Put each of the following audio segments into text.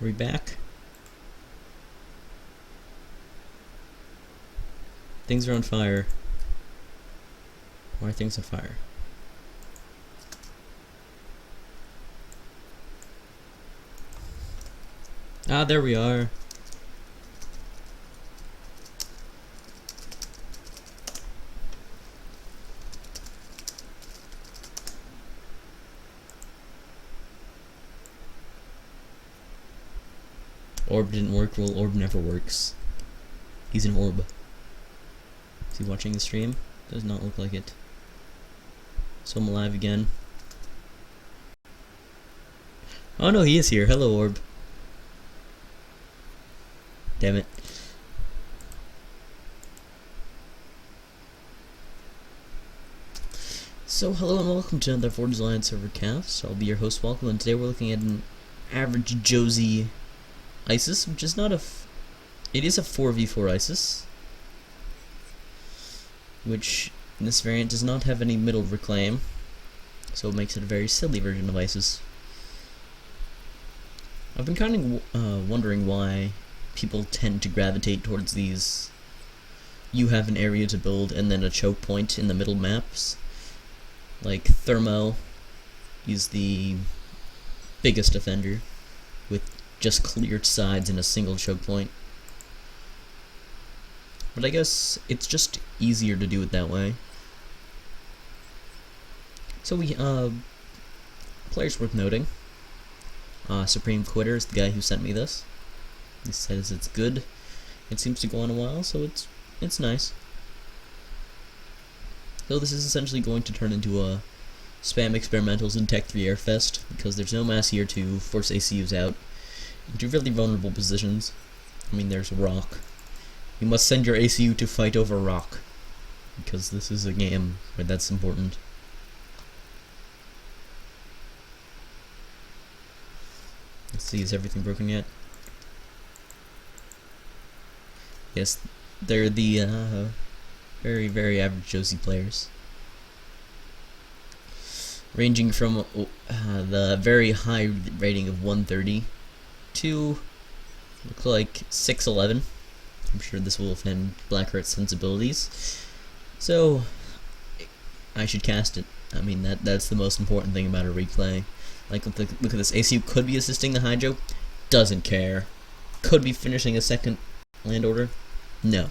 Are we back? Things are on fire. Why are things on fire? Ah, there we are. Orb didn't work. Well, orb never works. He's an orb. Is he watching the stream? Does not look like it. So I'm alive again. Oh no, he is here. Hello, orb. Damn it. So hello and welcome to another Forge Alliance server cast. I'll be your host, Swkoll, and today we're looking at an average Josie ISIS, which is not a it is a 4v4 ISIS, which in this variant does not have any middle reclaim, so it makes it a very silly version of ISIS. I've been kind of wondering why people tend to gravitate towards these. You have an area to build and then a choke point in the middle maps. Like Thermo is the biggest offender, with just cleared sides and a single choke point. But I guess it's just easier to do it that way. So we, players worth noting. Supreme Quitter is the guy who sent me this. He says it's good. It seems to go on a while, so it's nice. So this is essentially going to turn into a spam experimentals in Tech 3 Airfest, because there's no mass here to force ACUs out into really vulnerable positions. I mean, there's rock. You must send your ACU to fight over rock, because this is a game where that's important. Let's see, is everything broken yet? Yes, they're the very, very average Josie players, ranging from the very high rating of 130 to look like 611. I'm sure this will offend Blackheart's sensibilities, so I should cast it. I mean, that's the most important thing about a replay. Like, look at this. ACU could be assisting the Hydro, doesn't care. Could be finishing a second land order, no.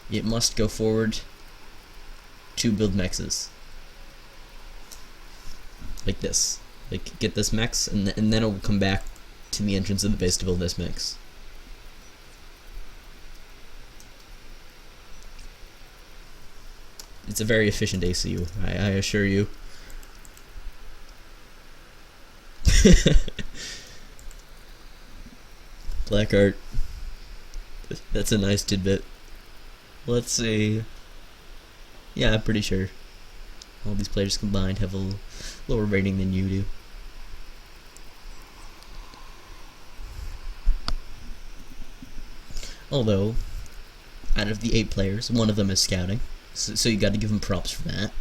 It must go forward to build mexes. Like this. Like, get this mex, and then it will come back to the entrance of the base to build this mex. It's a very efficient ACU, I assure you. Blackheart. That's a nice tidbit. Let's see. Yeah, I'm pretty sure all these players combined have a lower rating than you do. Although, out of the 8 players, one of them is scouting, so you got to give him props for that.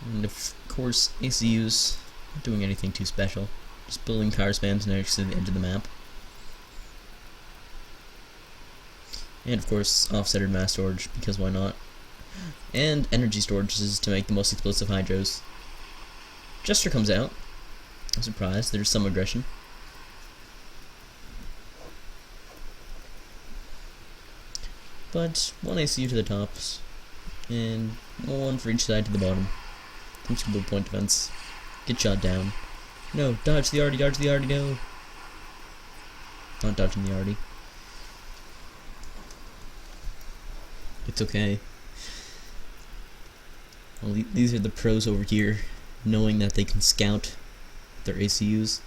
And of course, ACUs not doing anything too special, just building power spans next to the edge of the map. And of course, offsetted mass storage, because why not? And energy storages to make the most explosive hydros. Jester comes out. I'm surprised, there's some aggression. But one ACU to the tops, and one for each side to the bottom. Comes to build point defense. Get shot down. No, dodge the arty, no. Not dodging the arty. It's okay. Well, these are the pros over here, knowing that they can scout their ACUs.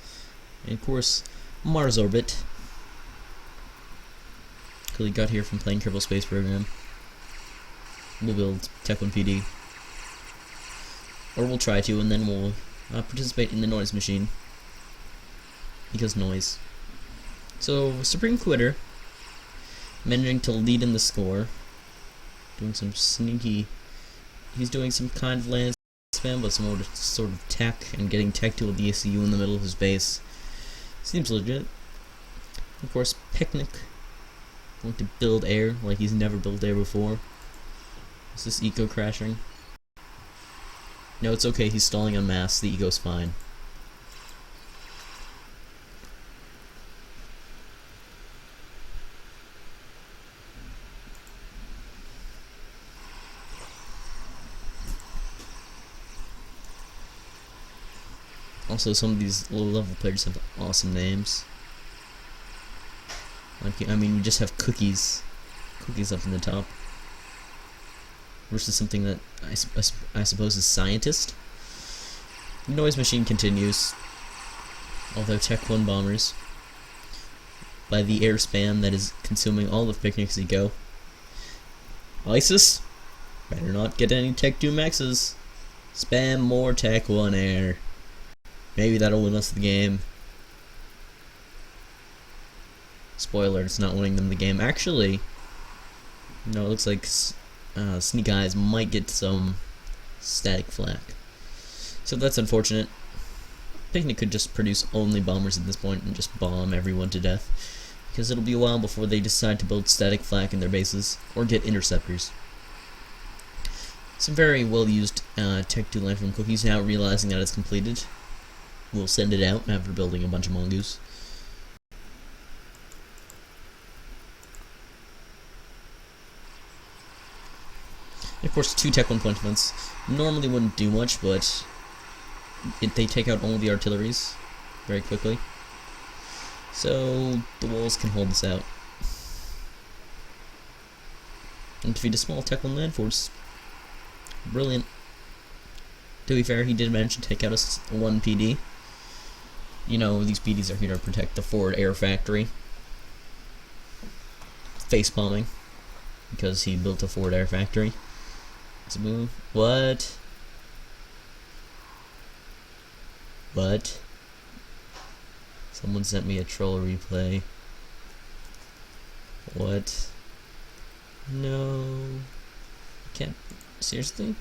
And of course, Mars Orbit. Clearly got here from playing Kerbal Space Program. We'll build Tech 1 PD. Or we'll try to, and then we'll participate in the noise machine. Because noise. So, Supreme Quitter, managing to lead in the score. Doing some sneaky... He's doing some kind of lands spam, but some sort of tech, and getting tech to the ECU in the middle of his base seems legit. Of course, Picnic want to build air like he's never built air before. Is this eco crashing? No, it's okay, he's stalling on mass, the eco's fine. Also, some of these low-level players have awesome names. Like, I mean, we just have cookies up in the top. Versus something that I suppose is scientist. Noise machine continues. Although Tech 1 bombers by the air spam that is consuming all of Picnic's eco. ISIS, better not get any Tech 2 maxes. Spam more Tech 1 air. Maybe that'll win us the game. Spoiler, it's not winning them the game. Actually, no, it looks like Sneak Eyes might get some static flak. So that's unfortunate. Picnic could just produce only bombers at this point and just bomb everyone to death, because it'll be a while before they decide to build static flak in their bases or get interceptors. Some very well used Tech 2 land from cookies, now realizing that it's completed. We'll send it out after building a bunch of mongoose. And of course, 2 Tech 1 punishments normally wouldn't do much, but they take out all the artilleries very quickly. So the walls can hold this out. And defeat a small Tech 1 land force. Brilliant. To be fair, he did manage to take out a 1 PD. You know, these PDs are here to protect the forward air factory. Face palming, because he built a forward air factory. It's a move. What? What? Someone sent me a troll replay. What? No. Can't. Seriously?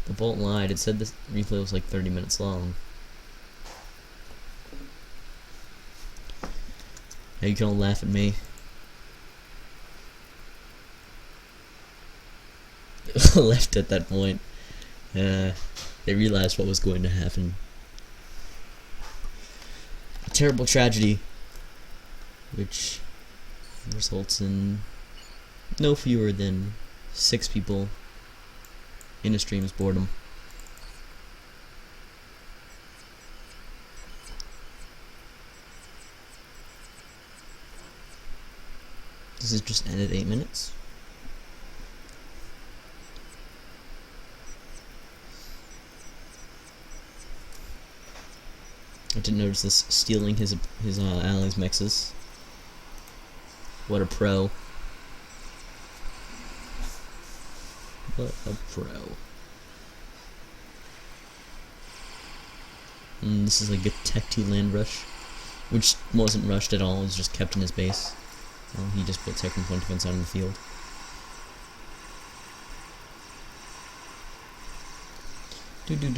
The Bolt lied. It said this replay was like 30 minutes long. Now you can all laugh at me. Left at that point. They realized what was going to happen. A terrible tragedy, which results in no fewer than 6 people in a stream's boredom. This is just ended 8 minutes. I didn't notice this stealing his allies' mexes. What a pro. What a pro. And this is like a Tech 2 land rush, which wasn't rushed at all, it was just kept in his base. Well, he just put Tech 1 point defense out in the field. Maybe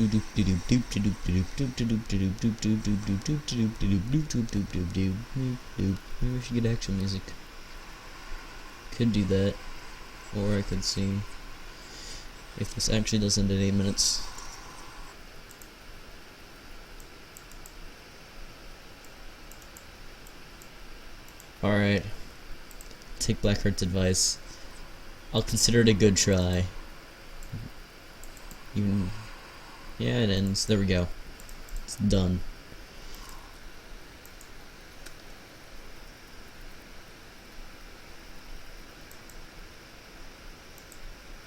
we should get action music. Could do that, or I could sing. If this actually does end at 8 minutes. Alright. Take Blackheart's advice. I'll consider it a good try. Even... yeah, it ends. There we go. It's done.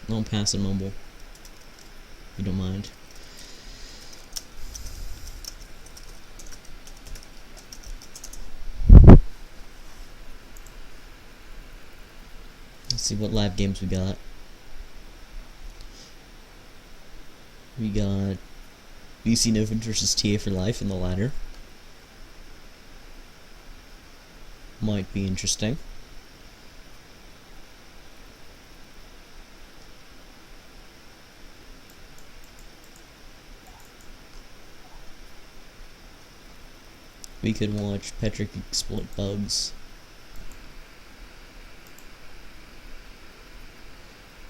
I'll pass and mumble. If you don't mind. Let's see what live games we got. We got BC Novin versus TA for Life in the ladder. Might be interesting. We could watch Patrick exploit bugs.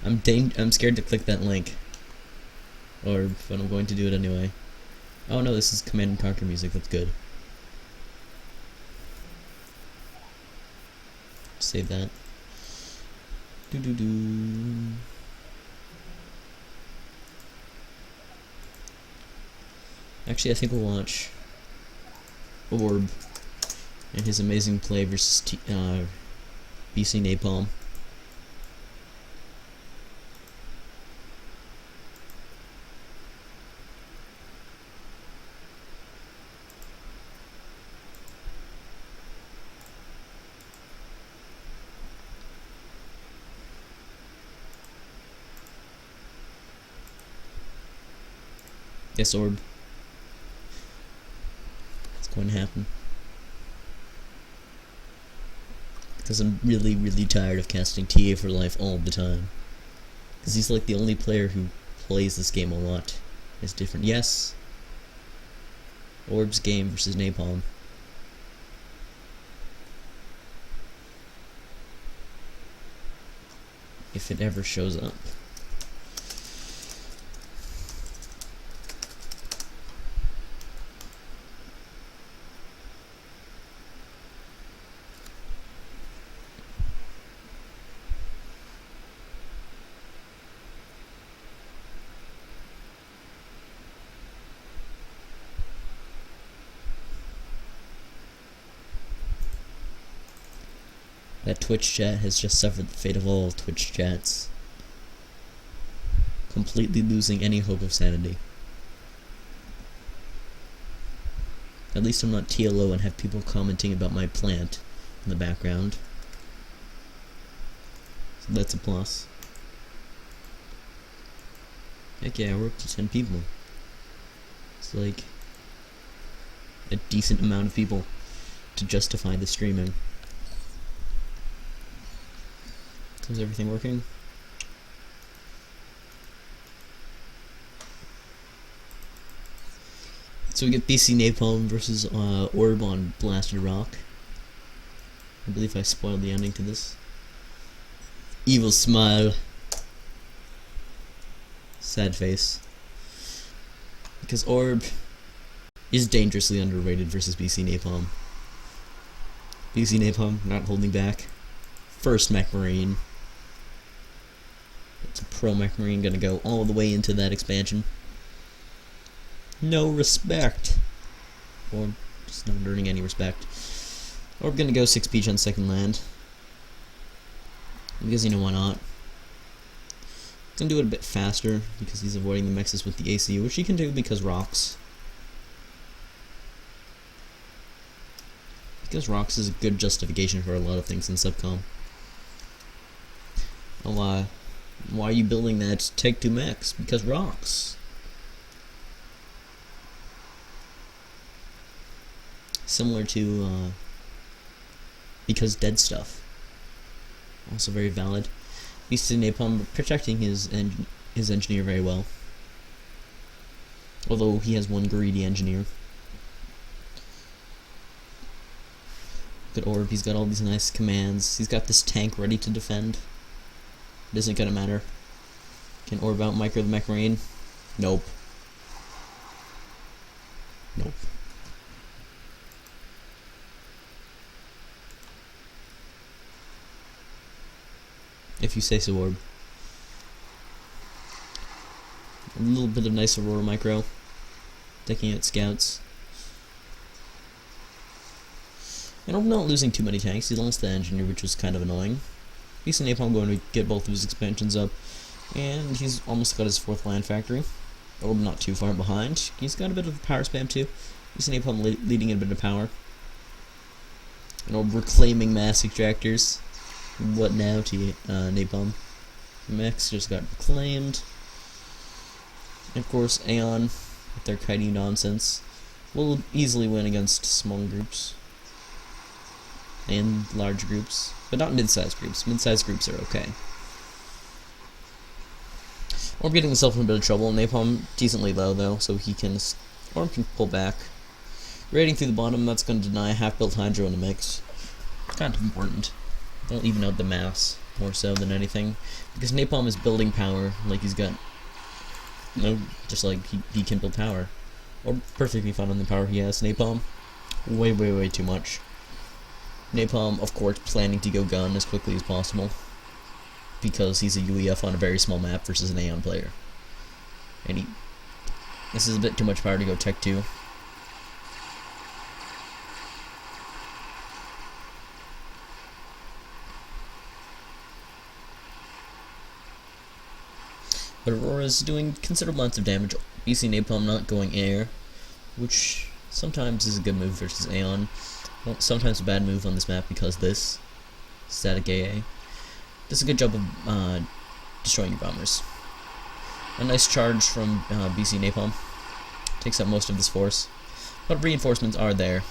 I'm scared to click that link. But I'm going to do it anyway. Oh no, this is Command and Conquer music, that's good. Save that. Actually, I think we'll watch Orb and his amazing play versus BC Napom. Yes, Orb. It's going to happen. Because I'm really, really tired of casting TA for life all the time. Because he's like the only player who plays this game a lot. It's different. Yes. Orb's game versus Napom. If it ever shows up. That Twitch chat has just suffered the fate of all Twitch chats. Completely losing any hope of sanity. At least I'm not TLO and have people commenting about my plant in the background. So that's a plus. Heck yeah, we're up to 10 people. It's like a decent amount of people to justify the streaming. Is everything working? So we get BC Napom versus Orb on Blasted Rock. I believe I spoiled the ending to this. Evil smile. Sad face. Because Orb is dangerously underrated versus BC Napom. BC Napom not holding back. First Mech Marine. It's a pro Mech Marine, gonna go all the way into that expansion. No respect. Or just not earning any respect. Or we're gonna go 6 Peach on second land. Because you know why not. Gonna do it a bit faster because he's avoiding the mexes with the AC, which he can do because rocks. Because rocks is a good justification for a lot of things in subcom. Oh, why are you building that Take 2 mechs? Because rocks. Similar to, because dead stuff. Also very valid. BC Napom protecting his engineer very well. Although he has one greedy engineer. Look at Orb, he's got all these nice commands. He's got this tank ready to defend. It isn't gonna matter. Can Orb out micro the Mech Marine? Nope. Nope. If you say so, Orb. A little bit of nice Aurora micro. Taking out scouts. And I'm not losing too many tanks. He lost the engineer, which was kind of annoying. BC Napom going to get both of his expansions up. And he's almost got his 4th land factory. Orb not too far behind. He's got a bit of power spam too. BC Napom leading in a bit of power. And Orb reclaiming mass extractors. What now to Napom? Mechs just got reclaimed. And of course, Aeon, with their kiting nonsense, will easily win against small groups. And large groups. But not mid-sized groups. Mid-sized groups are okay. Orb getting himself in a bit of trouble. Napom decently low though, so he can... Orb can pull back. Raiding through the bottom, that's going to deny half-built hydro in the mix. Kind of important. They'll even out the mass, more so than anything. Because Napom is building power, like he's got... No, just like he can build power. Or perfectly fine on the power he has. Napom, way too much. Napom, of course, planning to go gun as quickly as possible. Because he's a UEF on a very small map versus an Aeon player. And this is a bit too much power to go Tech 2. But Aurora's doing considerable amounts of damage. BC Napom not going air, which sometimes is a good move versus Aeon. Well, sometimes a bad move on this map because this static AA does a good job of destroying your bombers. A nice charge from BC Napom takes out most of this force, but reinforcements are there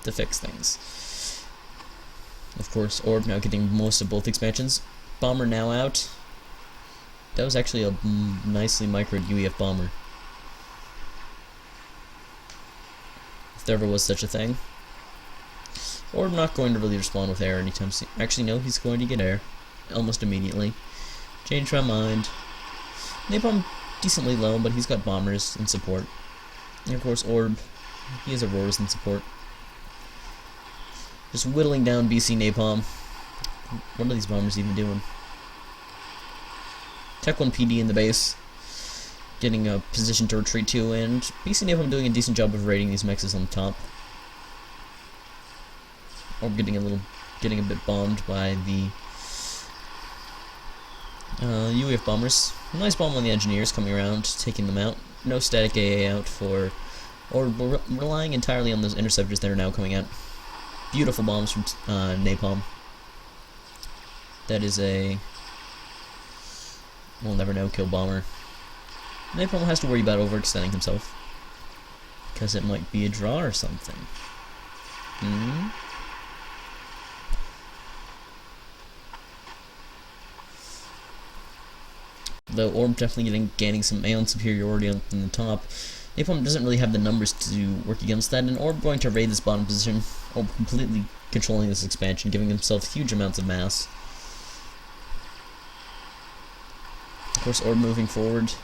to fix things. Of course, Orb now getting most of both expansions. Bomber now out. That was actually a nicely microed UEF bomber. If there ever was such a thing. Orb not going to really respond with air anytime soon. Actually, no, he's going to get air. Almost immediately. Changed my mind. Napom decently low, but he's got bombers in support. And of course, Orb, he has Auroras in support. Just whittling down BC Napom. What are these bombers even doing? Tech 1 PD in the base, getting a position to retreat to, and BC Napom doing a decent job of raiding these mexes on the top. Or getting a bit bombed by the UEF bombers. Nice bomb on the engineers coming around, taking them out. No static AA out for, or relying entirely on those interceptors that are now coming out. Beautiful bombs from Napom. That is a... we'll never know kill bomber. Napom has to worry about overextending himself, because it might be a draw or something. Though Orb definitely gaining some Aeon superiority on the top, Napom doesn't really have the numbers to work against that, and Orb going to raid this bottom position, Orb completely controlling this expansion, giving himself huge amounts of mass. Of course, Orb moving forward.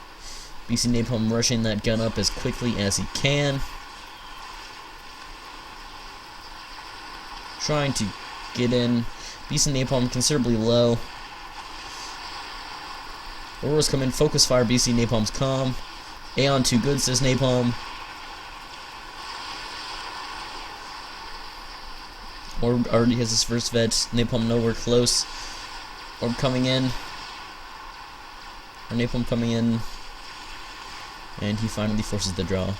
BC Napom rushing that gun up as quickly as he can. Trying to get in. BC Napom considerably low. Aurora's come in, focus fire, BC Napom's calm. Aeon too good, says Napom. Orb already has his first vet. Napom nowhere close. Orb coming in. Or Napom coming in. And he finally forces the draw.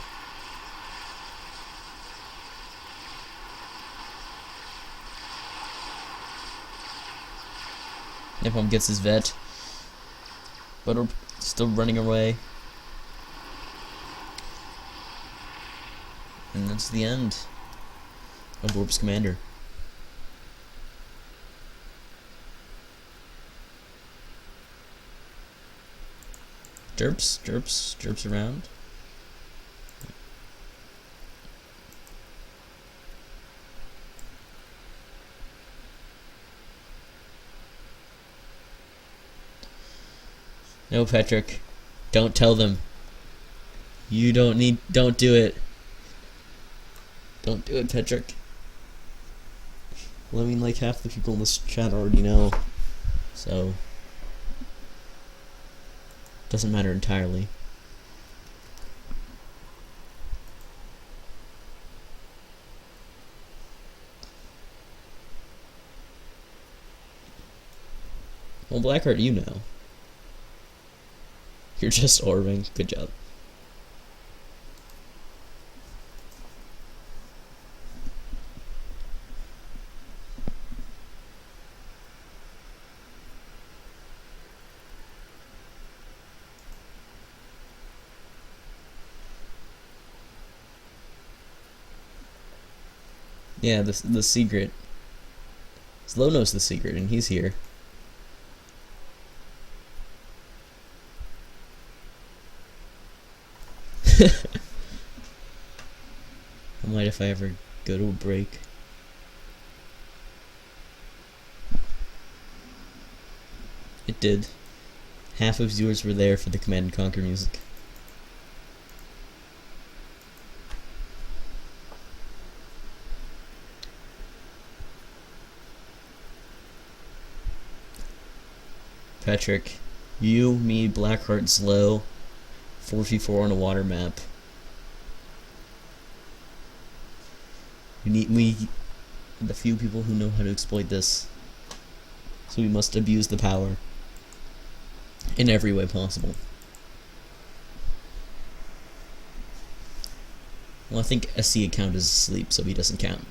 Napom gets his vet. But Orb still running away. And that's the end of Orb's commander. Derps around. No, Patrick. Don't tell them. You don't do it. Don't do it, Patrick. Well, I mean, like, half the people in this chat already know. So... doesn't matter entirely. Well, Blackheart, you know. You're just orbing. Good job. Yeah, the secret. Slow knows the secret, and he's here. Might if I ever go to a break. It did. Half of viewers were there for the Command and Conquer music. Patrick, you, me, Blackheart, Slow, 4v4 on a water map. We the few people who know how to exploit this. So we must abuse the power in every way possible. Well, I think SC account is asleep, so he doesn't count.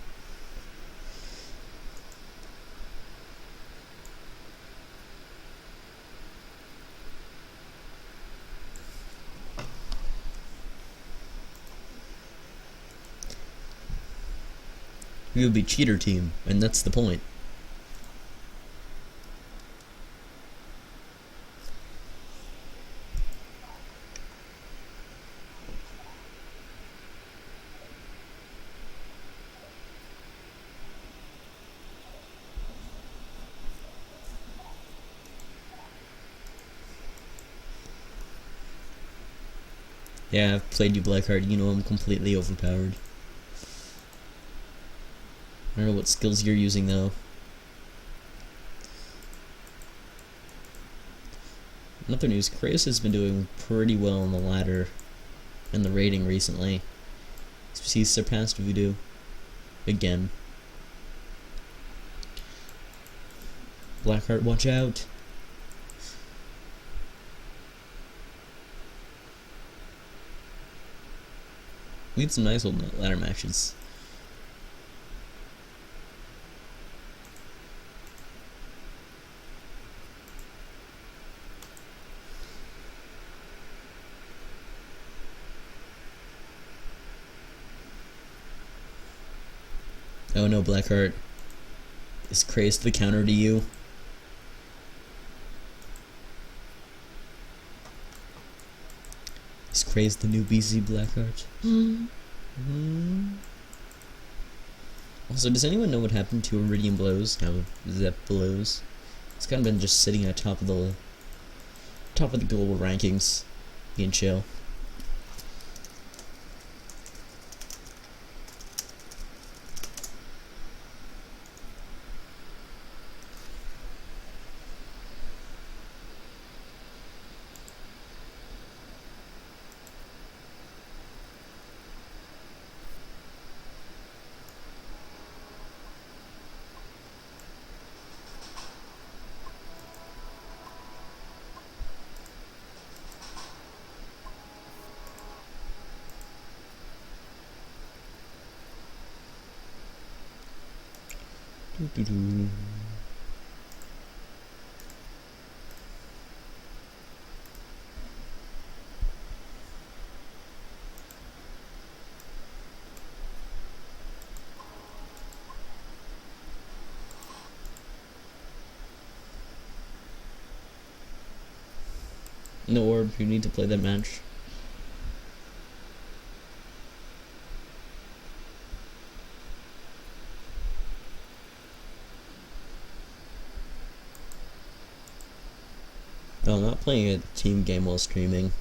We would be cheater team, and that's the point. Yeah, I've played you Blackheart, you know I'm completely overpowered. I don't know what skills you're using though. In other news, Kratos has been doing pretty well on the ladder and the rating recently. He's surpassed Voodoo again. Blackheart, watch out! We had some nice old ladder matches. Oh no, Blackheart. Is Kratos the counter to you? Is Kratos the new BC Blackheart? Also, does anyone know what happened to Iridium Blows? How Zep Blows? It's kind of been just sitting at top of the global rankings, being chill. No orb, you need to play that match. No, I'm not playing a team game while streaming.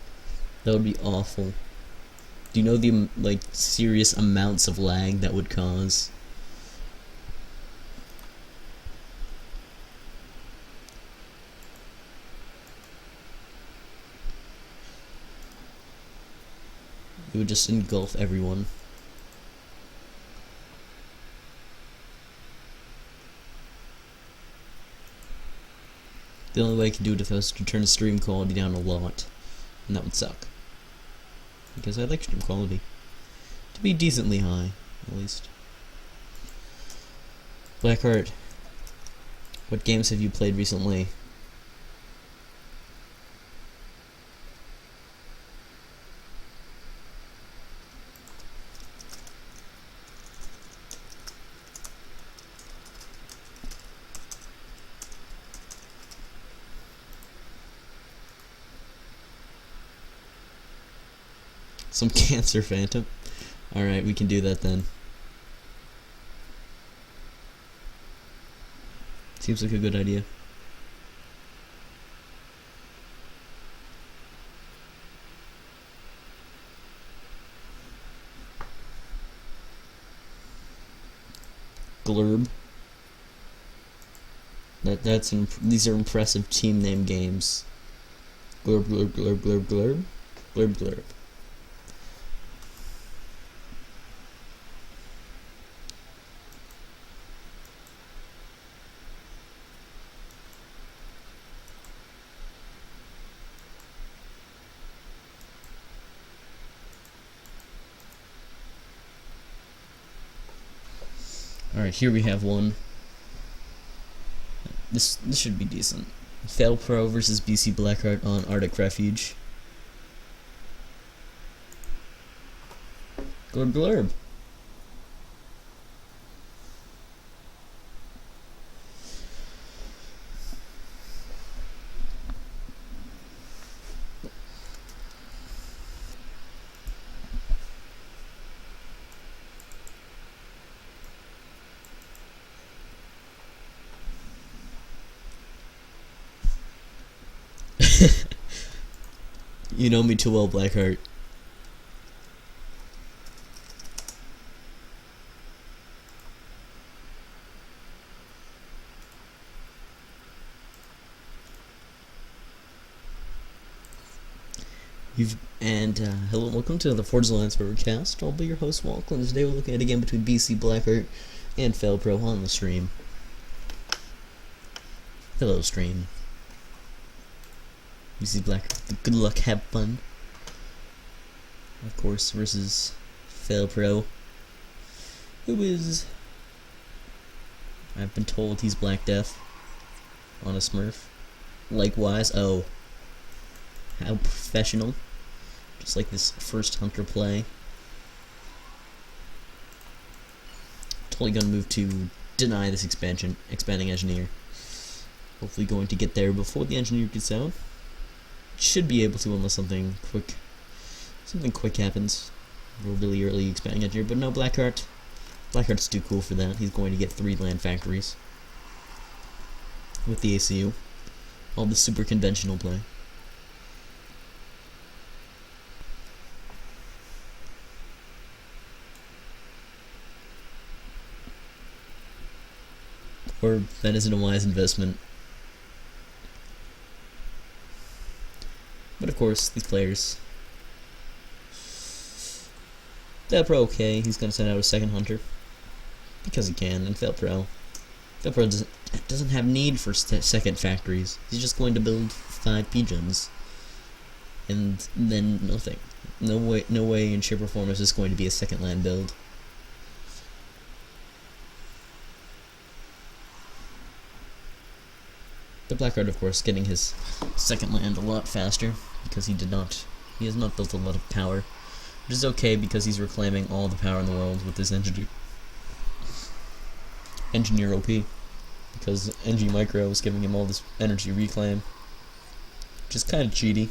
That would be awful. Do you know the like serious amounts of lag that would cause? It would just engulf everyone. The only way I could do it if I was to turn the stream quality down a lot, and that would suck. Because I like stream quality to be decently high, at least. Blackheart, what games have you played recently? Some Cancer Phantom. Alright, we can do that then. Seems like a good idea. Glurb. These are impressive team name games. Glurb, glurb, glurb, glurb, glurb. Glurb, glurb. Alright, here we have one. This should be decent. Fail Pro versus BC Blackheart on Arctic Refuge. Glurb glurb. You know me too well, Blackheart. Hello and welcome to the Forza Alliance Rivercast. I'll be your host, Swkoll, and today we're looking at a game between BC Blackheart and Fail Pro on the stream. Hello, stream. BC Blackheart, good luck, have fun. Of course, versus Fail Pro, who is, I've been told he's Black Death on a Smurf. Likewise, oh, how professional. Just like this first Hunter play. Totally gonna move to deny this expanding engineer. Hopefully going to get there before the engineer gets out. Should be able to unless something quick happens. We're really early expanding engineer, but no, Blackheart's too cool for that. He's going to get 3 land factories with the ACU. All the super conventional play. Or that isn't a wise investment. But of course, these players. Fail Pro, okay, he's gonna send out a second Hunter because he can, and Fail Pro doesn't have need for second factories. He's just going to build 5 pigeons, and then nothing. No way in sheer performance is going to be a second land build. The Blackheart, of course, getting his second land a lot faster because he has not built a lot of power, which is okay because he's reclaiming all the power in the world with this engineer OP, because NG Micro is giving him all this energy reclaim, which is kind of cheaty.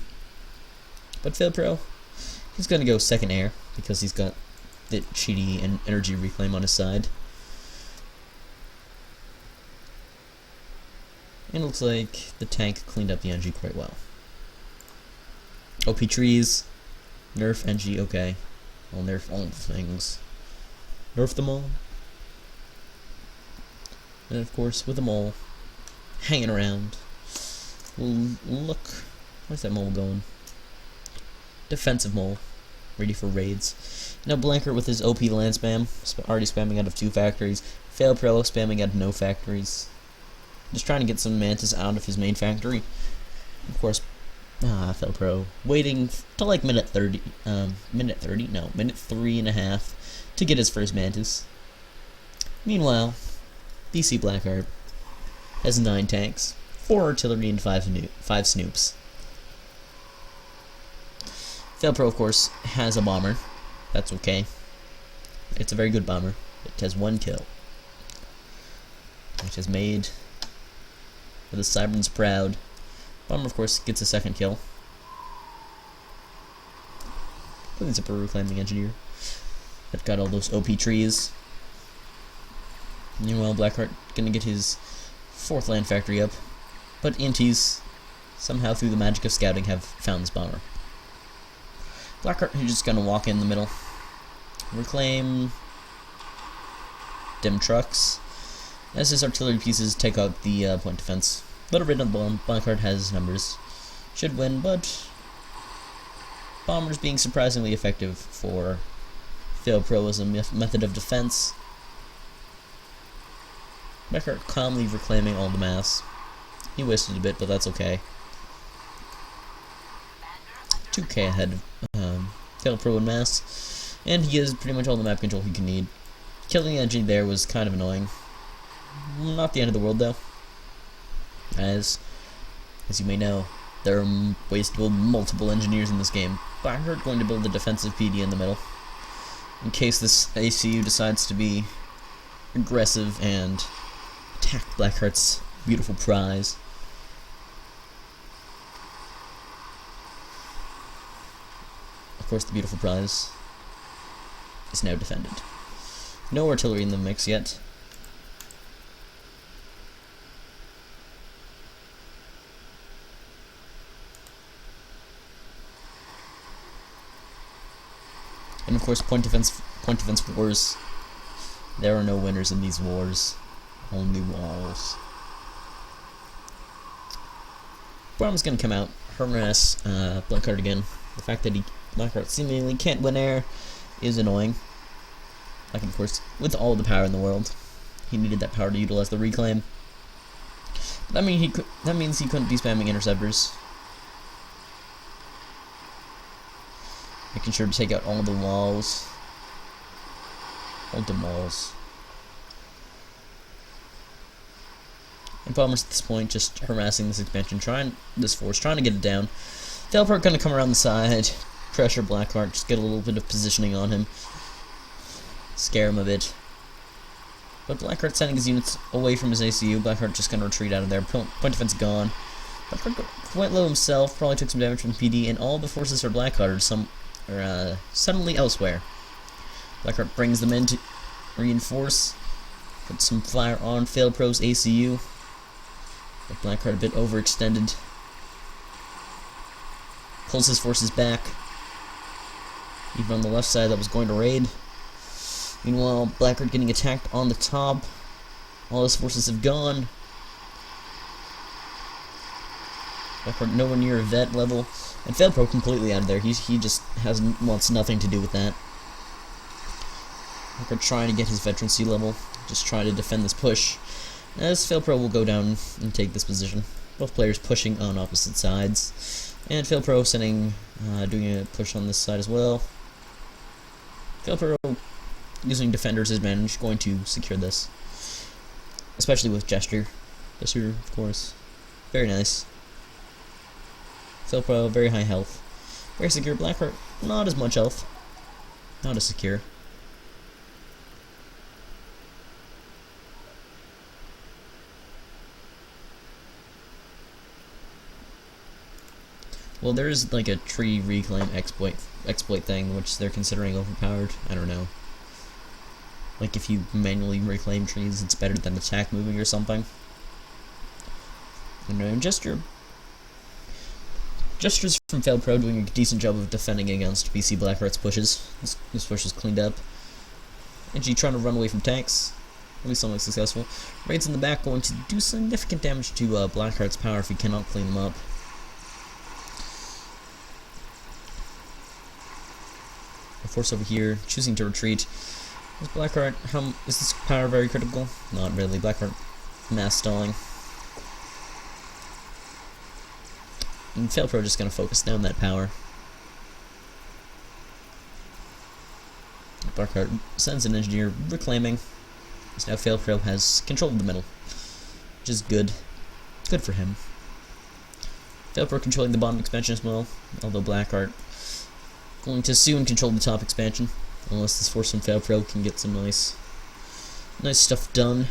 But Fail Pro, he's gonna go second air because he's got the cheaty and energy reclaim on his side. And it looks like the tank cleaned up the NG quite well. OP trees, nerf NG, okay. I'll nerf all the things. Nerf them all. And of course, with them all hanging around, we'll look. Where's that mole going? Defensive mole, ready for raids. Now Blackheart with his OP land spam, already spamming out of 2 factories. Fail Pro spamming out of no factories. Just trying to get some mantis out of his main factory. Of course, Fail Pro waiting till like minute 3 and a half to get his first mantis. Meanwhile, BC Blackheart has 9 tanks, 4 artillery, and 5 snoops. Fail Pro, of course, has a bomber. That's okay. It's a very good bomber. It has 1 kill, which is made for the Cybern's proud. Bomber, of course, gets a 2nd kill. Cleans up a reclaiming engineer. that got all those OP trees. Meanwhile, Blackheart gonna get his 4th land factory up, but ENTs, somehow through the magic of scouting, have found this bomber. Blackheart is just gonna walk in the middle, reclaim dim trucks, as his artillery pieces take out the point defense. Little rid on the bomb. Blackheart has numbers, should win, but bombers being surprisingly effective for Fail Pro as a method of defense. Blackheart calmly reclaiming all the mass. He wasted a bit, but that's okay. 2k ahead of Fail Pro in mass, and he has pretty much all the map control he can need. Killing the engine there was kind of annoying. Not the end of the world though. As you may know, there are ways to build multiple engineers in this game. Blackheart going to build a defensive PD in the middle, in case this ACU decides to be aggressive and attack Blackheart's beautiful prize. Of course, the beautiful prize is now defended. No artillery in the mix yet. And of course, point defense wars. There are no winners in these wars, only walls. Brahm's gonna come out, harass Blackheart again. The fact that Blackheart seemingly can't win air is annoying. Like, of course, with all the power in the world, he needed that power to utilize the reclaim. That means he couldn't be spamming interceptors. Making sure to take out all the walls. All the walls. And bombers at this point just harassing this expansion, trying to get it down. Failpro gonna come around the side, pressure Blackheart, just get a little bit of positioning on him. Scare him a bit. But Blackheart sending his units away from his ACU. Blackheart just gonna retreat out of there. Point defense gone. Blackheart quite low himself, probably took some damage from the PD, and all the forces for Blackheart are suddenly elsewhere. Blackheart brings them in to reinforce, put some fire on Failpro's ACU. But Blackheart a bit overextended. Pulls his forces back. Even on the left side that was going to raid. Meanwhile, Blackheart getting attacked on the top. All his forces have gone. Blackheart nowhere near vet level. And Failpro completely out of there. He just wants nothing to do with that. Blackheart trying to get his veterancy level. Just trying to defend this push. As Failpro will go down and take this position. Both players pushing on opposite sides. And Failpro doing a push on this side as well. Failpro using Defender's advantage, going to secure this. Especially with Gesture. Gesture, of course. Very nice. Failpro, very high health. Very secure. Blackheart, not as much health. Not as secure. Well, there is like a tree reclaim exploit thing, which they're considering overpowered. I don't know. Like if you manually reclaim trees, it's better than attack moving or something. And Gesture's from Failed Pro doing a decent job of defending against PC Blackheart's pushes. This push is cleaned up. NG trying to run away from tanks. At least somewhat successful. Raids in the back going to do significant damage to Blackheart's power if he cannot clean them up. Force over here, choosing to retreat. Is Blackheart, is this power very critical? Not really. Blackheart mass stalling. And Failpro just gonna focus down that power. Blackheart sends an engineer reclaiming. So now Failpro has control of the middle, which is good. Good for him. Failpro controlling the bottom expansion as well, although Blackheart going to soon control the top expansion, unless this force from Failpro can get some nice stuff done.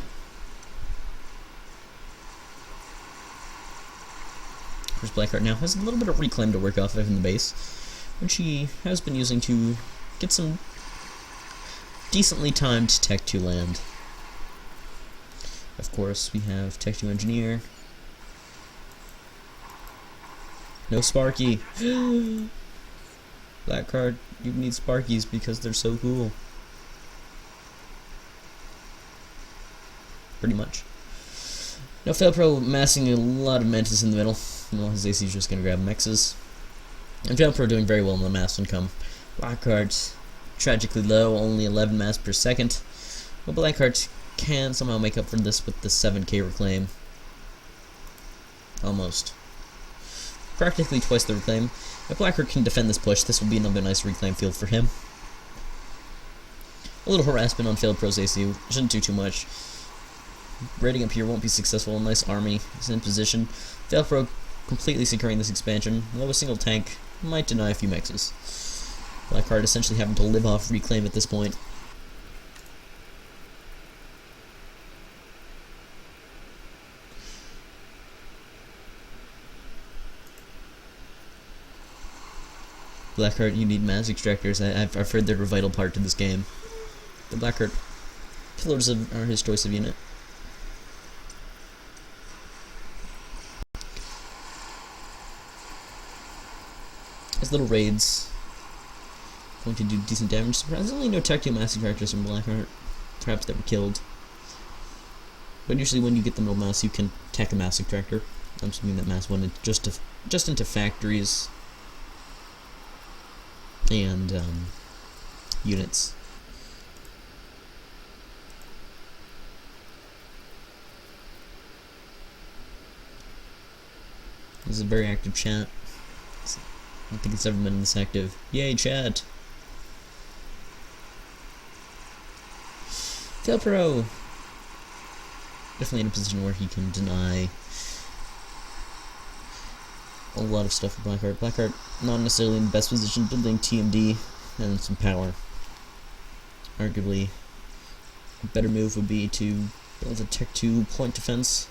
Of course, Blackheart now has a little bit of reclaim to work off of in the base, which he has been using to get some decently timed Tech 2 land. Of course, we have Tech 2 Engineer. No Sparky. Blackheart, you need Sparkies because they're so cool. Pretty much. Now Failpro massing a lot of Mantis in the middle. Well, his AC is just going to grab mexes. And Failpro doing very well in the mass income. Blackheart tragically low, only 11 mass per second. But Blackheart can somehow make up for this with the 7k reclaim. Almost. Practically twice the reclaim. If Blackheart can defend this push, this will be another nice reclaim field for him. A little harassment on Failpro's AC. Shouldn't do too much. Raiding up here won't be successful. Nice army is in position. Failpro completely securing this expansion. Although a single tank might deny a few mexes. Blackheart essentially having to live off reclaim at this point. Blackheart, you need mass extractors. I've heard they're a vital part to this game. The Blackheart pillars are his choice of unit. His little raids going to do decent damage. Surprisingly, no Tech 2 mass extractors from Blackheart. Traps that were killed. But usually when you get the middle mass, you can tech a mass extractor. I'm assuming that mass went just into factories and units. This is a very active chat. I don't think it's ever been this active. Yay, chat! Failpro! Definitely in a position where he can deny a lot of stuff for Blackheart. Blackheart not necessarily in the best position, building TMD and some power. Arguably, a better move would be to build a Tech 2 point defense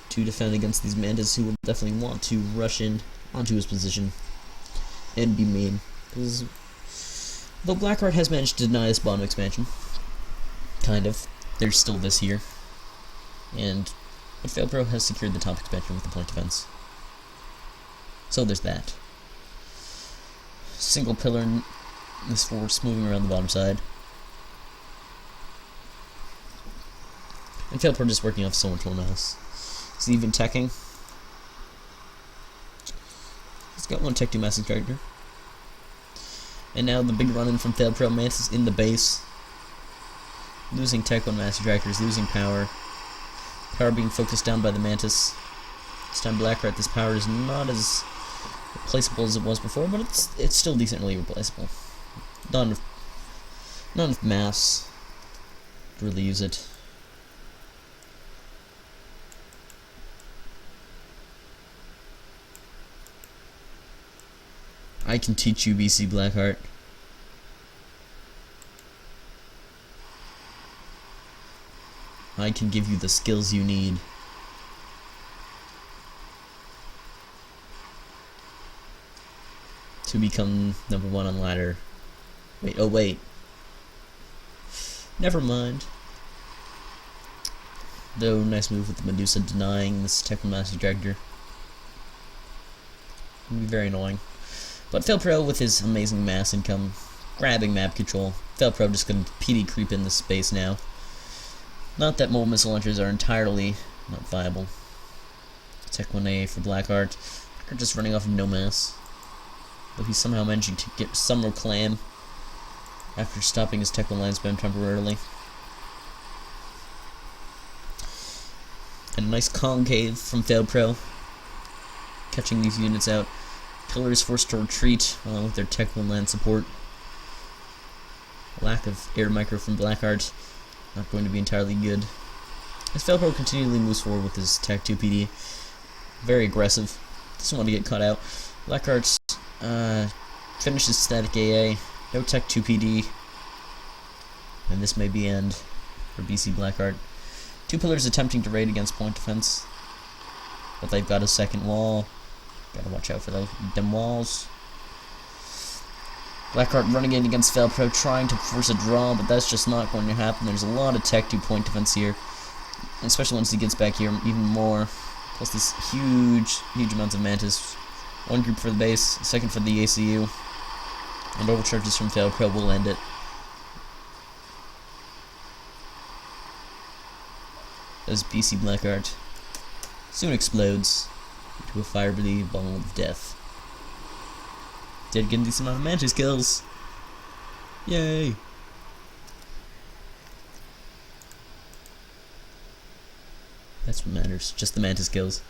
to defend against these Mantis who will definitely want to rush in onto his position and be mean. Because though Blackheart has managed to deny this bottom expansion, kind of, there's still this here. But Failpro has secured the top expansion with the point defense. So there's that. Single pillar in this force moving around the bottom side. And Failpro just working off so much more mass. Is he even teching? He's got one Tech 2 mass extractor. And now the big run-in from Failpro. Mantis in the base. Losing Tech 1 mass extractors, losing power. Power being focused down by the Mantis. This time Blackheart, this power is not as replaceable as it was before, but it's still decently replaceable. Not enough mass to really use it. I can teach you, BC Blackheart. I can give you the skills you need. To become number 1 on ladder. Wait, oh wait. Never mind. Though, nice move with the Medusa denying this Tech 1 mass extractor. It'll be very annoying. But Failpro with his amazing mass income, grabbing map control. Failpro just gonna PD creep in this space now. Not that mobile missile launchers are entirely not viable. Tech 1A for Blackheart. Blackheart just running off of no mass. Though he's somehow managing to get some reclaim after stopping his Tech 1 line spam temporarily. And a nice concave from Failpro, catching these units out. Pillars forced to retreat along with their Tech 1 land support. Lack of air micro from Blackheart, not going to be entirely good. As Failpro continually moves forward with his Tech 2 PD, very aggressive, doesn't want to get caught out. Blackheart finishes static AA, no Tech 2 PD, and this may be end for BC Blackheart. 2 pillars attempting to raid against point defense, but they've got a second wall. Gotta watch out for them walls. Blackheart running in against Velpro, trying to force a draw, but that's just not going to happen. There's a lot of tech 2-point defense here, especially once he gets back here, even more. Plus this huge amounts of mantis. One group for the base, second for the ACU, and overcharges from Velpro will end it. As BC Blackheart soon explodes into a fiery ball of death. Did get a decent amount of mantis kills. Yay! That's what matters, just the mantis kills.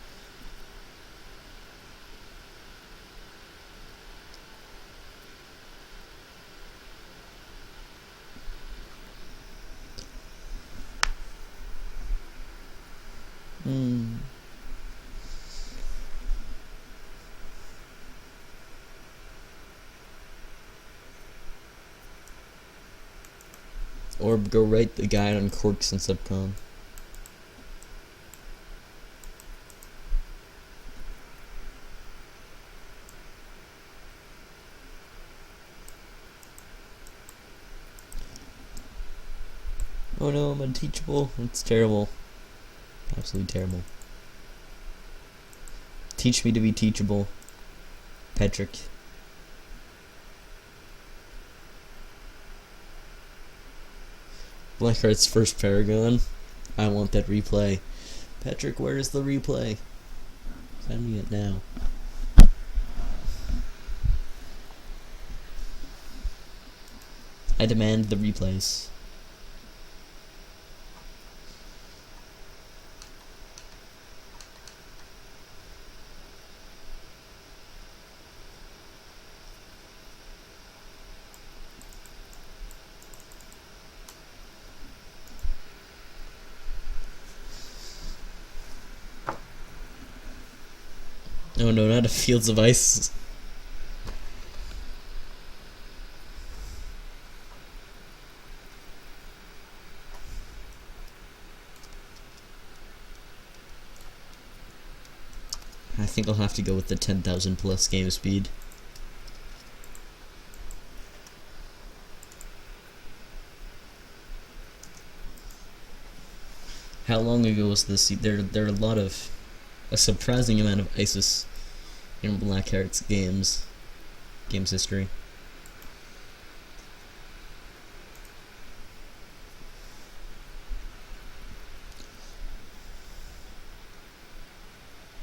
Or go write the guide on quirks and subcon. Oh no, I'm unteachable. It's terrible. Absolutely terrible. Teach me to be teachable, Patrick. Blackheart's first Paragon. I want that replay. Patrick, where is the replay? Send me it now. I demand the replays. Oh no, not a Fields of Ice. I think I'll have to go with the 10,000 plus game speed. How long ago was this? There are a surprising amount of ISIS in Blackheart's games history.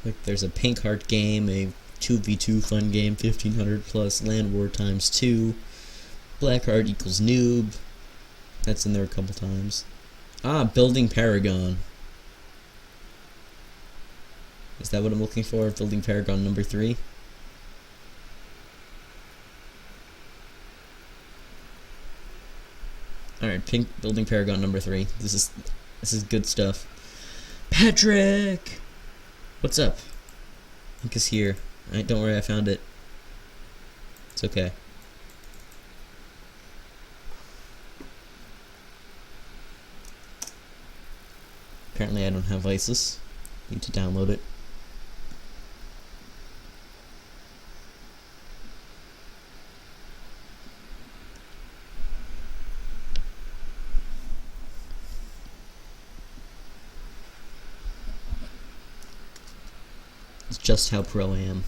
Like there's a Pink Heart game, a 2v2 fun game, 1500 plus, Land War times 2, Blackheart equals noob. That's in there a couple times. Building Paragon. Is that what I'm looking for? Building Paragon number 3? Alright, Building Paragon number 3. This is good stuff. Patrick! What's up? Ink is here. Alright, don't worry, I found it. It's okay. Apparently I don't have ISIS. Need to download it. It's just how pro I am.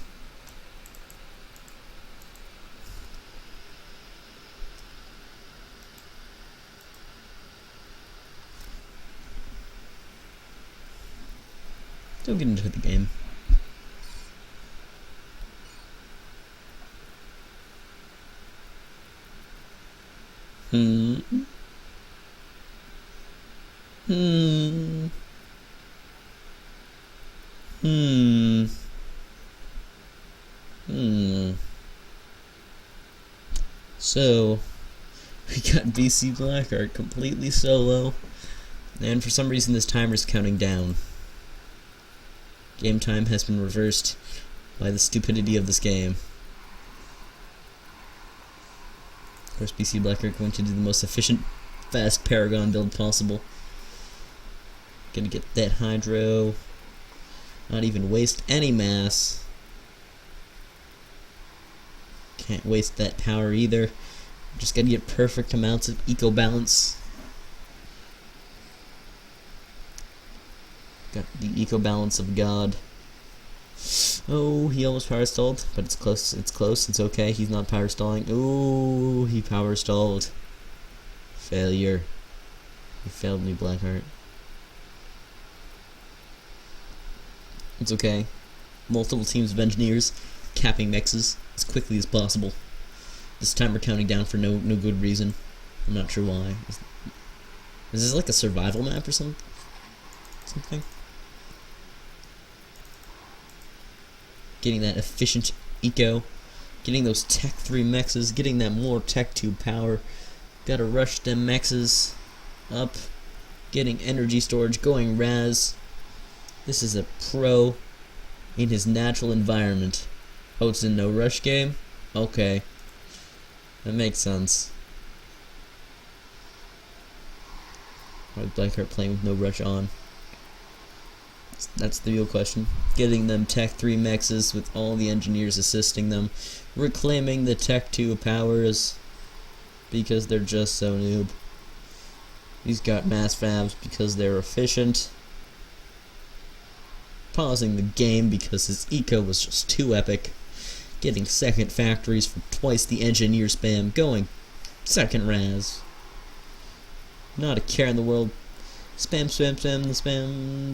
Don't get into the game. So, we got BC Blackheart completely solo, and for some reason this timer's counting down. Game time has been reversed by the stupidity of this game. Of course, BC Blackheart going to do the most efficient, fast Paragon build possible. Gonna get that Hydro. Not even waste any mass. Can't waste that power either. Just gotta get perfect amounts of eco balance. Got the eco balance of God. Oh, he almost power stalled, but it's close. It's close. It's okay. He's not power stalling. Oh, he power stalled. Failure. He failed me, Blackheart. It's okay. Multiple teams of engineers capping mexes as quickly as possible. This time we're counting down for no good reason. I'm not sure why. Is this like a survival map or something? Getting that efficient eco, getting those Tech 3 mexes, getting that more Tech 2 power. Gotta rush them mexes up, getting energy storage, going Raz. This is a pro in his natural environment. Oh, it's a no rush game? Okay. That makes sense. Why is Blackheart playing with no rush on? That's the real question. Getting them Tech 3 mexes with all the engineers assisting them. Reclaiming the Tech 2 powers because they're just so noob. He's got mass fabs because they're efficient. Pausing the game because his eco was just too epic. Getting second factories for twice the engineer spam. Going second Raz. Not a care in the world. Spam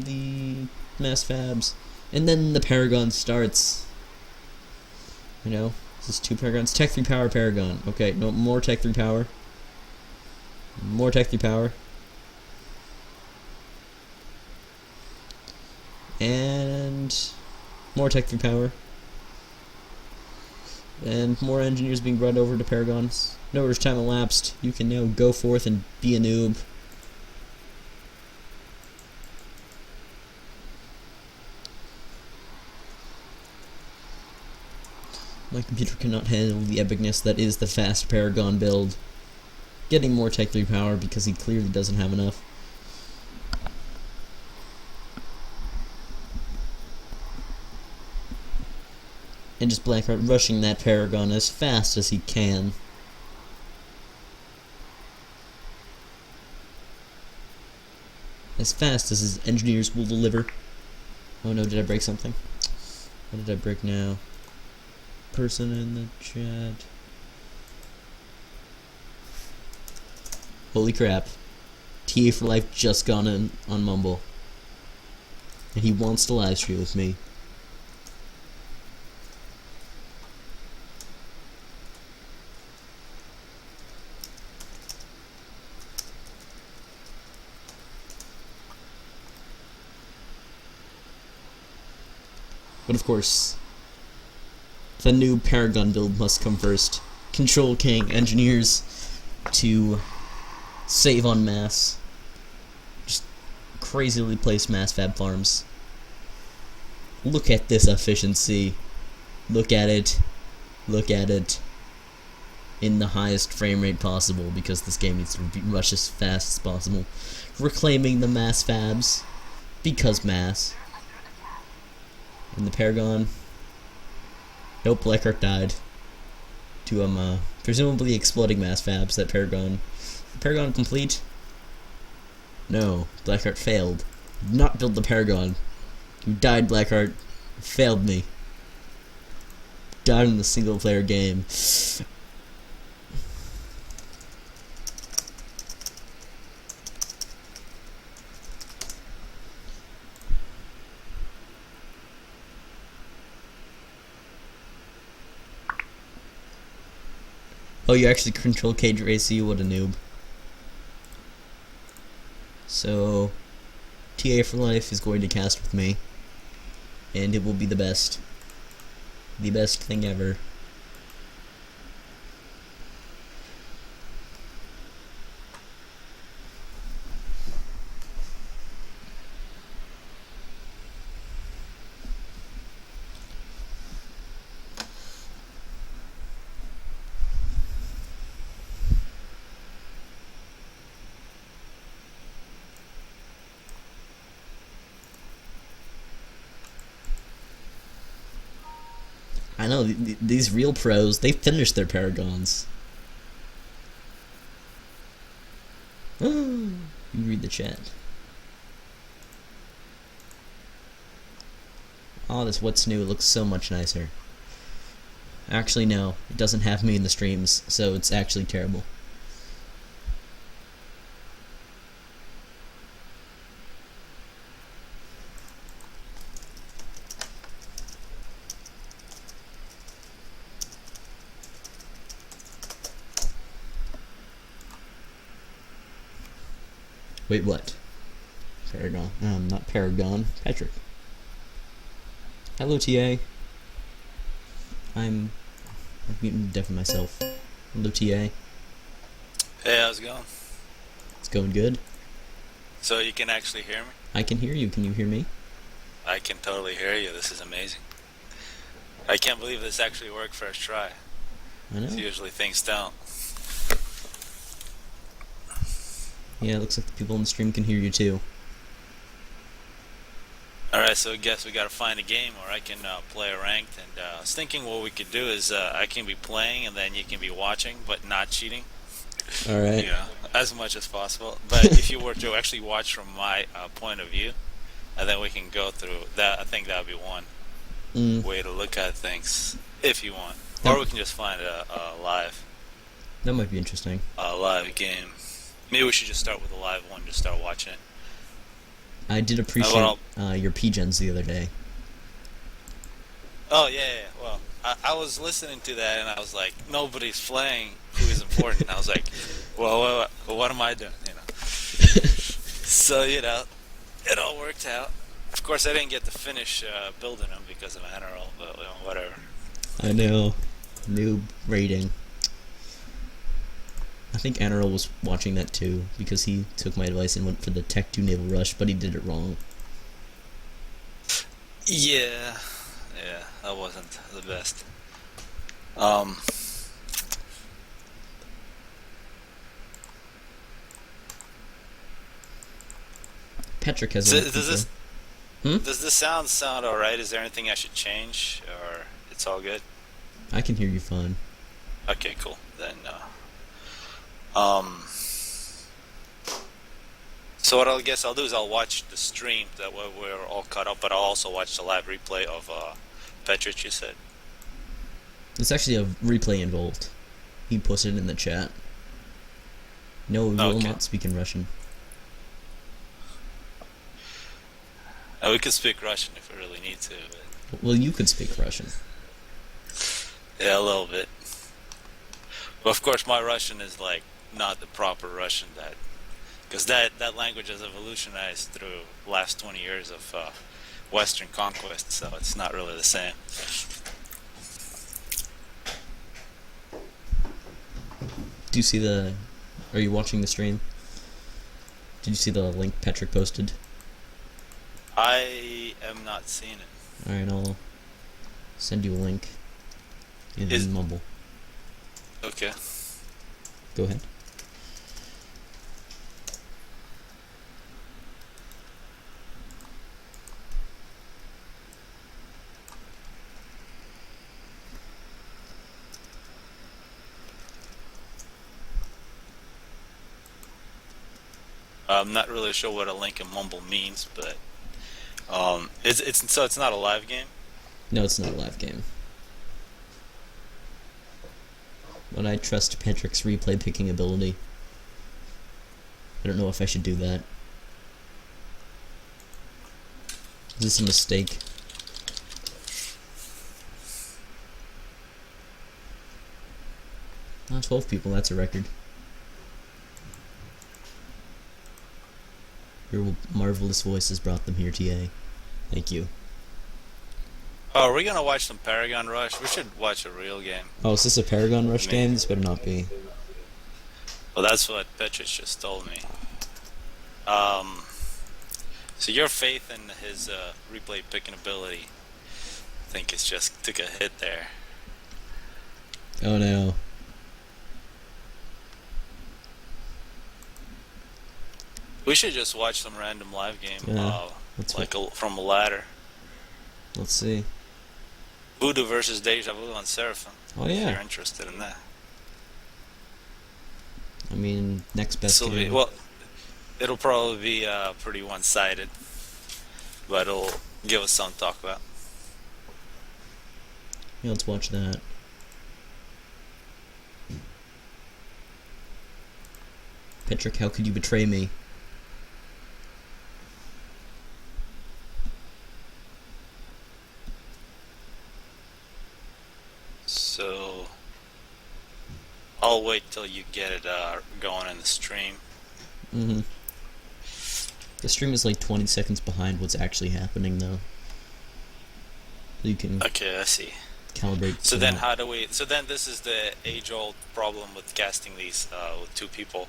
the mass fabs. And then the Paragon starts. You know, this is 2 Paragons. Tech 3 power Paragon. Okay, no more Tech 3 power. More Tech 3 power. And more Tech 3 power. And more engineers being brought over to Paragons. No rush time elapsed. You can now go forth and be a noob. My computer cannot handle the epicness that is the fast Paragon build. Getting more Tech 3 power because he clearly doesn't have enough. And just Blackheart rushing that Paragon as fast as he can. As fast as his engineers will deliver. Oh no, did I break something? What did I break now? Person in the chat. Holy crap. TA for Life just gone in on Mumble. And he wants to live stream with me. But of course, the new Paragon build must come first. Control King engineers to save on mass. Just crazily placed mass fab farms. Look at this efficiency. Look at it. Look at it. In the highest frame rate possible because this game needs to be rushed as fast as possible. Reclaiming the mass fabs because mass. And the Paragon. Nope, Blackheart died. To presumably exploding mass fabs. That Paragon. Paragon complete? No, Blackheart failed. Did not build the Paragon. You died, Blackheart. You failed me. Died in the single player game. Oh, you actually control Cage AC, what a noob. So, TA for Life is going to cast with me. And it will be the best. The best thing ever. I know, these real pros, they finished their Paragons. You read the chat. Oh, this what's new looks so much nicer. Actually, no, it doesn't have me in the streams, so it's actually terrible. Wait, what? Paragon. Not Paragon. Patrick. Hello, TA. I'm muting deaf of myself. Hello, TA. Hey, how's it going? It's going good. So you can actually hear me? I can hear you. Can you hear me? I can totally hear you. This is amazing. I can't believe this actually worked first try. I know. Usually things don't. Yeah, it looks like the people on the stream can hear you too. Alright, so I guess we gotta find a game where I can play a ranked, and I was thinking what we could do is I can be playing and then you can be watching, but not cheating. Alright. You know, as much as possible. But if you were to actually watch from my point of view, and then we can go through that. I think that would be one way to look at things, if you want. Or we can just find a live. That might be interesting. A live game. Maybe we should just start with a live one, just start watching it. I did appreciate your P-gens the other day. Oh, yeah. Well, I was listening to that, and I was like, nobody's playing who is important. I was like, well, what am I doing, you know? So, you know, it all worked out. Of course, I didn't get to finish building them because of NRL, but you know, whatever. I know. Noob rating. I think NRL was watching that too, because he took my advice and went for the Tech 2 Naval Rush, but he did it wrong. Yeah, that wasn't the best. Patrick has does this sound alright? Is there anything I should change, or it's all good? I can hear you fine. Okay, cool. Then, so what I guess I'll do is I'll watch the stream, that way we're all caught up, but I'll also watch the live replay of Petrich, you said. There's actually a replay involved. He posted it in the chat. No, we will not speak in Russian. We could speak Russian if we really need to. But... Well, you could speak Russian. Yeah, a little bit. But of course, my Russian is like not the proper Russian, because that language has evolutionized through the last 20 years of Western conquest, so it's not really the same. Do you see the... Are you watching the stream? Did you see the link Patrick posted? I am not seeing it. Alright, I'll send you a link in Mumble. Okay. Go ahead. I'm not really sure what a link in Mumble means, but it's not a live game? No, it's not a live game. But I trust Patrick's replay picking ability. I don't know if I should do that. Is this a mistake? Oh, 12 people, that's a record. Your marvelous voices brought them here, TA. Thank you. Oh, are we gonna watch some Paragon Rush? We should watch a real game. Oh, is this a Paragon Rush game? This better not be. Well, that's what Petrich just told me. So your faith in his replay picking ability, I think it's just took a hit there. Oh no. We should just watch some random live game, Yeah, from a ladder. Let's see. Voodoo versus Deja Vu on Seraphim. Oh If yeah. you're interested in that. I mean, next best This'll be, game. well, it'll probably be pretty one-sided, but it'll give us something to talk about. Yeah, let's watch that. Patrick, how could you betray me? So I'll wait till you get it going in the stream. Mm-hmm. The stream is like 20 seconds behind what's actually happening, though. You can Okay, I see. calibrate. So then how do we... So then this is the age-old problem with casting these with two people,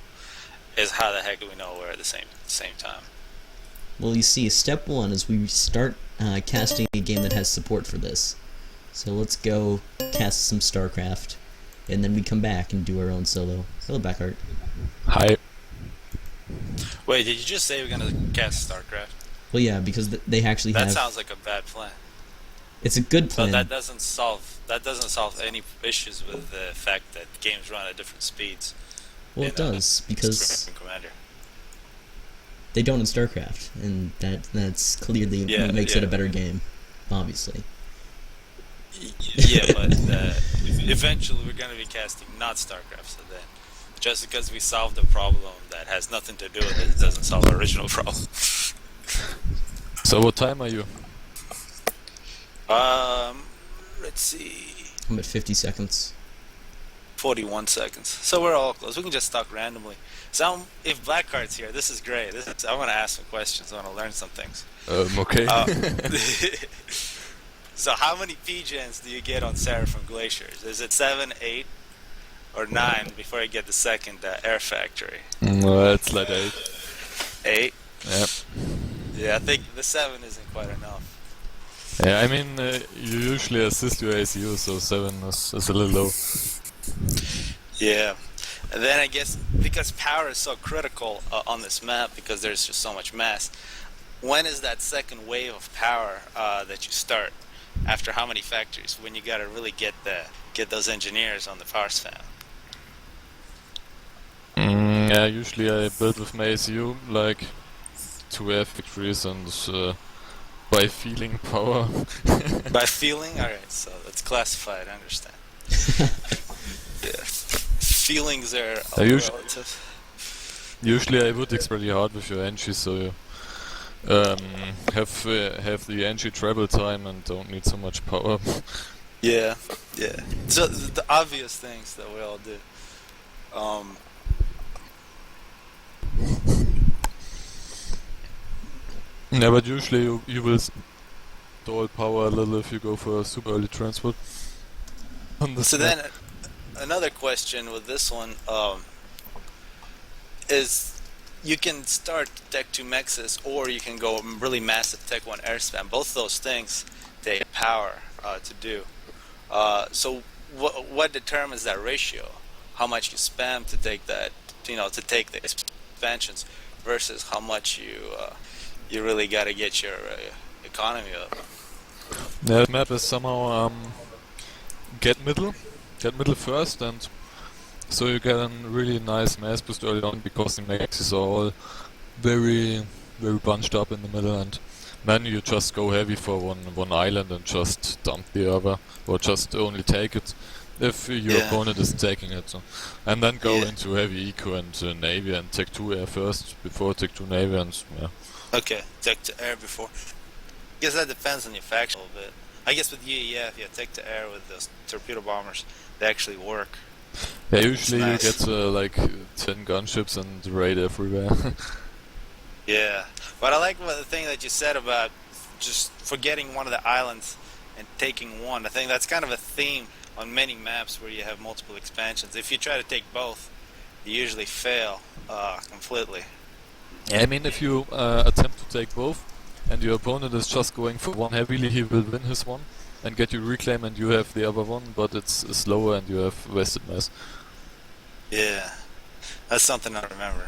is how the heck do we know we're at the same time? Well, you see, step one is we start casting a game that has support for this. So let's go cast some StarCraft, and then we come back and do our own solo. Hello, Blackheart. Hi. Wait, did you just say we're gonna cast StarCraft? Well, yeah, because they actually That have... sounds like a bad plan. It's a good But plan. that doesn't solve any issues with the fact that games run at different speeds. Well, it does, because Supreme Commander. they don't in StarCraft, and that's clearly what makes it a better game, obviously. Yeah, but eventually we're going to be casting not StarCraft, so then just because we solved a problem that has nothing to do with it doesn't solve the original problem. So what time are you? Let's see, I'm at 50 seconds. 41 seconds. So we're all close. We can just talk randomly. So if Blackheart's here, this is great. I want to ask some questions. I want to learn some things. Okay. So how many P-gens do you get on Seraphim Glaciers? Is it 7, 8, or 9 before you get the second Air Factory? It's like 8. 8? Yeah. Yeah, I think the 7 isn't quite enough. Yeah, I mean, you usually assist your ACU, so 7 is a little low. Yeah. And then I guess because power is so critical on this map, because there's just so much mass, when is that second wave of power that you start? After how many factories? When you gotta really get those engineers on the power span? Yeah, usually I build with my ACU, like 2 air factories and by feeling power. By feeling? Alright, so that's classified, I understand. Yeah. Feelings are relative. Usually I would it's pretty hard with your entry, so you have the entry travel time and don't need so much power. Yeah, yeah. So the obvious things that we all do. Yeah, but usually you will stall power a little if you go for a super early transport. So then, another question with this one is you can start Tech 2 Mexes, or you can go really massive Tech 1 air spam. Both those things take power to do. So what determines that ratio? How much you spam to take that, to take the expansions, versus how much you really got to get your economy up. The map is somehow get middle first, and so you get a really nice mass boost early on because the maxes are all very bunched up in the middle, and then you just go heavy for one island and just dump the other, or just only take it if your opponent is taking it, so. And then go into heavy eco and navy and Tech 2 air first before Tech 2 navy, and yeah. Okay, Tech to air before. I guess that depends on your faction a little bit. I guess with UEF, Tech to air with those torpedo bombers, they actually work. Yeah, usually you get like 10 gunships and raid everywhere. Yeah, but I like the thing that you said about just forgetting one of the islands and taking one. I think that's kind of a theme on many maps where you have multiple expansions. If you try to take both, you usually fail completely. Yeah, I mean, if you attempt to take both, and your opponent is just going for one heavily, he will win his one and get you reclaim, and you have the other one, but it's slower and you have wasted mass. Yeah, that's something I remember.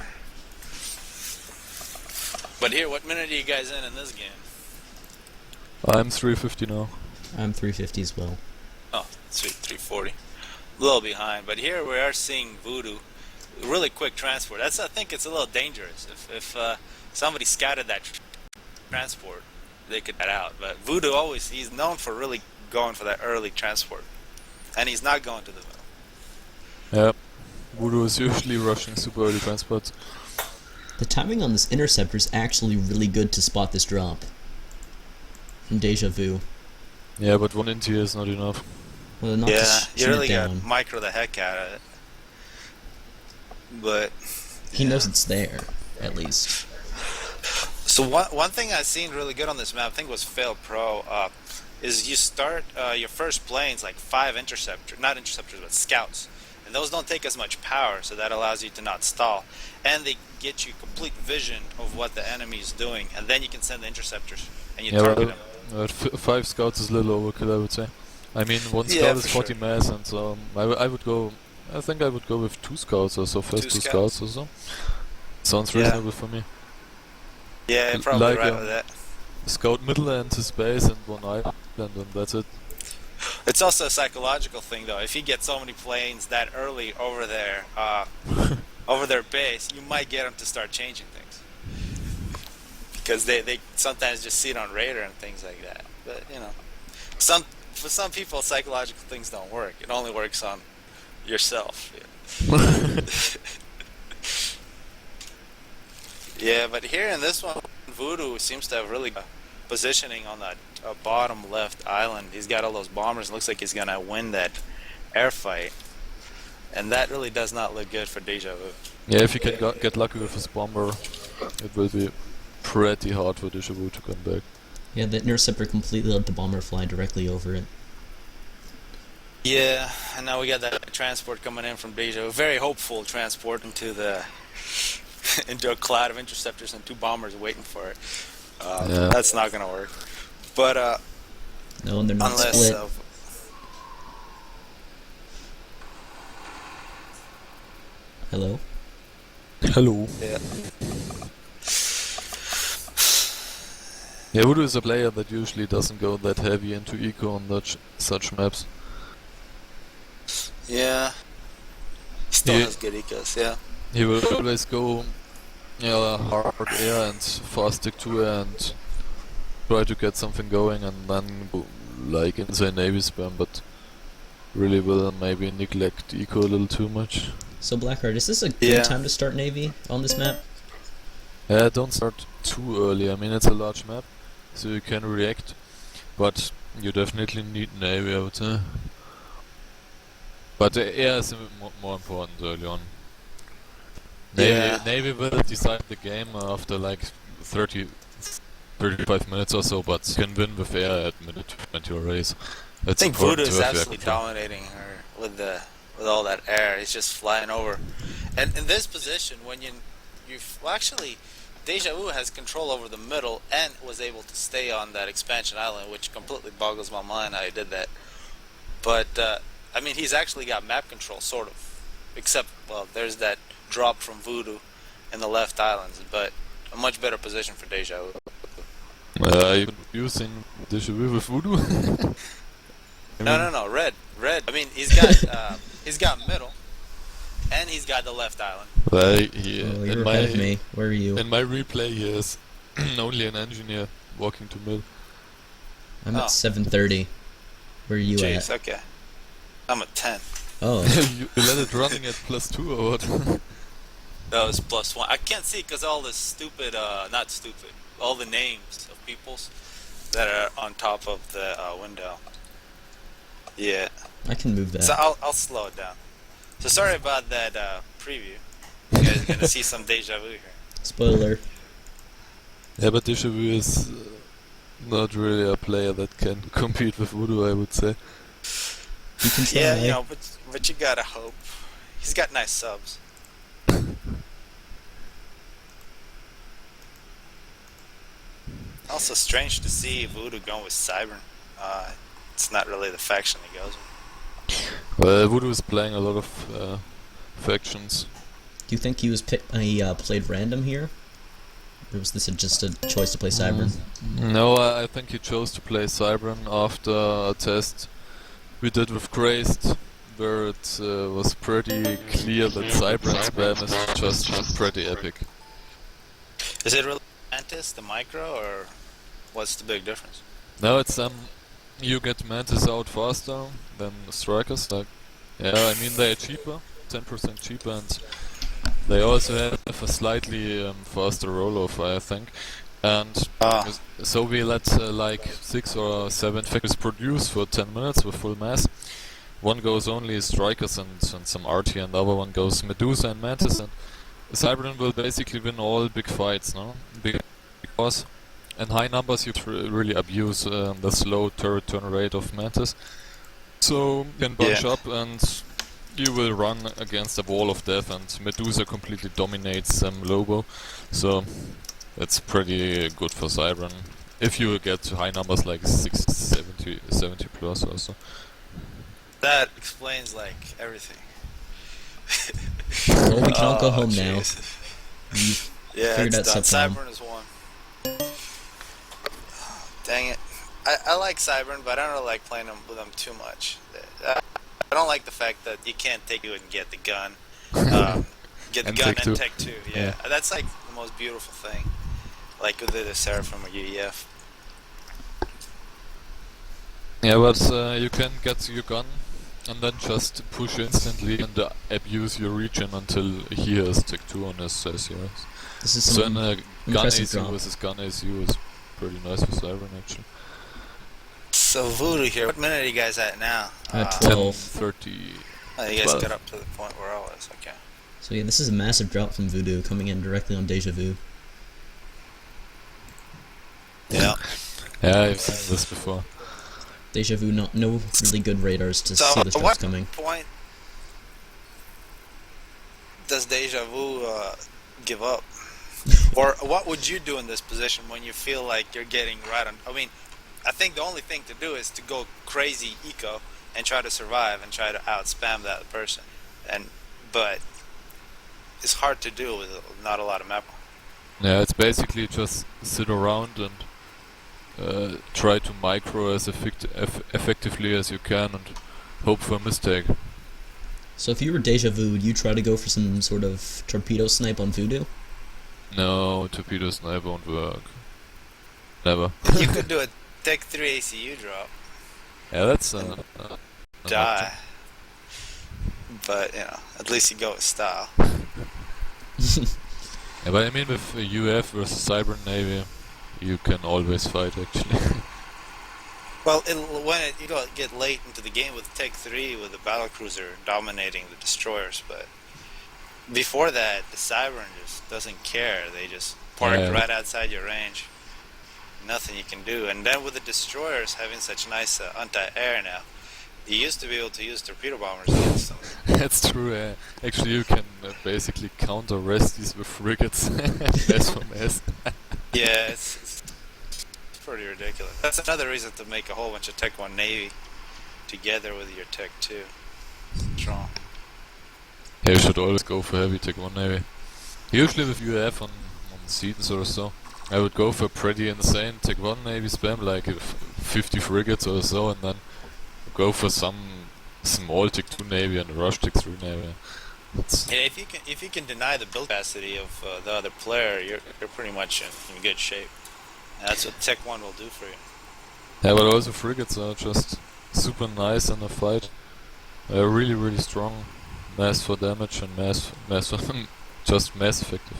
But here, what minute are you guys in this game? I'm 350 now. I'm 350 as well. Oh, sweet, 340. A little behind, but here we are seeing Voodoo. Really quick transport. I think it's a little dangerous. If somebody scouted that transport, they could get out. But Voodoo he's known for really going for that early transport. And he's not going to the middle. Yeah. Voodoo is usually rushing super early transports. The timing on this interceptor is actually really good to spot this drop. From Deja Vu. Yeah, but one into is not enough. Well, not Yeah, to you shoot really it got down. to micro the heck out of it. But He knows it's there, at least. so one thing I've seen really good on this map, I think it was Fail Pro, is you start your first planes like 5 interceptors, not interceptors, but scouts. And those don't take as much power, so that allows you to not stall. And they get you complete vision of what the enemy is doing, and then you can send the interceptors, and you target them. 5 scouts is a little overkill, I would say. I mean, 1 Yeah, scout for is 40 sure. mass, and so I would go. I think I would go with 2 scouts or so. First 2 scouts or so. Sounds Yeah. reasonable for me. Yeah, you're probably Like, right with that. Scout middle and to space and 1 island, and that's it. It's also a psychological thing, though. If you get so many planes that early over there, over their base, you might get them to start changing things. Because they sometimes just see it on radar and things like that. But, you know, for some people, psychological things don't work. It only works on yourself. Yeah. Yeah, but here in this one, Voodoo seems to have really good positioning on that bottom left island. He's got all those bombers. Looks like he's going to win that air fight. And that really does not look good for Deja Vu. Yeah, if you can get lucky with his bomber, it will be pretty hard for Deja Vu to come back. Yeah, the interceptor completely let the bomber fly directly over it. Yeah, and now we got that transport coming in from Deja Vu. Very hopeful transport into the into a cloud of interceptors and 2 bombers waiting for it. Yeah. That's not going to work. But No, and they're not unless split. Hello? Hello. Yeah. Yeah, Voodoo is a player that usually doesn't go that heavy into eco on such maps. Yeah. Still Yeah. has good ecos, yeah. He will always go hard air and fast stick to air and try to get something going and then go like insane navy spam, but really will maybe neglect eco a little too much. So Blackheart, is this a Yeah. good time to start Navy on this map? Yeah, don't start too early. I mean, it's a large map, so you can react, but you definitely need navy, I would say. But air is more important early on. Yeah. Navy will decide the game after like 35 minutes or so, but you can win with air at minute 20 or race. I think Voodoo is absolutely control. dominating her with all that air. He's just flying over. And in this position, when actually, Deja Vu has control over the middle and was able to stay on that expansion island, which completely boggles my mind how he did that. But I mean, he's actually got map control, sort of. Except, well, there's that drop from Voodoo in the left islands, but a much better position for Deja Vu. Are you using Deja Vu with Voodoo? No, red. I mean, he's got middle, and he's got the left island. Well, Oh, you're ahead of me. Where are you? in my replay, he is only an engineer walking to mill. I'm Oh. at 730. Where are you Jeez, at? okay. I'm at 10. Oh, you let it running at +2 or what? That was +1. I can't see because all the stupid, not stupid, all the names of peoples that are on top of the window. Yeah. I can move that. So I'll slow it down. So sorry about that preview. You guys are gonna see some Deja Vu here. Spoiler. Yeah, but Deja Vu is not really a player that can compete with Voodoo, I would say. You can try. Yeah, you know, but you gotta hope. He's got nice subs. Also strange to see Voodoo going with Cybern. It's not really the faction he goes with. Well, Voodoo is playing a lot of factions. Do you think he was played random here? Or was this just a choice to play Cybran? No, I think he chose to play Cybran after a test we did with Crazed, where it was pretty clear that Cybran spam is just pretty epic. Is it really Mantis, the micro, or what's the big difference? No, it's you get Mantis out faster than Strikers. Like, yeah, I mean they're cheaper, 10% cheaper, and they also have a slightly faster rollover, I think. And so we let like 6 or 7 factories produce for 10 minutes with full mass. One goes only Strikers and some RT, and the other one goes Medusa and Mantis, and Cybran will basically win all big fights, no? Because in high numbers you really abuse the slow turret turn rate of Mantis. So you can bunch up and you will run against a wall of death, and Medusa completely dominates Lobo. So it's pretty good for Cybran. If you get to high numbers like 70 plus or so. That explains like everything. Well, we can all go home now. Yeah, figured it's out done. Napom. Cybran is one. Dang it. I like Cybran, but I don't really like playing with them too much. I don't like the fact that you can't take it and get the gun. Get the And gun take and two. take two. Yeah. That's like the most beautiful thing. Like with the Seraphim or UEF. Yeah, but you can get your gun and then just push instantly and abuse your region until he has Tech 2 on his SCRs. This is So some in a gun impressive AC drop. versus gun ACU is pretty nice for Cybran actually. So Voodoo here. What minute are you guys at now? 12. 10:30. Oh, you guys 12. got up to the point where I was. Okay. So yeah, this is a massive drop from Voodoo coming in directly on Deja Vu. Yeah. Yeah, I've seen this before. Deja Vu, no really good radars to So see this at drops what coming. point does Deja Vu give up? Or what would you do in this position when you feel like you're getting right on? I mean, I think the only thing to do is to go crazy eco and try to survive and try to outspam that person. But it's hard to do with not a lot of map. Yeah, it's basically just sit around and try to micro as effectively as you can and hope for a mistake. So if you were Deja Vu, would you try to go for some sort of torpedo snipe on Voodoo? No, torpedo snipe won't work. Never. You could do a Tech 3 ACU drop, Yeah, that's die. But, you know, at least you go with style. Yeah, but I mean with UF versus Cybran Navy, you can always fight actually. Well, you get late into the game with Tech 3 with the battlecruiser dominating the destroyers, but before that, the Cybran just doesn't care. They just park right outside your range. Nothing you can do. And then with the destroyers having such nice anti-air now, you used to be able to use torpedo bombers against them. That's true, yeah. Actually you can basically counter resties with frigates mess for mess. Yeah, it's pretty ridiculous. That's another reason to make a whole bunch of Tech 1 Navy together with your Tech 2. Strong. Yeah, you should always go for heavy Tech 1 Navy. Usually with UAF on seasons or so, I would go for pretty insane Tech 1 Navy spam, like 50 frigates or so, and then go for some small Tech 2 Navy and rush Tech 3 Navy. Yeah, if you can deny the build capacity of the other player, you're pretty much in good shape. And that's what Tech 1 will do for you. Yeah, but also frigates are just super nice in a fight. They're really, really strong. Mass for damage and mass for just mass effective.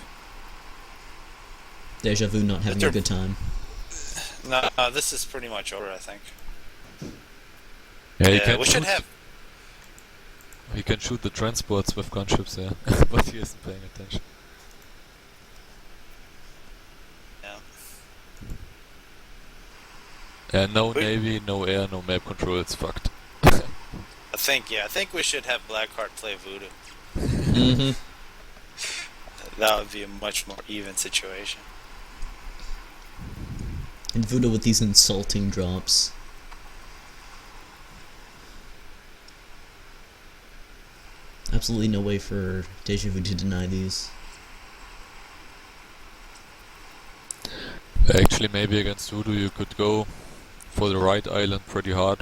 Deja Vu not having a good time. No, this is pretty much over, I think. Yeah, We should have. He can shoot the transports with gunships, yeah, but he isn't paying attention. Yeah. No navy, no air, no map control. It's fucked. I think we should have Blackheart play Voodoo. Mm-hmm. That would be a much more even situation. And Voodoo with these insulting drops. Absolutely no way for Deja Vu to deny these. Actually, maybe against Voodoo you could go for the right island pretty hard.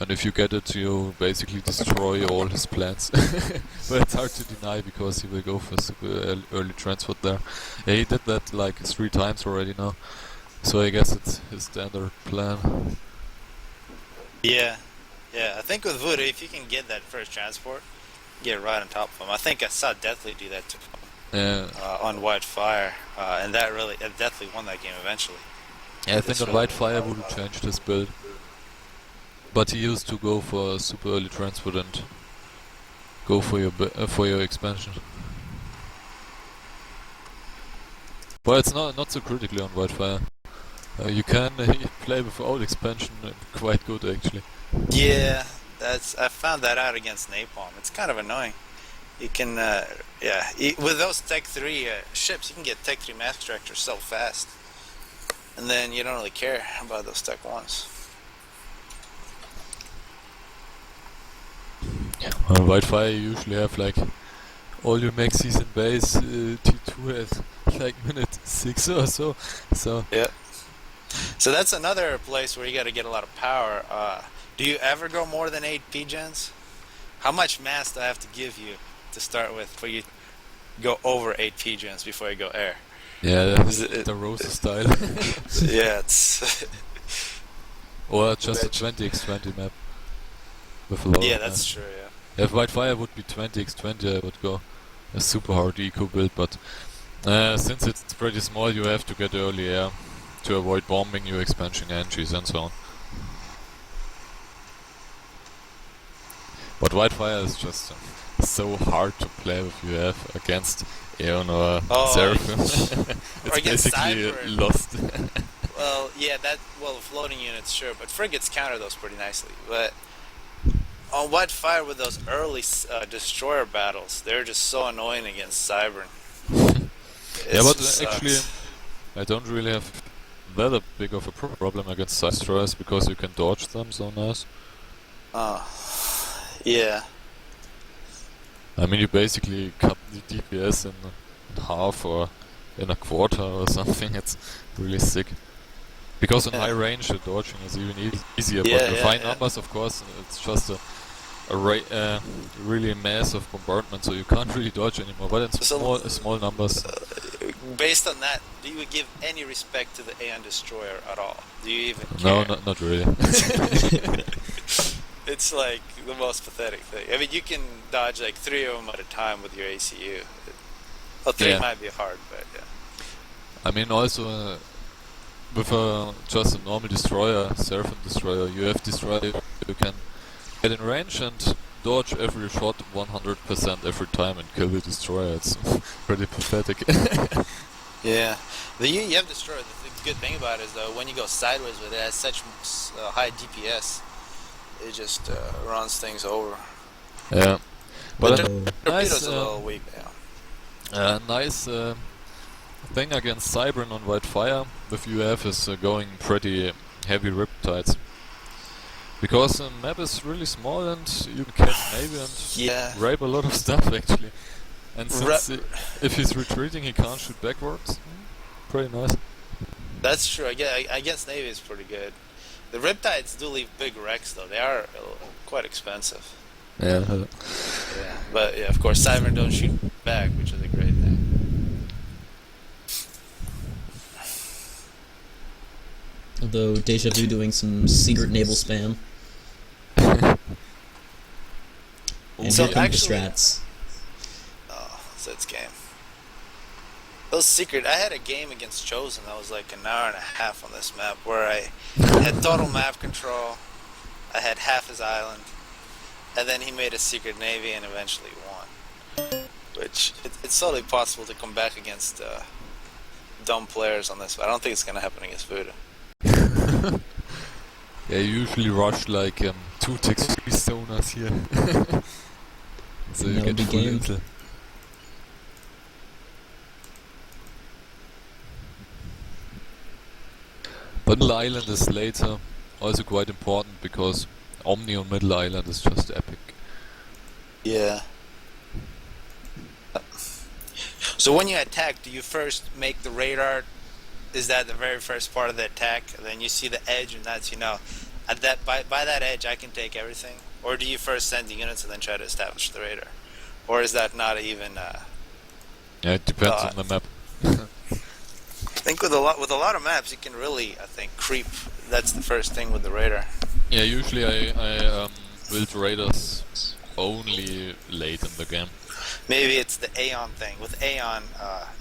And if you get it, you basically destroy all his plans. But it's hard to deny because he will go for super early transport there. Yeah, he did that like 3 times already now. So I guess it's his standard plan. Yeah, yeah. I think with Voodoo, if you can get that first transport, get right on top of him. I think I saw Deathly do that to him on White Fire, and that Deathly won that game eventually. Yeah, I think on White Fire Voodoo changed his build. But he used to go for super early transport and go for your expansion. But it's not so critically on White Fire. You can play without expansion quite good actually. Yeah, I found that out against Napom. It's kind of annoying. You can, with those Tech 3 ships, you can get Tech 3 Mass Extractors so fast. And then you don't really care about those Tech 1s. On White Fire you usually have like all your maxis in base, T2 at like minute 6 or so. So yeah. So that's another place where you got to get a lot of power. Do you ever go more than 8 P-gens? How much mass do I have to give you to start with for you to go over 8 P-gens before you go air? yeah, that's the Rosa style. Yeah, it's... Or just a 20x20 map with a lot yeah, of that's mass. true, yeah. If White Fire would be 20x20 I would go a super hard eco build, but since it's pretty small you have to get early air to avoid bombing your expansion entries and so on. But White Fire is just so hard to play with UF against Aeon or Seraphim. It's or against basically Cyber. lost. Well, yeah, floating units, sure, but frigates counter those pretty nicely. But on White Fire with those early destroyer battles, they're just so annoying against Cyber. Yeah, but actually, I don't really have that a big of a problem against side destroyers because you can dodge them so nice. Yeah. I mean, you basically cut the DPS in half or in a quarter or something. It's really sick. Because in high range, the dodging is even easier. But with high numbers, of course, it's just a really massive bombardment, so you can't really dodge anymore. But in small numbers. Based on that, do you give any respect to the Aeon Destroyer at all? Do you even care? No, not really. It's like the most pathetic thing. I mean, you can dodge like 3 of them at a time with your ACU. Well, 3 might be hard, but yeah. I mean, also with just a normal destroyer, Seraphim destroyer, UF destroyer, you can get in range and dodge every shot 100% every time and kill the destroyer. It's pretty pathetic. Yeah. The UF destroyer, the good thing about it is though, when you go sideways with it, it has such high DPS. It just runs things over. Yeah. But torpedo's a little weak, yeah. Nice thing against Cybern on White Fire with UF is going pretty heavy riptides. Because the map is really small and you can catch Navy and rape a lot of stuff actually. And since if he's retreating he can't shoot backwards. Pretty nice. That's true. I guess Navy is pretty good. The Riptides do leave big wrecks though. They are quite expensive. Yeah. But yeah, of course Cyber don't shoot back, which is a great thing. Although Deja Vu doing some secret naval spam. And So here come the actually- strats. Oh, Zed's game. Those secret. I had a game against Chosen that was like an hour and a half on this map where I had total map control. I had half his island, and then he made a secret navy and eventually won. Which it's totally possible to come back against dumb players on this, but I don't think it's gonna happen against Voodoo. Yeah, you usually rush like 2 Tech 3 stoners here. So you get full intel. But Middle Island is later also quite important because Omni on Middle Island is just epic. Yeah. So when you attack, do you first make the radar is that the very first part of the attack? And then you see the edge, and that's at that by that edge I can take everything. Or do you first send the units and then try to establish the radar? Or is that not even? Yeah, it depends thought? on the map. I think with a lot of maps, you can really, I think, creep. That's the first thing with the radar. Yeah, usually I build raiders only late in the game. Maybe it's the Aeon thing. With Aeon,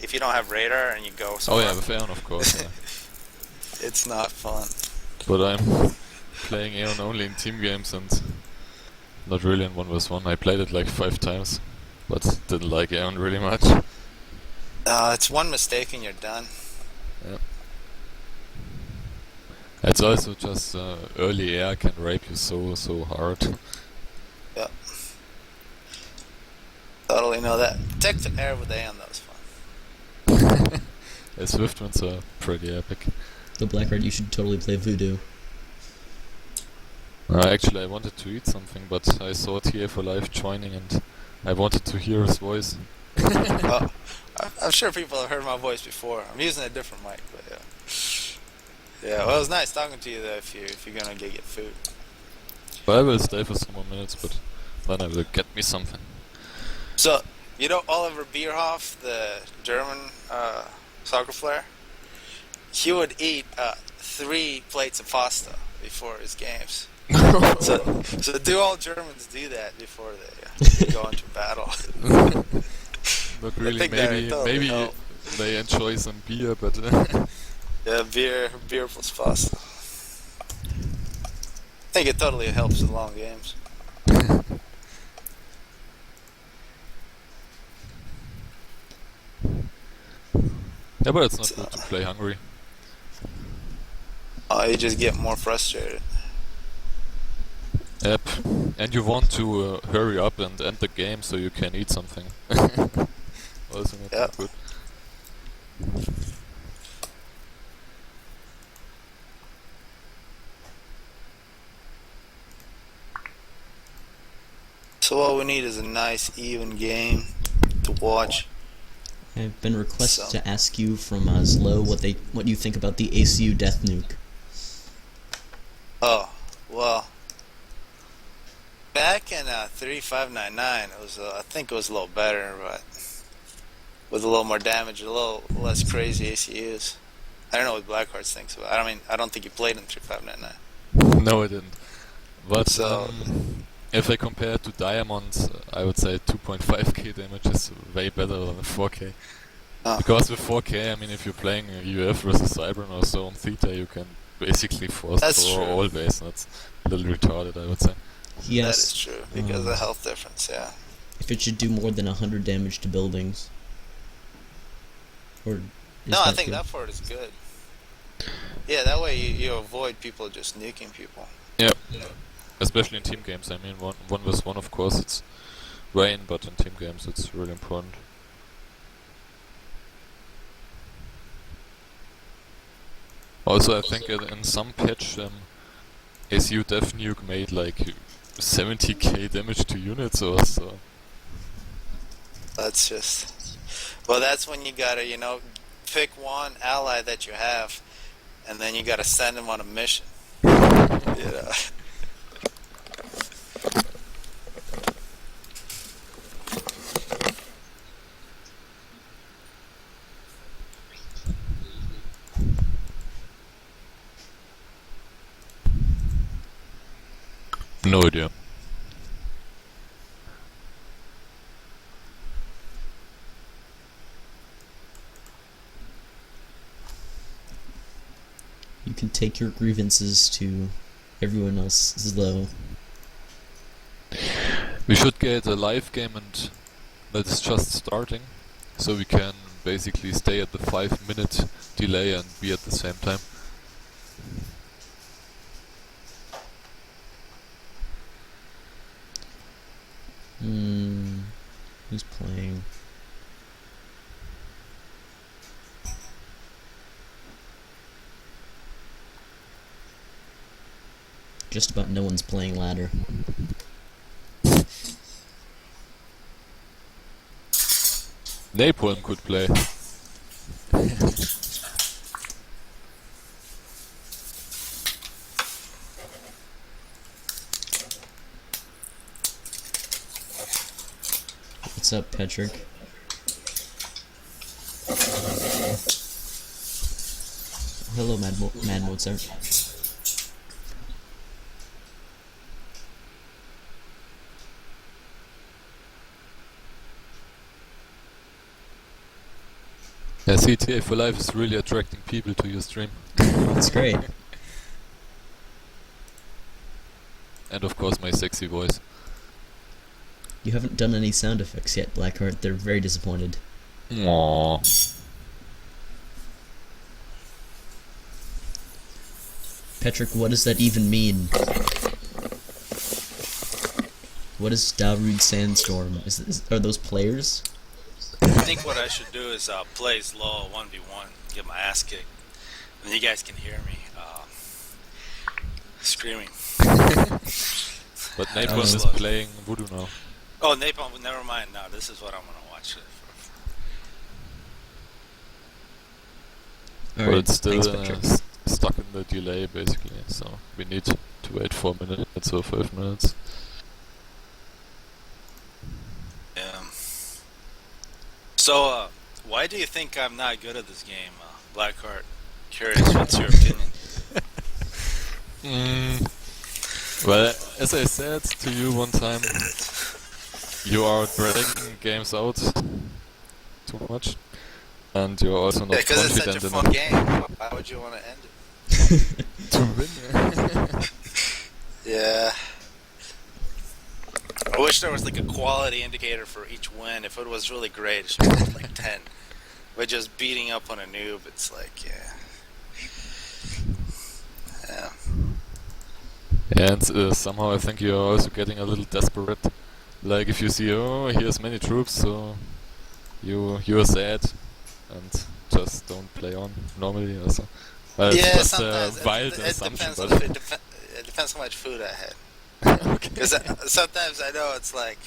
if you don't have radar and you go Oh somewhere, yeah, with Aeon of course. Yeah. it's not fun. But I'm playing Aeon only in team games and not really in 1v1. I played it like 5 times, but didn't like Aeon really much. It's one mistake and you're done. Yeah. It's also just early air can rape you so hard. Yeah. Totally know that. Tech to air with Aeon, that was fun. Yeah, Swift ones are pretty epic. The blackheart, you should totally play Voodoo. Actually, I wanted to eat something, but I saw TA for Life joining and I wanted to hear his voice. Well, I'm sure people have heard my voice before. I'm using a different mic, but yeah. Yeah, well, it was nice talking to you though. If you're gonna get food. But I will stay for some more minutes, but then I will get me something. So, Oliver Bierhoff, the German soccer player, he would eat 3 plates of pasta before his games. So do all Germans do that before they go into battle? Not really. think that Maybe totally maybe help. they enjoy some beer, but Yeah, beer plus pasta. I think it totally helps in long games. yeah, but it's not good to play hungry. You just get more frustrated. Yep, and you want to hurry up and end the game so you can eat something. Also not Yep. good. So all we need is a nice, even game to watch. I've been requested So- to ask you from Zlo what you think about the ACU death nuke. Oh, well. Back in 3599, it was I think it was a little better, but with a little more damage, a little less crazy ACUs. I don't know what Blackheart thinks about it. I don't think he played in 3599. No, I didn't. But So- if I compare it to Diamond, I would say 2.5k damage is way better than 4k. Oh. Because with 4k, I mean, if you're playing UF versus Cybran or so on Theta, you can basically force That's throw true. all base. That's a little retarded, I would say. He That is asked true, because of the health difference, yeah. if it should do more than 100 damage to buildings. Or is No, I that think good? that part is good. Yeah, that way you avoid people just nuking people. Yeah. Especially in team games. I mean, one versus one, of course, it's Rain, but in team games, it's really important. Also, I think in some patch, ACU Def Nuke made like 70k damage to units or so. That's just... Well, that's when you gotta, pick one ally that you have, and then you gotta send him on a mission. No idea. You can take your grievances to everyone else, Zlo. We should get a live game and that is just starting, so we can basically stay at the 5-minute delay and be at the same time. Who's playing? Just about no one's playing ladder. Napom could play. What's up, Patrick? Hello, Mad Mozart. Yeah, CTA for Life is really attracting people to your stream. That's great. And of course my sexy voice. You haven't done any sound effects yet, Blackheart. They're very disappointed. Aww. Patrick, what does that even mean? What is Darude Sandstorm? Are those players? I think what I should do is play slow 1v1, get my ass kicked, and you guys can hear me screaming. But Napom is slow. playing Voodoo now. Oh, Napom, never mind. No, this is what I'm gonna watch. But Alright, it's still thanks, Patrick. stuck in the delay basically, so we need to wait 4 minutes or 5 minutes. Yeah. So, why do you think I'm not good at this game, Blackheart? Curious, what's your opinion? Well, as I said to you one time, you are dragging games out too much, and you're also not Because it's such a confident fun game. Why would you want to end it? to win. Yeah. I wish there was like a quality indicator for each win. If it was really great, it should be like 10. But just beating up on a noob, it's like, yeah. Yeah. And somehow I think you're also getting a little desperate. Like if you see, oh, here's many troops, so you're sad and just don't play on normally. Also, it's Yeah, just sometimes a wild it assumption, depends. but It depends how much food I had. okay. Because sometimes I know it's like,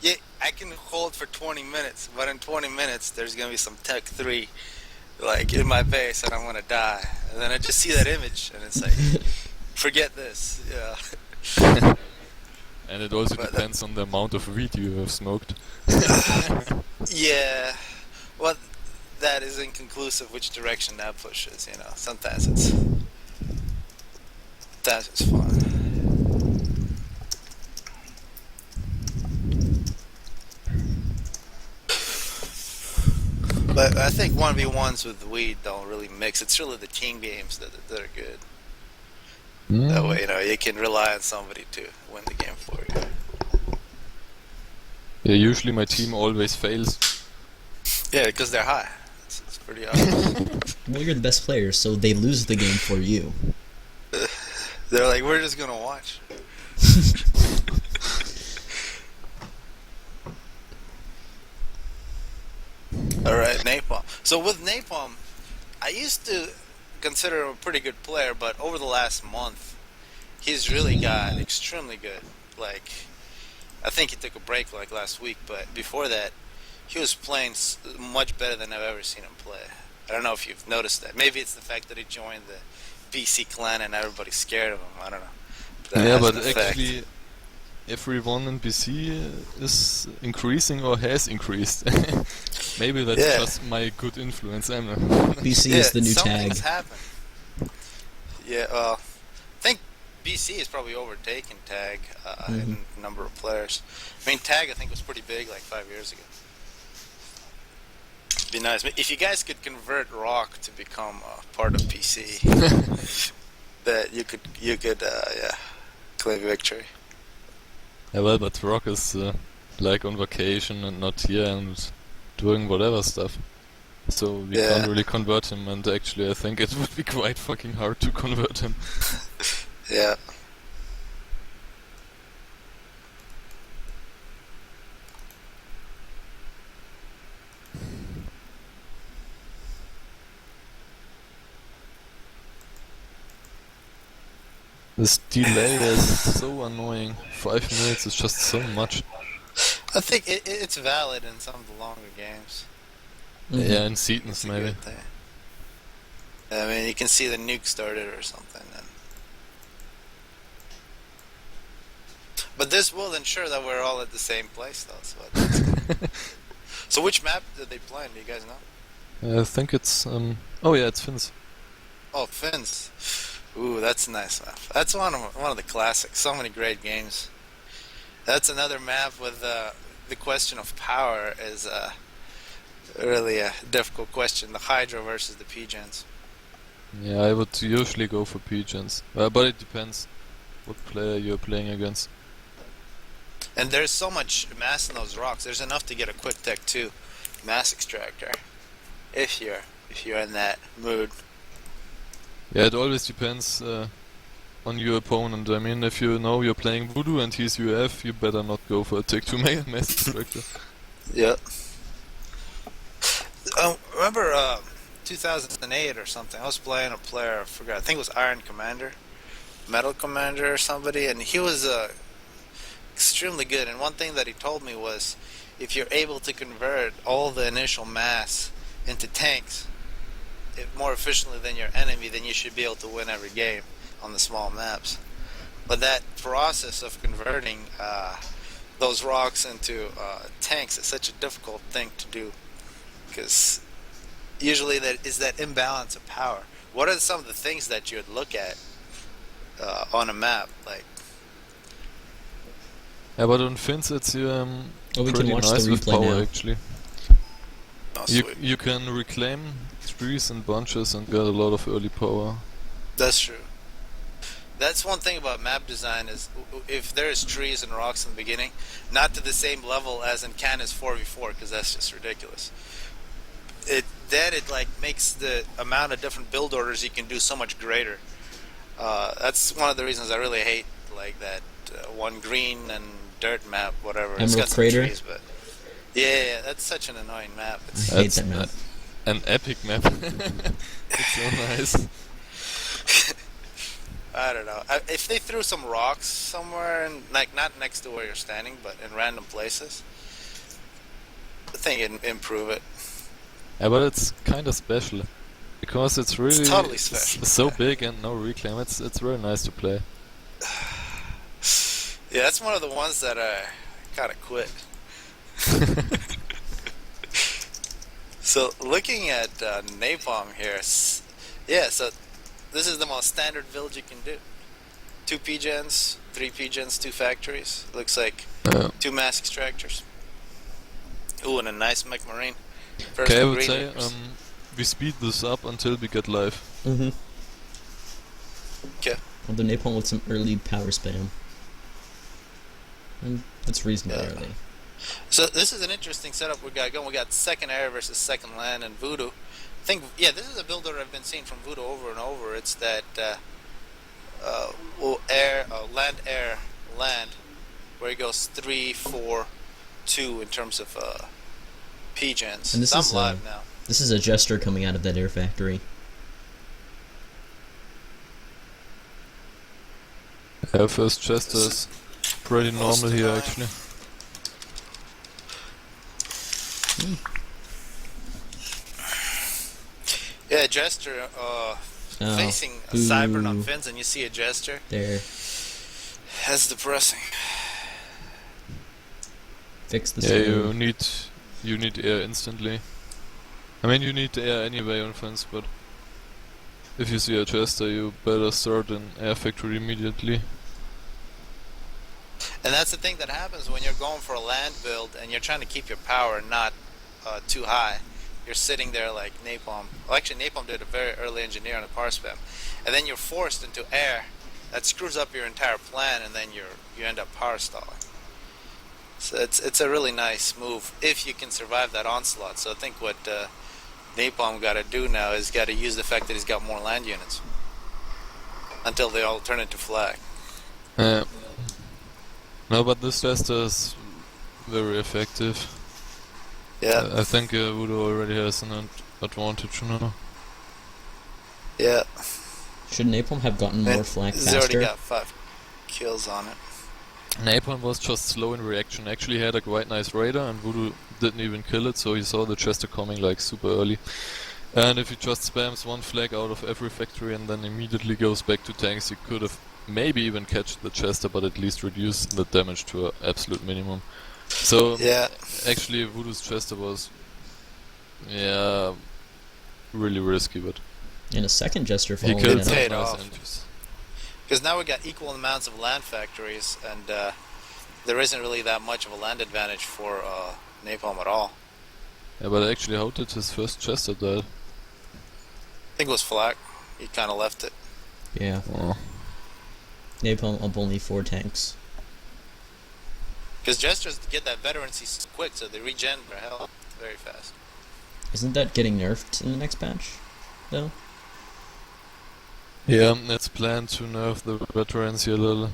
yeah, I can hold for 20 minutes, but in 20 minutes there's gonna be some Tech 3, like in my base, and I'm gonna die. And then I just see that image, and it's like, forget this. Yeah. And it also But, depends on the amount of weed you have smoked. Yeah. Well, that is inconclusive which direction that pushes. You know, sometimes it's fun. But I think 1v1s with weed don't really mix. It's really the team games that are good. That way, you know, you can rely on somebody to win the game for you. Yeah, usually my team always fails. Yeah, because they're high. It's pretty obvious. Well, you're the best player, so they lose the game for you. They're like, we're just gonna watch. Alright, Napom. So with Napom, I used to consider him a pretty good player, but over the last month, he's really got extremely good. Like, I think he took a break like last week, but before that, he was playing much better than I've ever seen him play. I don't know if you've noticed that. Maybe it's the fact that he joined the BC clan and everybody's scared of him. I don't know. That Yeah, has but an effect. actually, everyone in BC is increasing or has increased. Maybe that's Yeah. just my good influence. I don't know. BC is the new something's tag. happened. Yeah, I think BC is probably overtaken Tag in number of players. I mean, Tag I think was pretty big like 5 years ago. It'd be nice if you guys could convert Rock to become part of PC. That you could claim victory. Yeah, well, but Rock is like on vacation and not here and doing whatever stuff. So we Yeah. can't really convert him, and actually I think it would be quite fucking hard to convert him. Yeah. This delay is so annoying. 5 minutes is just so much. I think it's valid in some of the longer games. Yeah, in It's Seatons a maybe. good thing. I mean, you can see the nuke started or something. But this will ensure that we're all at the same place, though. So that's good. So which map did they play? Do you guys know? I think it's oh yeah, it's Finns. Oh, Finns. Ooh, that's a nice map. That's one of the classics. So many great games. That's another map with the question of power is really a difficult question. The Hydra versus the P-Gens. Yeah, I would usually go for Pigeons, but it depends what player you're playing against. And there's so much mass in those rocks. There's enough to get a quick tech 2 mass extractor if you're in that mood. Yeah, it always depends on your opponent. I mean, if you know you're playing Voodoo and he's UF, you better not go for a Tech 2 mass extractor. Yep. Remember 2008 or something? I was playing a player. I forgot. I think it was Iron Commander, Metal Commander, or somebody, and he was extremely good. And one thing that he told me was, if you're able to convert all the initial mass into tanks more efficiently than your enemy, then you should be able to win every game on the small maps. But that process of converting those rocks into tanks is such a difficult thing to do, because usually that is that imbalance of power. What are some of the things that you would look at on a map? Like, Yeah, but on Finns it's we pretty can watch nice the with replay power now. actually. oh, You sweet. you can reclaim trees and bunches and get a lot of early power. That's true. That's one thing about map design is if there's trees and rocks in the beginning, not to the same level as in Canis 4v4, because that's just ridiculous. Then it like makes the amount of different build orders you can do so much greater. That's one of the reasons I really hate like that one green and dirt map, whatever. It's Emerald got some Crater? trees, but yeah, that's such an annoying map. I It's, hate That's that map. an epic map. It's so nice. I don't know. If they threw some rocks somewhere, and like not next to where you're standing, but in random places, I think it'd improve it. Yeah, but it's kind of special because it's really totally special, so yeah. big and no reclaim. It's very nice to play. Yeah, that's one of the ones that I kind of quit. So looking at Napom here, yeah, so this is the most standard build you can do. 2 P-Gens, 3 P-Gens, 2 factories. Looks like 2 mass extractors. Ooh, and a nice mech marine. First Okay, I would green say leaders. we speed this up until we get live. Mm-hmm. Okay. Although Napom with some early power spam. And that's reasonably Yeah. early. So this is an interesting setup we got going. We got second air versus second land and Voodoo. I think, yeah, this is a build order I've been seeing from Voodoo over and over. It's that land, air, land, where it goes 3, 4, 2 in terms of P-Gens. And this So is, I'm live now. This is a jester coming out of that air factory. Yeah, first Chester is pretty Most normal here annoying. actually. Yeah, Jester facing a Cybern on Fins, and you see a Jester. There. That's depressing. Fix the Yeah, sword. you need air instantly. I mean, you need air anyway on fence, but if you see a Chester, you better start an air factory immediately. And that's the thing that happens when you're going for a land build and you're trying to keep your power not too high. You're sitting there like Napom. Well, actually, Napom did a very early engineer on the power spam, and then you're forced into air. That screws up your entire plan, and then you end up power stalling. So it's a really nice move if you can survive that onslaught. So I think what Napom got to do now is got to use the fact that he's got more land units until they all turn into flag. No, but this Chester is very effective. Yeah, I think Voodoo already has an advantage now. yeah. Should Napom have gotten more And flak he's already faster? got 5 kills on it. Napalm was just slow in reaction. Actually, he had a quite nice raider, and Voodoo didn't even kill it, so he saw the Chester coming like super early. And if he just spams one flag out of every factory and then immediately goes back to tanks, he could have maybe even catch the Chester, but at least reduce the damage to an absolute minimum. So Yeah. actually, Voodoo's Chester was, yeah, really risky, but And a second Jester he following killed that some up. paid nice off. entries. Because now we got equal amounts of land factories, and there isn't really that much of a land advantage for Napom at all. Yeah, but actually, how did his first Chester die? I think it was Flak. He kind of left it. Yeah. Oh. Napom up only 4 tanks. Because Jesters get that veterancy quick, so they regen their health very fast. Isn't that getting nerfed in the next patch, though? Yeah, it's planned to nerf the veterans a little.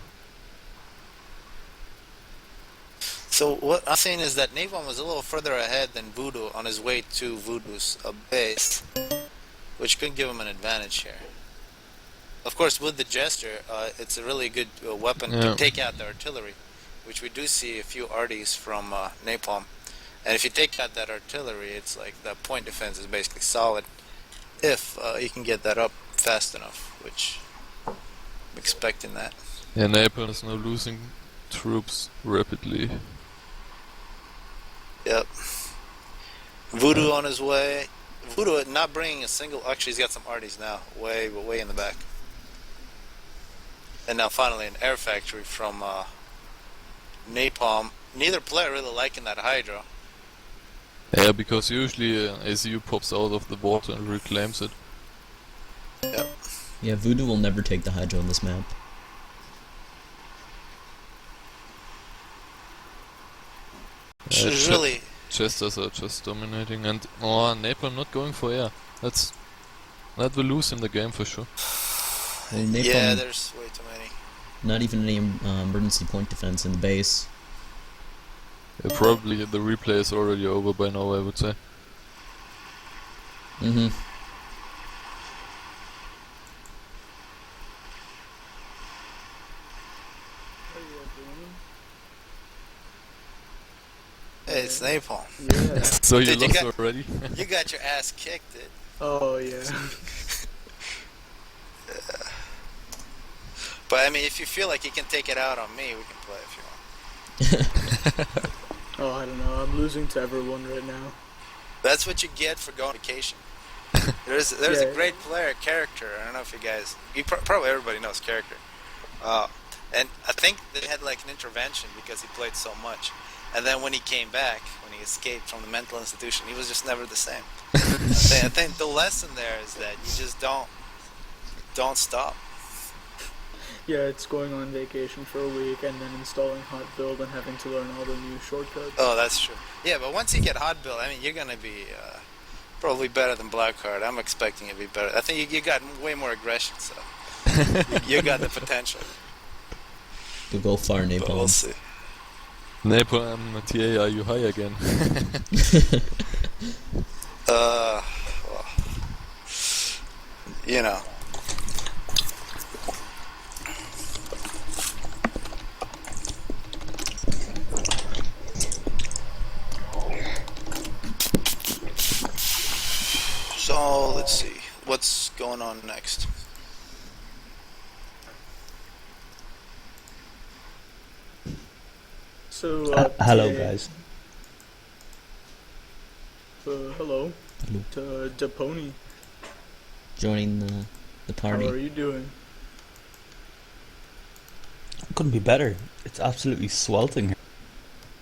So what I'm saying is that Napom was a little further ahead than Voodoo on his way to Voodoo's base, which could give him an advantage here. Of course, with the Jester, it's a really good weapon to take out the artillery, which we do see a few arties from Napom. And if you take out that artillery, it's like the point defense is basically solid if you can get that up fast enough, which I'm expecting that. Yeah, Napalm is now losing troops rapidly. Yep. Voodoo on his way. Voodoo not bringing a single. Actually, he's got some arties now, way in the back. And now finally an air factory from Napom. Neither player really liking that Hydra. Yeah, because usually ACU pops out of the water and reclaims it. Yep. Yeah, Voodoo will never take the Hydra on this map. Really. Chesters are just dominating, and Napalm not going for air. That will lose him the game for sure. Well, Napalm, Yeah, there's way too many. not even any emergency point defense in the base. Yeah, probably the replay is already over by now, I would say. Mm-hmm. Hey, it's Napom. Yeah. So you Dude, you lost got- already? You got your ass kicked, dude. Oh yeah. But I mean, if you feel like you can take it out on me, we can play if you want. Oh, I don't know. I'm losing to everyone right now. That's what you get for going on vacation. There's Yeah. a great player, character. I don't know if you guys, probably everybody knows character. And I think they had like an intervention because he played so much. And then when he came back, when he escaped from the mental institution, he was just never the same. I think the lesson there is that you just don't stop. Yeah, it's going on vacation for a week and then installing hot build and having to learn all the new shortcuts. Oh, that's true. Yeah, but once you get hot build, I mean, you're gonna be probably better than blackheart. I'm expecting it to be better. I think you got way more aggression, so you got the potential. You'll go far, But Napalm. we'll see. Napalm, TA, are you high again? Well, you know. So let's see what's going on next. So, Hello, today- guys. Hello. Hello. To Depony. Joining the How are party. you doing? Couldn't be better. It's absolutely sweltering here.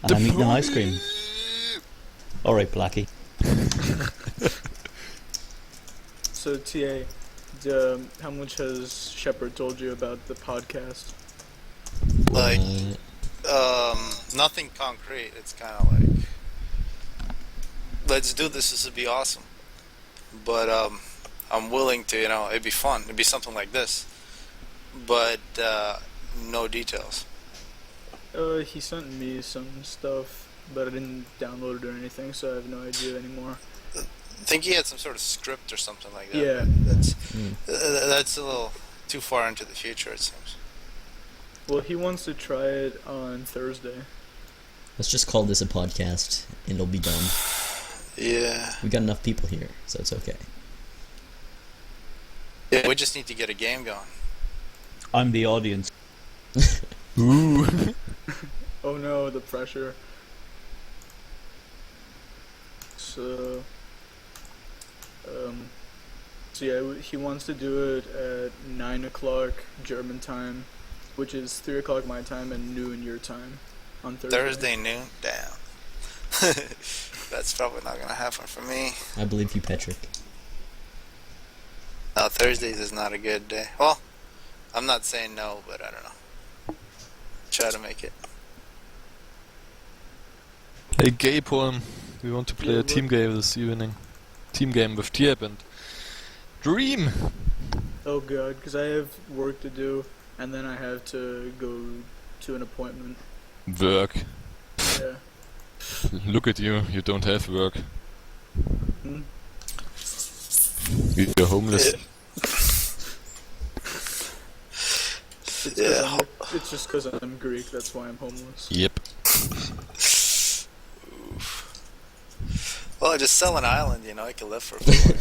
And I'm eating an ice cream. Alright, Blackie. So, TA, how much has Shepard told you about the podcast? Like, nothing concrete. It's kind of like, let's do this. This would be awesome. But I'm willing to. It'd be fun. It'd be something like this. But no details. He sent me some stuff, but I didn't download it or anything, so I have no idea anymore. I think he had some sort of script or something like that. Yeah. That's a little too far into the future, it seems. Well, he wants to try it on Thursday. Let's just call this a podcast, and it'll be done. Yeah. We got enough people here, so it's okay. Yeah, we just need to get a game going. I'm the audience. Ooh. Oh no, the pressure. wants so yeah, he wants to do it at 9 o'clock German time, which is 3 o'clock my time and noon your time on Thursday. Thursday noon? Damn. That's probably not gonna happen for me. I believe you, Patrick. No, Thursdays is not a good day. Well, I'm not saying no, but I don't know. Try to make it. Hey, Napom, we want to play Yeah, a team game this evening. Team game with Tiep and Dream. Oh god, because I have work to do, and then I have to go to an appointment. Work. Yeah. Look at you, you don't have work. Hmm? You're homeless. It's just because I'm Greek, that's why I'm homeless. Yep. Well, just sell an island, you know, I can live for a few years.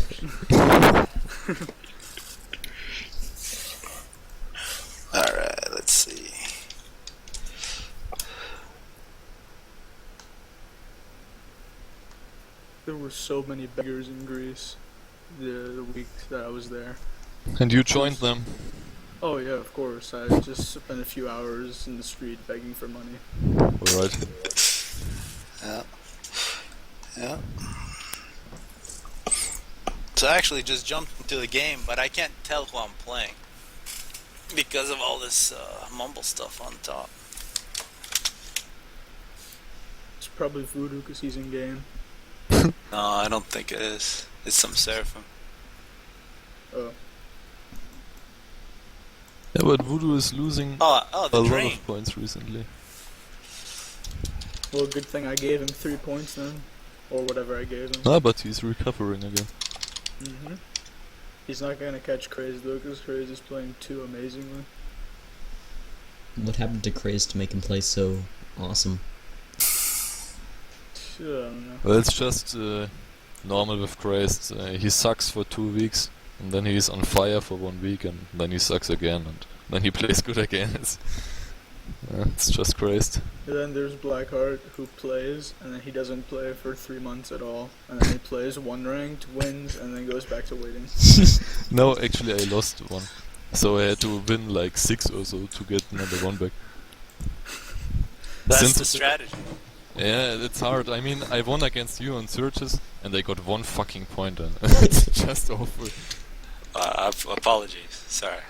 Alright, let's see. There were so many beggars in Greece the week that I was there. And you joined them. Oh yeah, of course. I just spent a few hours in the street begging for money. Alright. Yeah. Yeah. So I actually just jumped into the game, but I can't tell who I'm playing because of all this mumble stuff on top. It's probably Voodoo because he's in game. No, I don't think it is. It's some Seraphim. Oh. Yeah, but Voodoo is losing Oh, a the lot dream. of points recently. Well, good thing I gave him 3 points then. Or whatever I gave him. Ah, but he's recovering again. Mm-hmm. He's not gonna catch Craze though, because Craze is playing too amazingly. What happened to Craze to make him play so awesome? I don't know. Well, it's just normal with Christ. He sucks for 2 weeks, and then he's on fire for 1 week, and then he sucks again, and then he plays good again. It's just Christ. And then there's Blackheart, who plays, and then he doesn't play for 3 months at all. And then he plays 1 ranked, wins, and then goes back to waiting. No, actually I lost 1. So I had to win like 6 or so to get another 1 back. That's Since the strategy. Yeah, it's hard. I mean, I won against you on searches, and I got 1 fucking point, and it's just awful. Apologies. Sorry.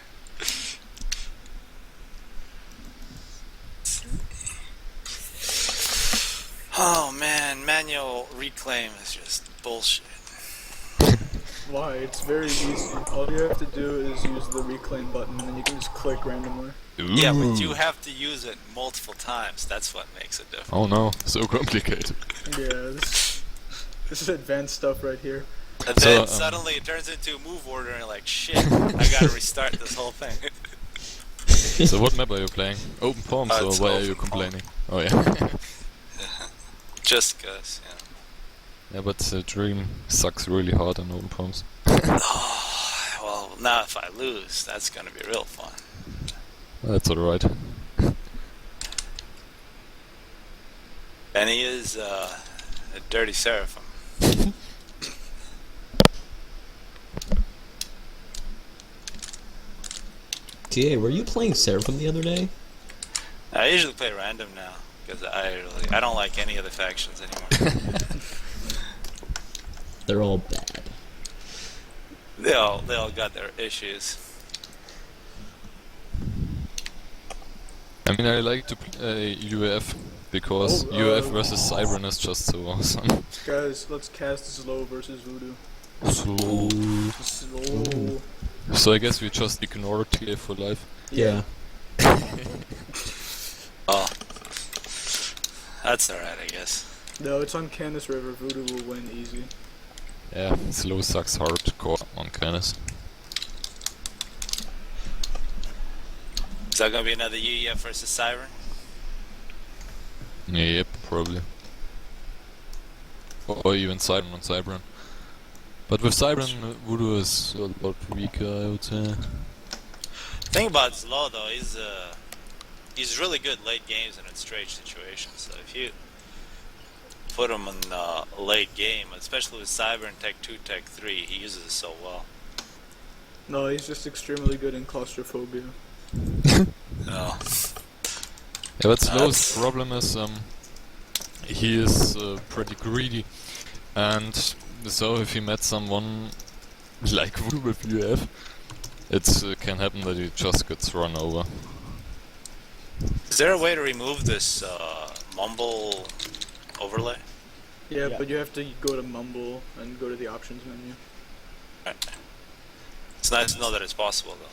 Oh man, manual reclaim is just bullshit. Why? It's very easy. All you have to do is use the reclaim button, and then you can just click randomly. Yeah, but Ooh. you have to use it multiple times. That's what makes it different. Oh no, so complicated. Yeah, this is advanced stuff right here. And then So, suddenly it turns into a move order, and you're like, shit, I gotta restart this whole thing. So what map are you playing? Open palms, or It's why are open you palm. complaining? Oh yeah. Just cause, yeah. Yeah, but Dream sucks really hard on open palms. Oh, well, now if I lose, that's gonna be real fun. That's alright. And he is a dirty seraphim. TA, were you playing Seraphim the other day? I usually play random now because I don't like any of the factions anymore. They're all bad. They all got their issues. I mean, I like to play UF because UF versus Siren is just so awesome. Guys, let's cast Slow versus Voodoo. So, Slow. so I guess we just ignore TA for life. Yeah. Oh, that's alright, I guess. No, it's on Candace River. Voodoo will win easy. Yeah, slow sucks hardcore on Canis. Is that gonna be another UEF versus Siren? Yep, probably. Or even Siren on Cybran. But with Siren, Voodoo is a lot weaker, I would say. The thing about Slow though, he's really good late games and in strange situations. So if you put him in late game, especially with Cyber and Tech 2, Tech 3. He uses it so well. No, he's just extremely good in claustrophobia. No. Yeah, but Slow's problem is he is pretty greedy, and so if he met someone like Voodoo with UF, it can happen that he just gets run over. Is there a way to remove this mumble overlay? Yeah, but you have to go to Mumble and go to the options menu. Right. It's nice to know that it's possible, though.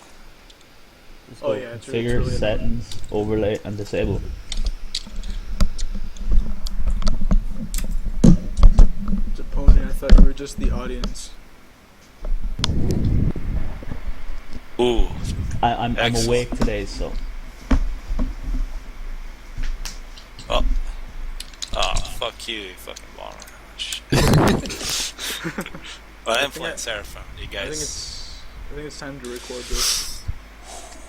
Let's Oh go yeah, it's configure, really settings, overlay, and disable. It's a pony, I thought you were just the audience. Ooh. I'm Excellent. awake today, so Oh. Oh, fuck you, you fucking bomber. Well, I'm playing Seraphim. You I guys. think it's time to record this.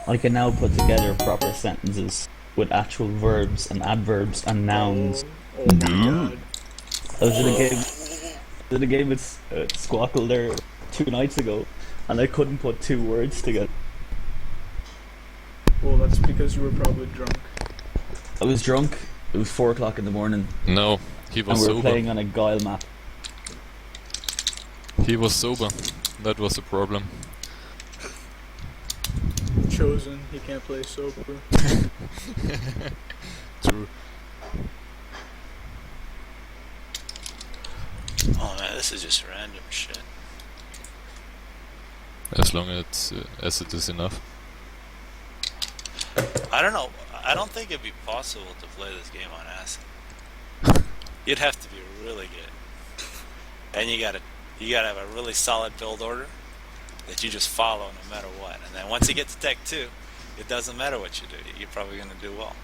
I can now put together proper sentences with actual verbs and adverbs and nouns. Oh my god. I was in a game with Swkoll there 2 nights ago, and I couldn't put 2 words together. Well, that's because you were probably drunk. I was drunk. It was 4 o'clock in the morning, No, he and was we were sober. playing on a guile map. He was sober. That was the problem. Chosen, he can't play sober. True. Oh man, this is just random shit. As long as it is enough. I don't know. I don't think it'd be possible to play this game on acid. You'd have to be really good, and you gotta have a really solid build order that you just follow no matter what. And then once you get to Tech 2, it doesn't matter what you do. You're probably gonna do well.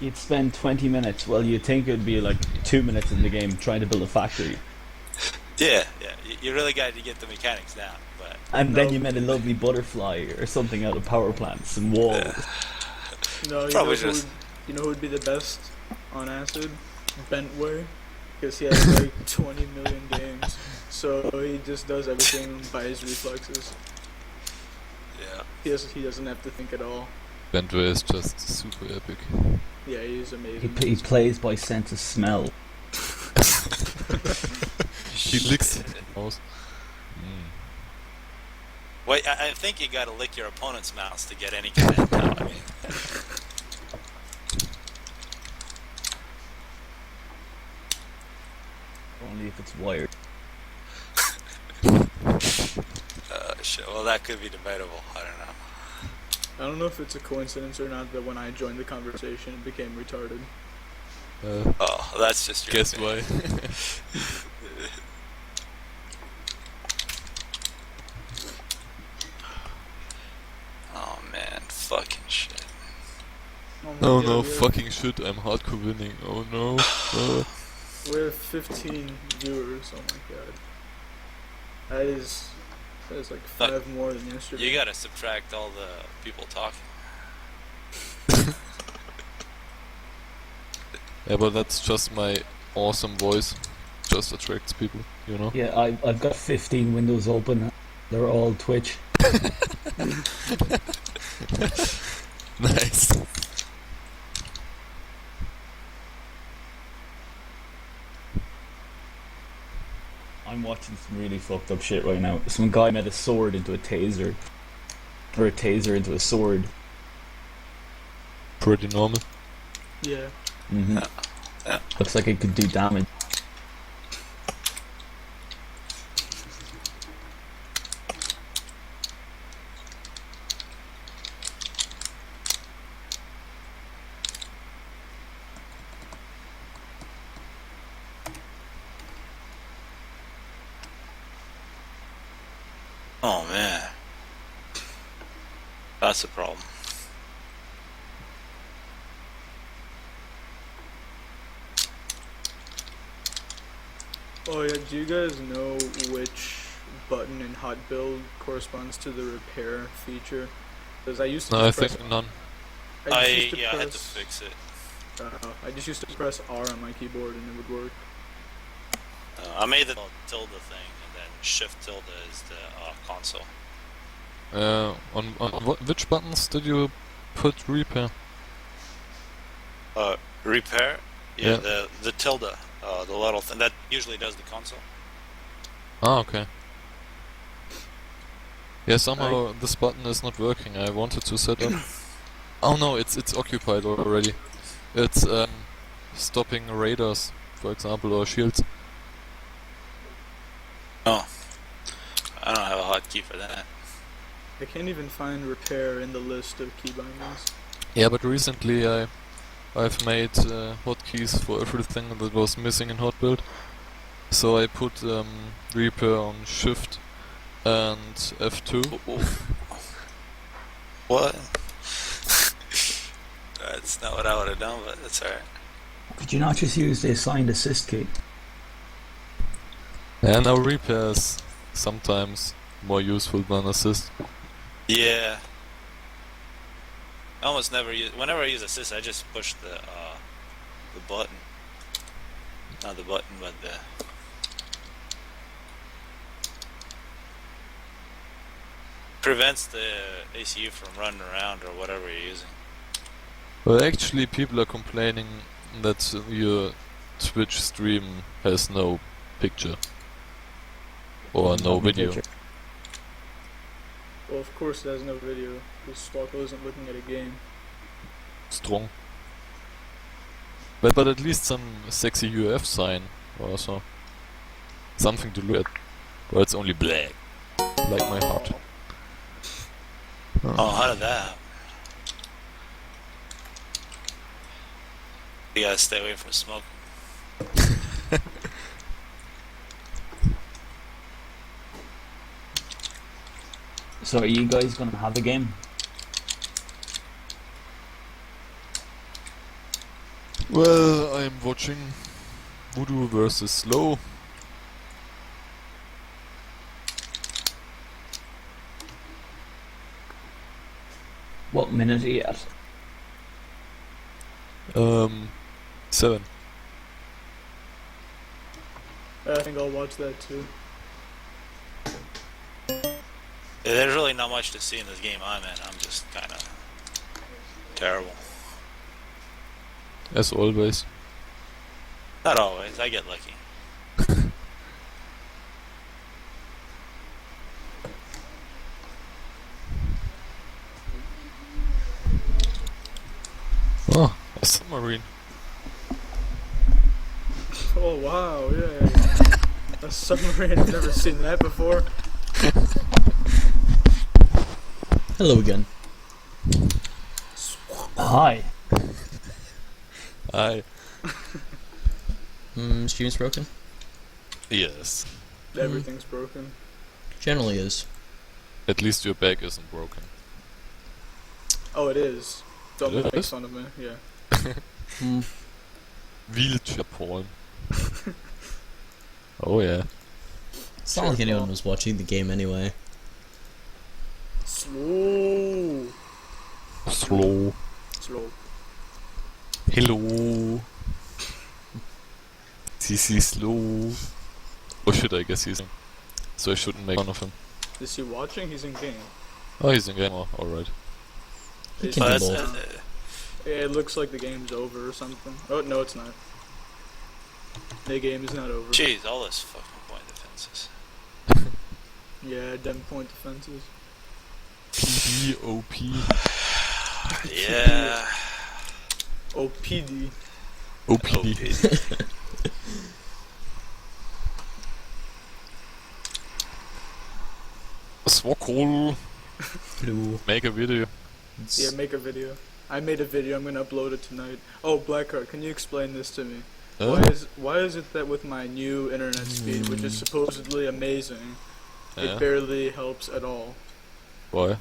You'd spend 20 minutes. Well, you'd think it would be like 2 minutes in the game trying to build a factory, Yeah. You really got to get the mechanics down, but and then you met a lovely butterfly or something out of power plants and walls. No, Probably just- you know who would be the best on acid? Bentway, because he has like 20 million games, so he just does everything by his reflexes. yeah. He doesn't have to think at all. Bentway is just super epic. Yeah, he's amazing. He plays by sense of smell. He licks the mouse. Wait, I think you got to lick your opponent's mouse to get any kind of intel. I mean, Only if it's wired. shit. Well, that could be debatable. I don't know. I don't know if it's a coincidence or not that when I joined the conversation, it became retarded. Oh, that's just your Guess opinion. why? Oh man, fucking shit. my Oh God, no, we have- fucking shit, I'm hardcore winning. Oh no. We have 15 viewers. Oh my god. That is like 5 more than yesterday. You gotta subtract all the people talking. Yeah, but that's just my awesome voice. Just attracts people, you know? Yeah, I've got 15 windows open. They're all Twitch. Nice. I'm watching some really fucked up shit right now. Some guy made a sword into a taser. Or a taser into a sword. Pretty normal. Yeah. Mm-hmm. Yeah. Looks like it could do damage. Oh man, that's a problem. Oh yeah, do you guys know which button in hot build corresponds to the repair feature? Because I used to No, I press, think none. I just used to I had to press, fix it. I just used to press R on my keyboard and it would work. I made the tilde thing, and then shift tilde is the console. On which buttons did you put repair? Repair? Yeah. The tilde, the little thing that usually does the console. Ah, okay. Yeah, somehow this button is not working. I wanted to set up. Oh no, it's occupied already. It's stopping radars, for example, or shields. Oh, I don't have a hotkey for that. I can't even find repair in the list of key bindings. Yeah, but recently I've made hotkeys for everything that was missing in hot build. So I put repair on shift and F2. What? That's not what I would have done, but that's alright. Could you not just use the assigned assist key? And now repair is sometimes more useful than assist. Yeah. I almost never use. Whenever I use assist, I just push the button. Not the button, but the. Prevents the ACU from running around or whatever you're using. Well, actually, people are complaining that your Twitch stream has no picture or no video. Well, of course it has no video, because Swkoll isn't looking at a game. Strong. But at least some sexy UF sign or so. Something to look at. Or it's only black. Like my heart. Oh, how did that happen? You gotta stay away from smoke. So are you guys gonna have a game? Well, I'm watching Voodoo versus Slow. What minute are you at? 7. I think I'll watch that too. Yeah, there's really not much to see in this game I'm in. I'm just kind of terrible. As always. Not always. I get lucky. Oh, a submarine. Oh wow, yeah. A submarine, I've never seen that before. Hello again. Hi. Aye. Stream's broken? Yes. Everything's broken. Generally is. At least your back isn't broken. Oh, it is. Don't It make is? fun of me, yeah. Wheelchair porn. Oh yeah. It's not like anyone was watching the game anyway. Slow. Slow. Slow. Hello. This is slow. Or should I guess he's in? So I shouldn't make fun of him. Is he watching? He's in game. Oh, he's in game. Oh, alright. He Is can he- do both. Yeah, it looks like the game's over or something. Oh, no, it's not. The game is not over. Jeez, all this fucking point defenses. Yeah, dem point defenses. PDOP. Yeah. OPD. OPD. Swkoll. Hello. Make a video. Yeah, make a video. I made a video, I'm gonna upload it tonight. Oh, Blackheart, can you explain this to me? Why is it that with my new internet speed, which is supposedly amazing, Yeah. it barely helps at all? Why?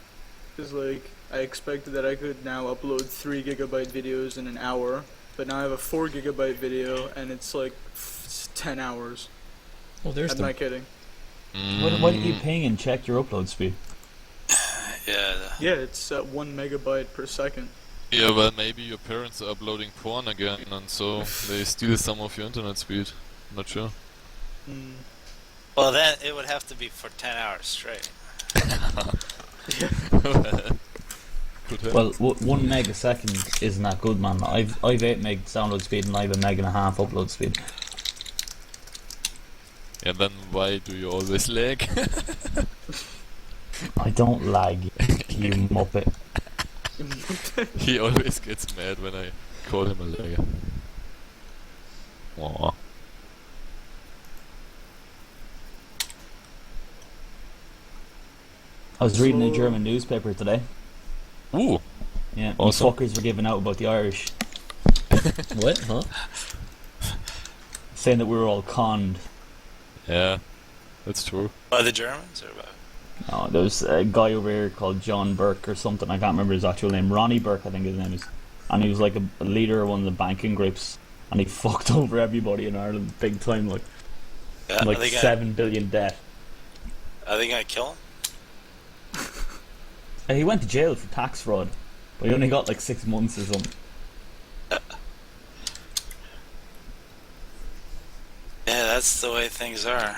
Because, like, I expected that I could now upload 3 gigabyte videos in an hour, but now I have a 4 gigabyte video, and it's like 10 hours. Oh, there's I'm the... not kidding. Why do you keep ping and check your upload speed? Yeah. Yeah, it's at 1 megabyte per second. Yeah, well, maybe your parents are uploading porn again, and so they steal some of your internet speed. Not sure. Mm. Well, then it would have to be for 10 hours straight. Could help. Well, 1 megasecond isn't that good, man. I've 8 meg download speed and I have 1.5 meg upload speed. And then why do you always lag? I don't lag, you muppet. He always gets mad when I call him a lagger. Aw. I was reading a German newspaper today. Ooh! Yeah, Awesome. these fuckers were giving out about the Irish, What? Huh? saying that we were all conned. Yeah, that's true. By the Germans or by? Oh, there's a guy over here called John Burke or something. I can't remember his actual name. Ronnie Burke, I think his name is. And he was like a leader of one of the banking groups. And he fucked over everybody in Ireland big time, like Yeah, like 7 billion debt. Are they gonna kill him? He went to jail for tax fraud, but he only got like 6 months or something. Yeah, that's the way things are.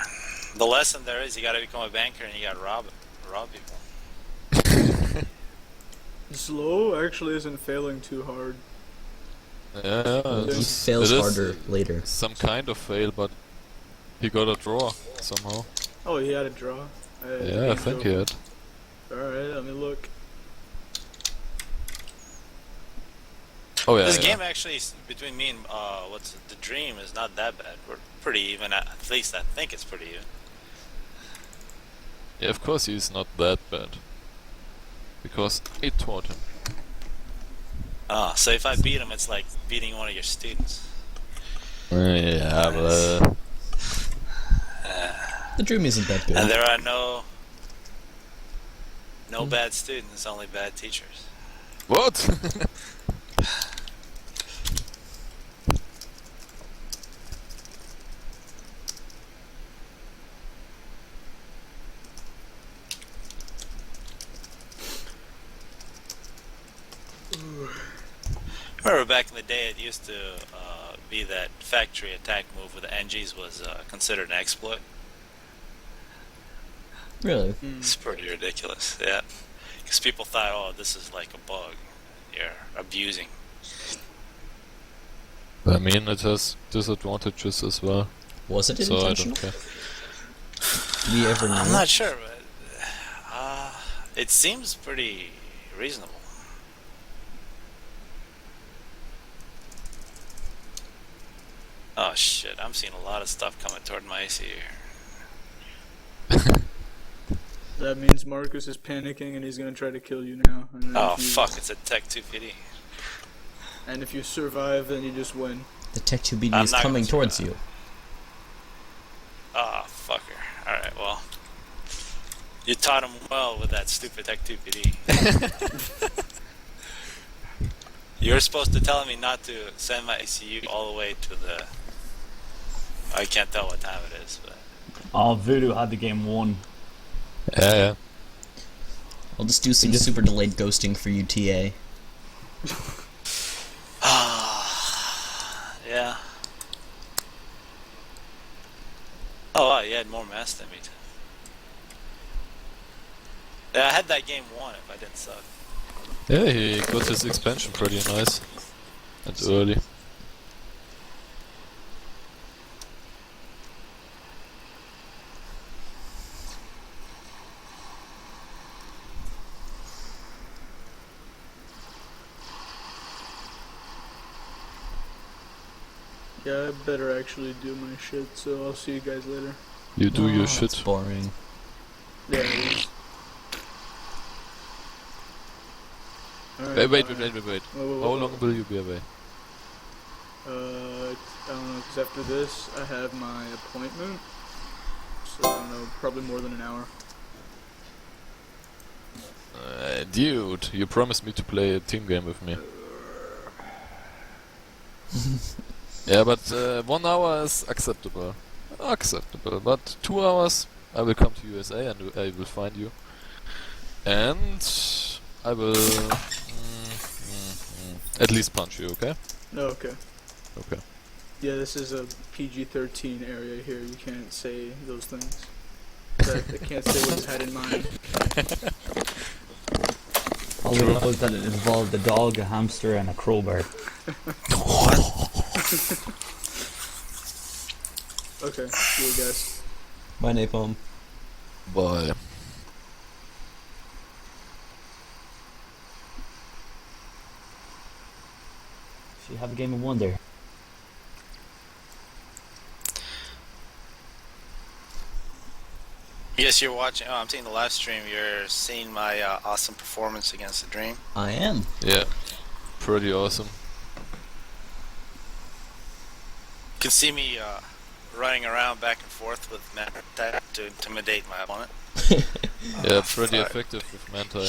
The lesson there is you gotta become a banker and you gotta rob people. Slow actually isn't failing too hard. Yeah, He it's- fails it is harder later. some kind of fail, but he got a draw somehow. Oh, he had a draw. Yeah, I think he had. Alright, let me look. Oh yeah, This yeah. game actually, between me and what's it, the Dream, is not that bad. We're pretty even. At least I think it's pretty even. Yeah, of course he's not that bad. Because it taught him. Ah, so if I beat him, it's like beating one of your students. Yeah, but... The Dream isn't that good. And there are no bad students, only bad teachers. What? Remember back in the day, it used to be that factory attack move with the NGs was considered an exploit. Really? It's pretty ridiculous, yeah. Because people thought, oh, this is like a bug. You're abusing. I mean, it has disadvantages as well, Was it so I intentional? don't care. Did we ever know? I'm not sure, but it seems pretty reasonable. Oh shit, I'm seeing a lot of stuff coming toward my AC here. That means Marcus is panicking and he's gonna try to kill you now. And then Oh if you, fuck, it's a Tech 2 PD. And if you survive, then you just win. The Tech 2 BD I'm is not coming gonna towards survive. you. Oh, fucker. Alright, well. You taught him well with that stupid Tech 2 PD. You're supposed to tell me not to send my ACU all the way to the... I can't tell what time it is, but... Oh, Voodoo had the game won. Yeah, yeah. I'll just do some super delayed ghosting for you, TA. Yeah. Oh, wow, you had more mass than me, too. Yeah, I had that game won if I didn't suck. Yeah, he got his expansion pretty nice. And early. Yeah, I better actually do my shit, so I'll see you guys later. You do your It's shit. boring. Yeah, it is. Alright, Wait. bye. Wait. Whoa. How long will you be away? I don't know, because after this, I have my appointment. So, I don't know, probably more than an hour. Dude, you promised me to play a team game with me. Yeah, but 1 hour is acceptable. Acceptable, but 2 hours I will come to USA and I will find you. And I will at least punch you, okay? No, okay. Okay. Yeah, this is a PG-13 area here. You can't say those things. I can't say what you had in mind. All we know is that it involved a dog, a hamster, and a crowbar. Okay, see you guys. Bye, Napom. Bye. So you have a game of wonder. Yes, you're watching. Oh, I'm seeing the live stream. You're seeing my awesome performance against the Dream. I am. Yeah, pretty awesome. You can see me running around back and forth with Manta to intimidate my opponent. Yeah, pretty but effective with Manti.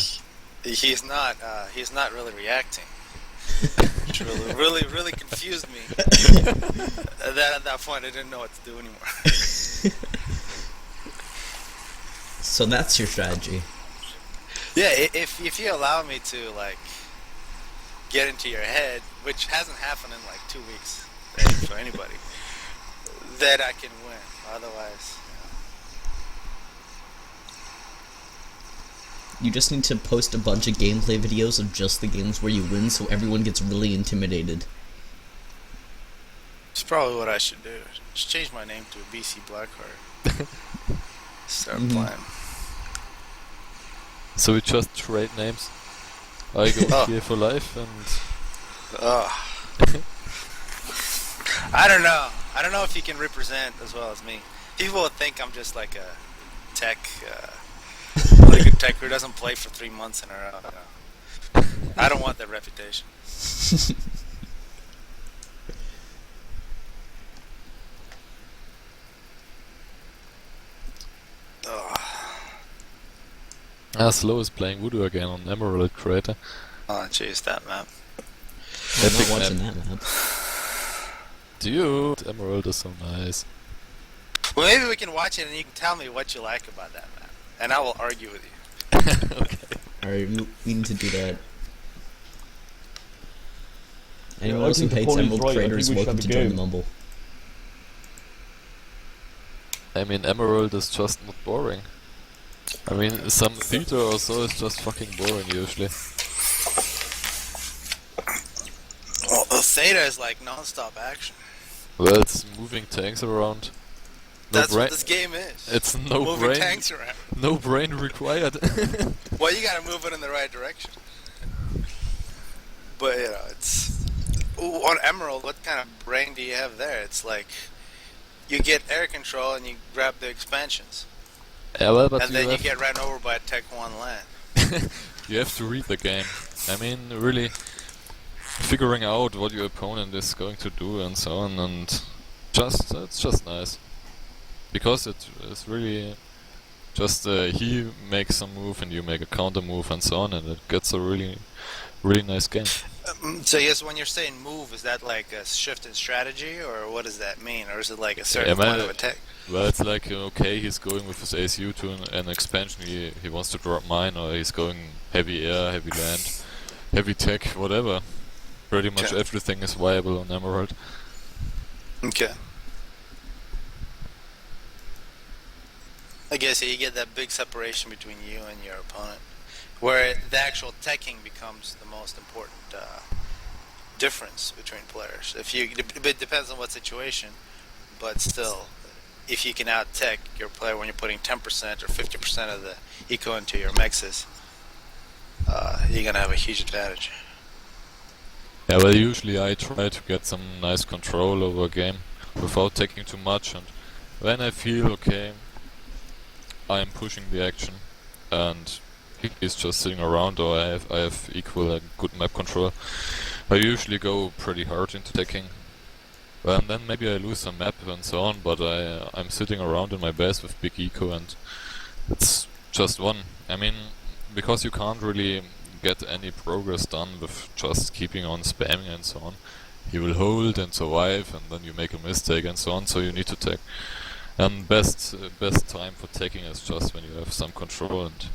He's not really reacting. Which really confused me. At that point, I didn't know what to do anymore. So that's your strategy. Yeah, if you allow me to like get into your head, which hasn't happened in like 2 weeks for anybody, then I can win. Otherwise, You just need to post a bunch of gameplay videos of just the games where you win, so everyone gets really intimidated. it's probably what I should do. Just change my name to BC Blackheart. Start playing. So we just trade names. I go here for life and... I don't know. I don't know if you can represent as well as me. People would think I'm just like a tech, really good tech who doesn't play for 3 months in a row. I don't want that reputation. Slow is playing Voodoo again on Emerald Crater. Oh, jeez, that map. I'm Epic not watching map. that map. Dude, Emerald is so nice. Well, maybe we can watch it and you can tell me what you like about that map. And I will argue with you. Okay. Alright, we need to do that. Yeah, Anyone I else who think the hates point is Emerald right. I Crater is think we should welcome have to a join the game. mumble. I mean, Emerald is just not boring. I mean, some theater or so is just fucking boring usually. Well, Theta is like non-stop action. Well, it's moving tanks around. No That's brain. what this game is. It's no Moving brain. tanks around. No brain required. Well, you gotta move it in the right direction. But, you know, it's... Ooh, on Emerald, what kind of brain do you have there? It's like... You get air control and you grab the expansions. Yeah, well, but And then you have, get ran over by a Tech 1 land. you have to read the game. I mean, really figuring out what your opponent is going to do and so on, and it's just nice. Because it is really just he makes some move and you make a counter move and so on, and it gets a really nice game. So yes, when you're saying move, is that like a shift in strategy, or what does that mean? Or is it like a certain man, point of attack? Well, it's like, okay, he's going with his ASU to an expansion, he wants to drop mine, or he's going heavy air, heavy land, heavy tech, whatever. Pretty much Okay. everything is viable on Emerald. Okay. I guess you get that big separation between you and your opponent, where the actual teching becomes the most important difference between players. It depends on what situation, but still, if you can out-tech your player when you're putting 10% or 50% of the eco into your mexes, you're gonna have a huge advantage. Yeah, well, usually I try to get some nice control over a game without taking too much, and when I feel okay, I'm pushing the action, and he's just sitting around, or I have equal good map control. I usually go pretty hard into taking. Well, and then maybe I lose some map and so on, but I'm sitting around in my base with big eco, and it's just one. I mean, because you can't really get any progress done with just keeping on spamming and so on. You will hold and survive, and then you make a mistake and so on, so you need to take. And best time for taking is just when you have some control and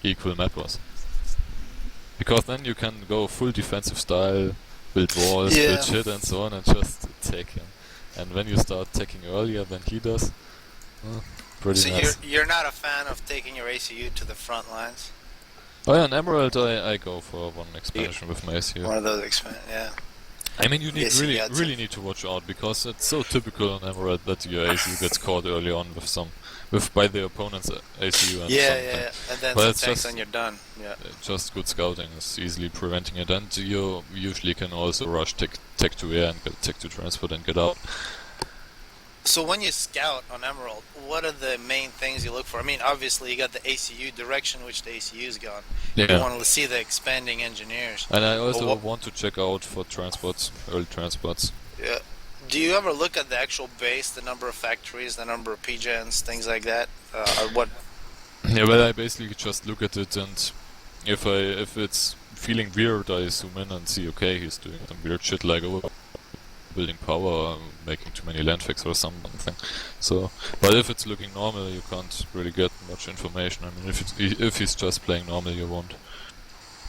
equal mappers. Because then you can go full defensive style, build walls, Yeah. build shit and so on, and just take him. And when you start taking earlier than he does, pretty So nice. you're not a fan of taking your ACU to the front lines? Oh yeah, in Emerald I go for one expansion with my ACU. One of those yeah. I mean, you need Yes, you got to. really need to watch out because it's so typical in Emerald that your ACU gets caught early on by the opponent's ACU and something. And then But some it's tanks just- and you're done. Yeah. Just good scouting is easily preventing it, and you usually can also rush tech to air and get tech to transport and get out. So when you scout on Emerald, what are the main things you look for? I mean, obviously you got the ACU direction which the ACU's gone. You Yeah. want to see the expanding engineers. And I also what- want to check out for transports, early transports. Yeah. Do you ever look at the actual base, the number of factories, the number of PGens, things like that? Or what? Yeah, well, I basically just look at it, and if it's feeling weird, I zoom in and see, okay, he's doing some weird shit like building power, or making too many landfix or something. So, but if it's looking normal, you can't really get much information. I mean, if he's just playing normal, you won't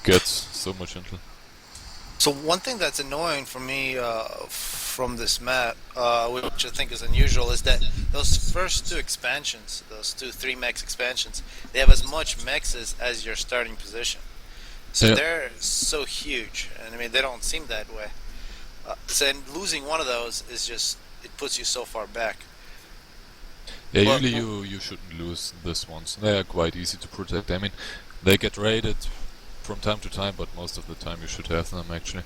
get so much intel. So one thing that's annoying for me from this map, which I think is unusual, is that those first two expansions, those 3 mechs expansions, they have as much mechs as your starting position. So Yeah. they're so huge, and I mean they don't seem that way. So losing one of those is just, it puts you so far back. Yeah, Well- usually you shouldn't lose this ones. They are quite easy to protect. I mean, they get raided from time to time, but most of the time you should have them actually.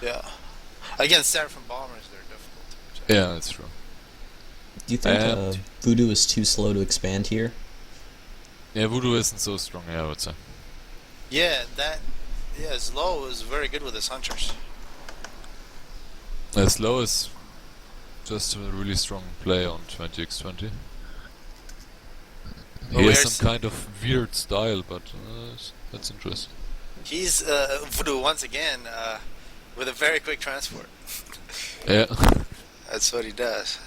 Yeah. Against Seraphim bombers, they're difficult to protect. Yeah, that's true. Do you think And- Voodoo is too slow to expand here? Yeah, Voodoo isn't so strong, I would say. Yeah, Slow is very good with his hunters. Slow is just a really strong play on 20x20. Well, He has where's- some kind of weird style, but that's interesting. He's Voodoo once again with a very quick transport. Yeah, That's what he does.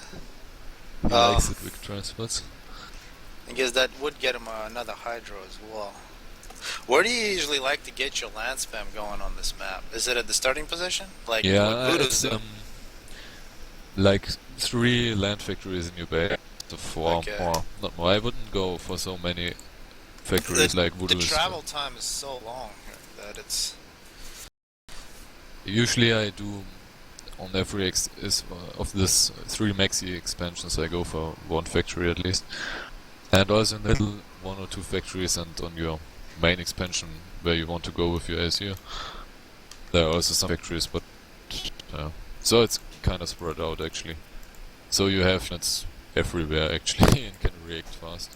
he likes the quick transports. I guess that would get him another Hydro as well. Where do you usually like to get your land spam going on this map? Is it at the starting position? Like Yeah, what Voodoo's it's doing? like 3 land factories in your base, to 4 Okay. more, not more. I wouldn't go for so many factories like Voodoo. The is- travel time is so long that it's... Usually I do on every of this 3 maxi expansions I go for 1 factory at least, and also in little 1 or 2 factories, and on your main expansion where you want to go with your ASU. There are also some factories, but so it's kind of spread out actually. So you have units everywhere actually and can react fast.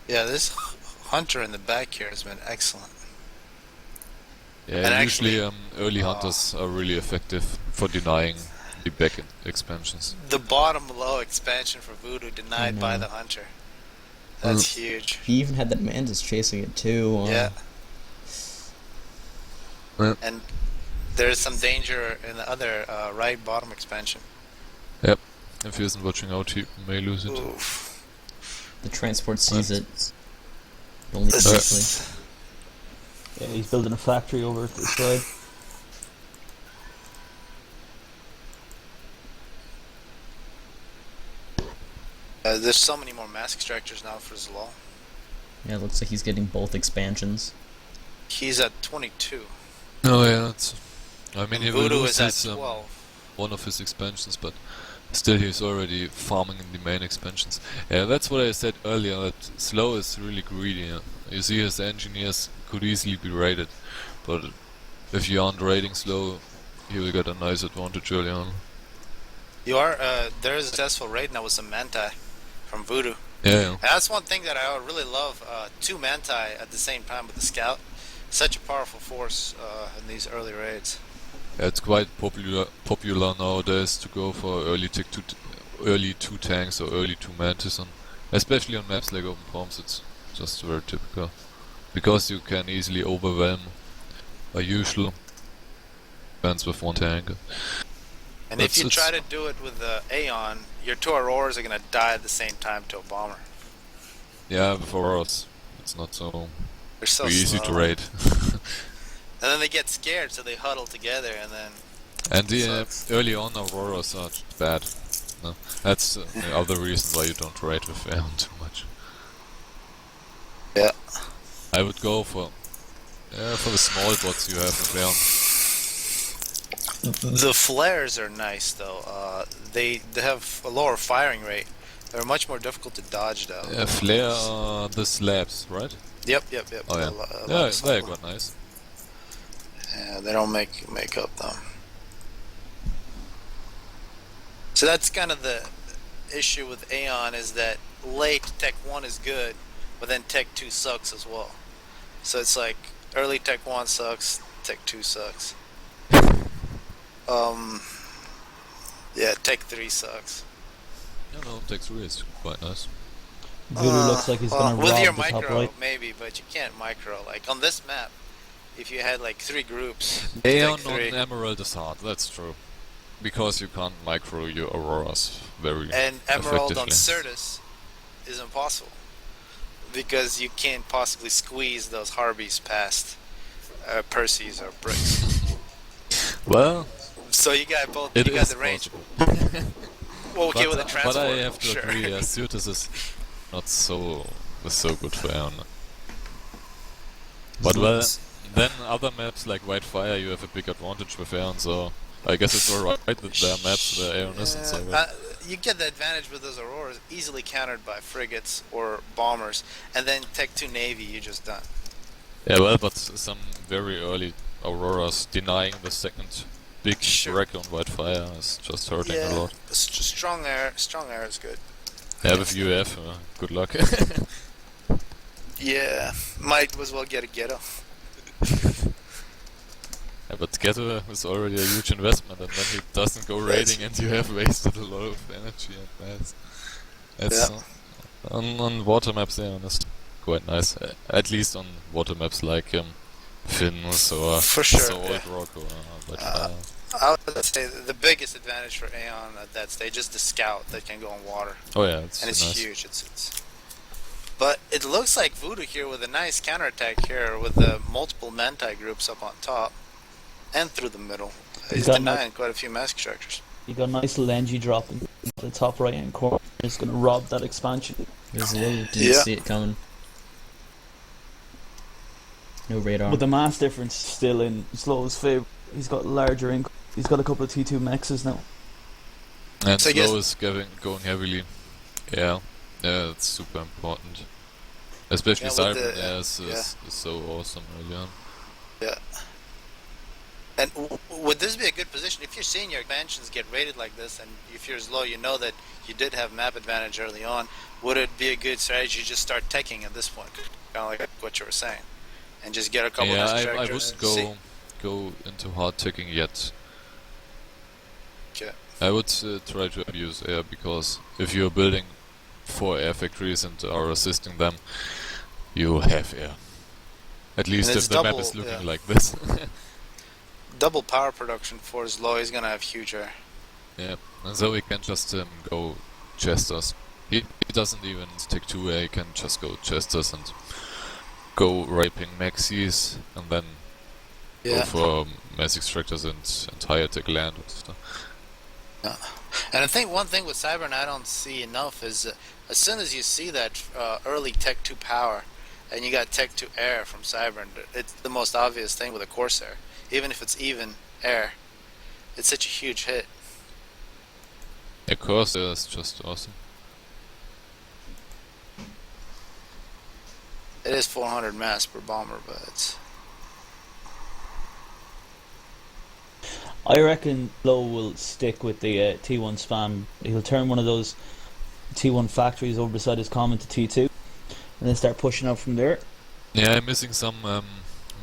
Yeah, this hunter in the back here has been excellent. Yeah, And usually actually- early hunters are really effective for denying the back expansions. The bottom low expansion for Voodoo denied by know. the hunter. That's huge. He even had that Mantis chasing it too. Yeah. Yeah. And there's some danger in the other right bottom expansion. If he isn't watching out, he may lose it. Oof. The transport sees it. Only This briefly. is- Yeah, he's building a factory over to the side. there's so many more mass extractors now for Zlal. Yeah, it looks like he's getting both expansions. He's at 22. Oh yeah, that's. I mean, he will Voodoo lose is at his, 12. one of his expansions, but still he's already farming in the main expansions. Yeah, that's what I said earlier, that Slow is really greedy. You see his engineers could easily be raided, but if you aren't raiding Slow, he will get a nice advantage early on. You are, there is a successful raid now with some Manti from Voodoo. Yeah, And that's one thing that I really love, 2 Manti at the same time with the Scout. Such a powerful force in these early raids. yeah, it's quite popular nowadays to go for early 2 tanks or early 2 mantis, and especially on maps like Open Palms, it's just very typical. Because you can easily overwhelm a usual defense with 1 tank. And if you It's- try to do it with the Aeon, your 2 Auroras are going to die at the same time to a bomber. Yeah, before us, it's not so They're so easy slow. to raid. And then they get scared, so they huddle together, and then And the sucks. early on Auroras are bad. No, that's the other reason why you don't raid with Aeon too much. Yeah. I would go for the small bots you have with Aeon. The flares are nice though. They have a lower firing rate. They're much more difficult to dodge though. Flare the slabs, right? Yep. Oh yeah, The they're quite nice. Yeah, they don't make up though. So that's kind of the issue with Aeon, is that late Tech 1 is good, but then Tech 2 sucks as well. So it's like early Tech 1 sucks, Tech 2 sucks. Yeah, Tech 3 sucks. No, Tech 3 is quite nice. Voodoo looks like he's gonna with rob your the top micro, right. maybe, but you can't micro. Like on this map, if you had like 3 groups, Aeon Tech on 3, Emerald is hard, that's true. Because you can't micro your Auroras very and Emerald on effectively. Certus is impossible. Because you can't possibly squeeze those Harbies past Percy's or Bricks. Well, So you got both. it You got is the range. possible. Well, okay, with a But transport. I have to sure. agree, Certus is not so good for Aeon. But well, then other maps like Whitefire, you have a big advantage with Aeon, so I guess it's alright that there are maps where Aeon isn't so good. You get the advantage with those Auroras easily countered by frigates or bombers, and then Tech 2 Navy, you're just done. Yeah, well, but some very early Auroras denying the second big Sure. wreck on Whitefire is just hurting a lot. Strong air is good. Yeah, with UF, good luck. Yeah, might as well get a ghetto. Yeah, but Ghetto is already a huge investment, and then he doesn't go raiding, and you have wasted a lot of energy and mass. It's on water maps, yeah, it's quite nice. At least on water maps like Finns or For sure, Old yeah. Rock or I would say the biggest advantage for Aeon at that stage is the scout that can go on water, oh yeah, it's and it's nice. huge. But it looks like Voodoo here with a nice counterattack here with the multiple Manti groups up on top and through the middle. He's got denying quite a few mask structures. You got a nice little NG drop in the top right hand corner. It's gonna rob that expansion. As well, didn't Yeah. see it coming. No radar. But the mass difference still in Slow's favour. He's got larger income. He's got a couple of T2 mexes now. And So I guess- Slow is going heavily. Yeah, it's super important. Especially Yeah, with Cyber the- is so awesome early on. Yeah. And would this be a good position if you're seeing your expansions get rated like this, and if you're as low, you know that you did have map advantage early on? Would it be a good strategy to just start teching at this point, kind of like what you were saying, and just get a couple Yeah, of I structures? wouldn't go into hard ticking yet. Okay. I would try to abuse air, because if you're building 4 air factories and are assisting them, you have air. At least And if it's the map double, is looking yeah. like this. Double power production for his low, he's gonna have huge air. Yeah, and so he can just go Chesters. He doesn't even stick to air, he can just go Chesters and go raping Maxis, and then go for mass extractors and higher tech land and stuff. And I think one thing with Cybern I don't see enough is as soon as you see that early Tech 2 power and you got Tech 2 air from Cybern, it's the most obvious thing with a Corsair. Even if it's even air, it's such a huge hit. Of course, it's just awesome. It is 400 mass per bomber, but it's... I reckon Low will stick with the T1 spam. He'll turn one of those T1 factories over beside his common to T2 and then start pushing out from there. Yeah, I'm missing some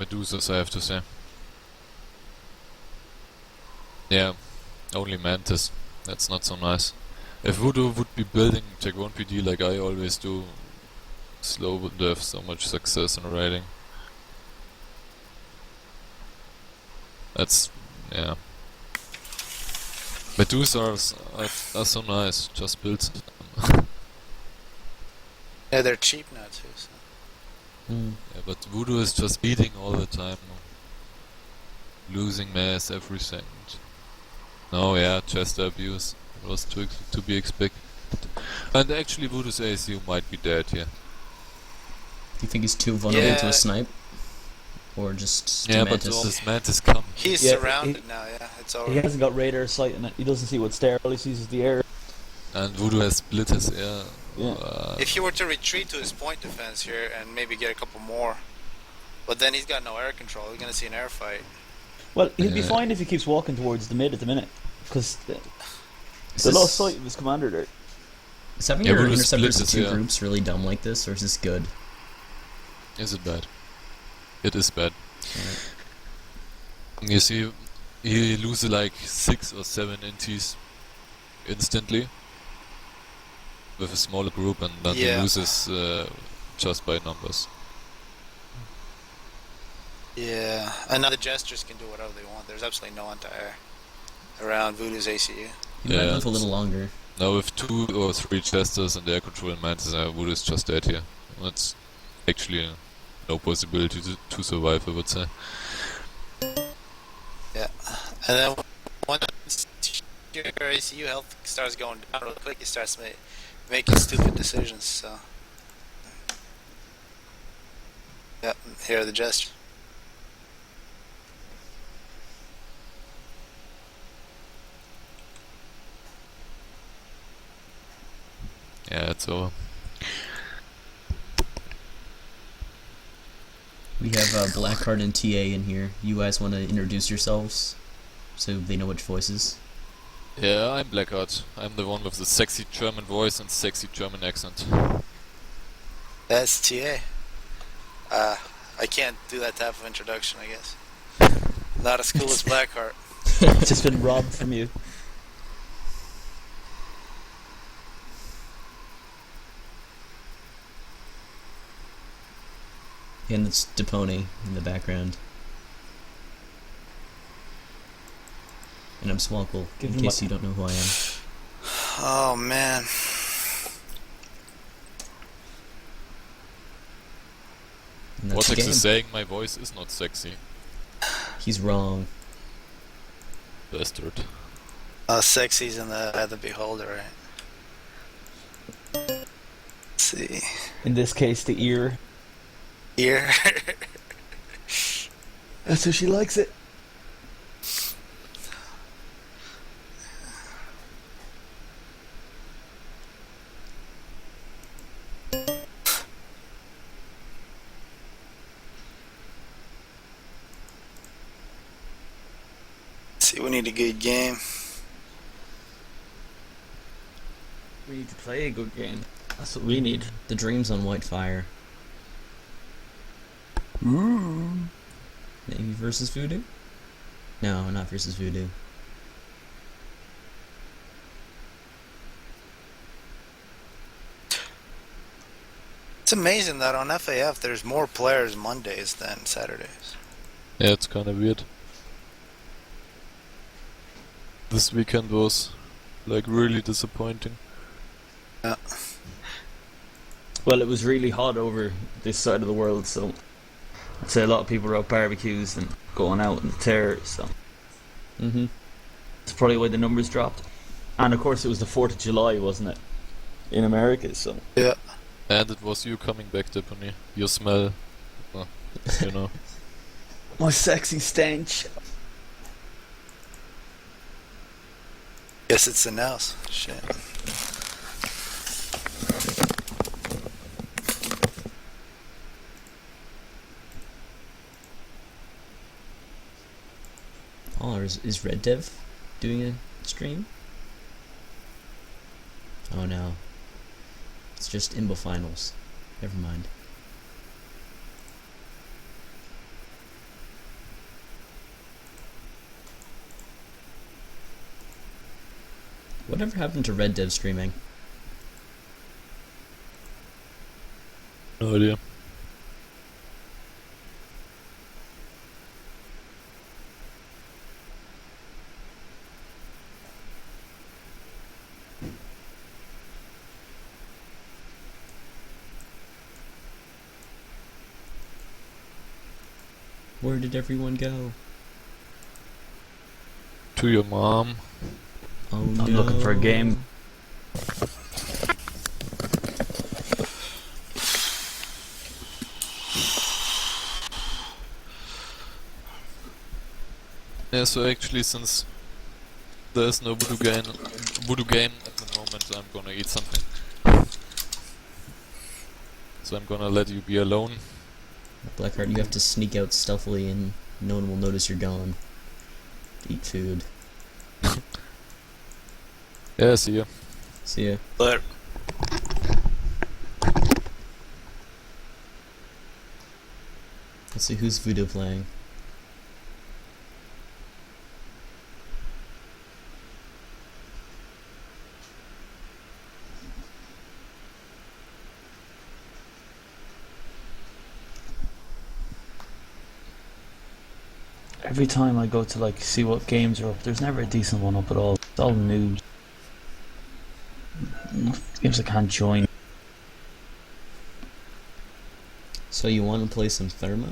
Medusas, I have to say. Yeah, only Mantis. That's not so nice. If Voodoo would be building Tech 1 PD like I always do, Slow would have so much success in raiding. That's... yeah. Medusas are so nice, just build them. Yeah, they're cheap now too. So. Yeah, but Voodoo is just beating all the time. Losing mass every second. No, yeah, Chester abuse was to be expected. And actually Voodoo's ACU might be dead here. Do you think he's too vulnerable to Yeah. a snipe? Or just Yeah, but Mantis? all this Mantis coming. He's Yeah, surrounded now, yeah. It's over. He hasn't got radar sight in it. He doesn't see what's there. All he sees is the air. And Voodoo has split his air. Yeah. If he were to retreat to his point defense here and maybe get a couple more, but then he's got no air control. He's gonna see an air fight. Well, he'll be Yeah. fine if he keeps walking towards the mid at the minute, because Is the this- lost sight of his commander there. Is having Yeah, your Voodoo interceptors in splits, two yeah. groups really dumb like this, or is this good? Is it bad? It is bad. You see, he loses like 6 or 7 inties instantly with a smaller group, and then he Yeah. loses just by numbers. Yeah. And now the Jesters can do whatever they want. There's absolutely no anti-air around Voodoo's ACU. He might Yeah, live a little longer. Now with 2 or 3 Chesters and air control and Mantis, Voodoo is just dead here. That's actually no possibility to survive, I would say. Yeah. And then once your ACU health starts going down real quick, he starts making stupid decisions, so. Yep, here are the Jesters. Yeah, it's over. We have Blackheart and TA in here. You guys want to introduce yourselves so they know which voices? Yeah, I'm Blackheart. I'm the one with the sexy German voice and sexy German accent. That's TA. I can't do that type of introduction, I guess. Not as cool as Blackheart. It's just been robbed from you. And it's Depone in the background. And I'm Swkoll, Give in him case a- you don't know who I am. Oh, man. And that's the Vortex game. is saying my voice is not sexy. He's wrong. Bastard. Sexy's in the eye of the beholder, right? Let's see. In this case, the ear. Here. That's how she likes it. See, we need a good game. We need to play a good game. That's what we need. The Dreams on Whitefire. Ooh. Maybe versus Voodoo? No, not versus Voodoo. It's amazing that on FAF there's more players Mondays than Saturdays. Yeah, it's kinda weird. This weekend was like really disappointing. Yeah. Well, it was really hot over this side of the world, so I'd say a lot of people were out barbecues and going out and terrors, so Mm-hmm. that's probably why the numbers dropped. And of course, it was the 4th of July, wasn't it? In America, so. Yeah. And it was you coming back, Depony. Your smell. You know. My sexy stench. Guess it's the nose. Shit. Oh, is Red Dev doing a stream? Oh no. It's just Imbo Finals. Never mind. Whatever happened to Red Dev streaming? No idea. Where did everyone go? To your mom. Oh I'm no. looking for a game. Yeah, so actually, since there's no voodoo game at the moment, I'm gonna eat something. So I'm gonna let you be alone. Blackheart, you have to sneak out stealthily and no one will notice you're gone. Eat food. Yeah, see ya. See ya. But Let's see who's Voodoo playing. Every time I go to like see what games are up, there's never a decent one up at all. It's all news. Games I can't join. So you want to play some Thermo?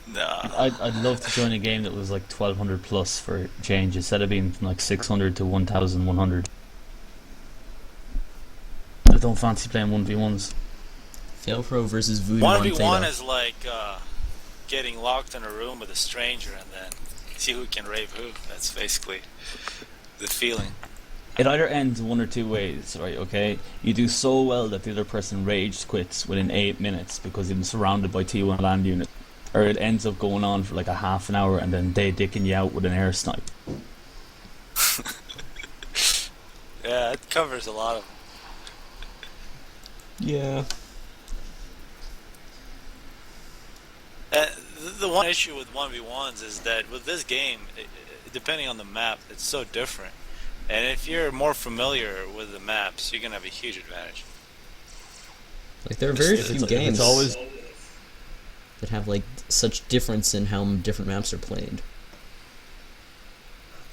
nah. I'd love to join a game that was like 1200 plus for change instead of being from like 600 to 1100. I don't fancy playing 1v1s. Fail Pro versus Voodoo on 1v1 Theta. is like getting locked in a room with a stranger and then see who can rape who. That's basically the feeling. It either ends one or two ways, right? Okay, you do so well that the other person rage quits within 8 minutes because you've been surrounded by T1 land units, or it ends up going on for like a half an hour and then they dicking you out with an air snipe. Yeah, it covers a lot of them. Yeah. The one issue with 1v1s is that with this game, depending on the map, it's so different. And if you're more familiar with the maps, you're going to have a huge advantage. Like there are very If few it's games always that have like such difference in how different maps are played.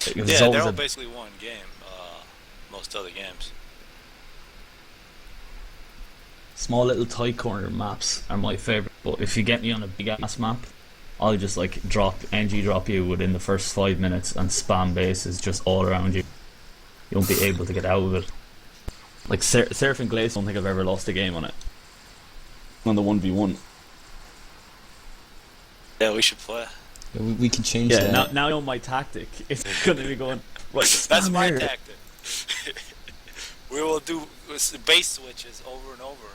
if Yeah, it's they're always all a basically one game, most other games. small little tight corner maps are my favourite. But if you get me on a big ass map, I'll just like NG drop you within the first 5 minutes and spam bases just all around you. You won't be able to get out of it. Like Surf and Glaze, I don't think I've ever lost a game on it. On the 1v1. Yeah, we should play. Yeah, we can change Yeah, that. now I know my tactic. It's going to be going, right, That's spam my here. tactic. We will do base switches over and over.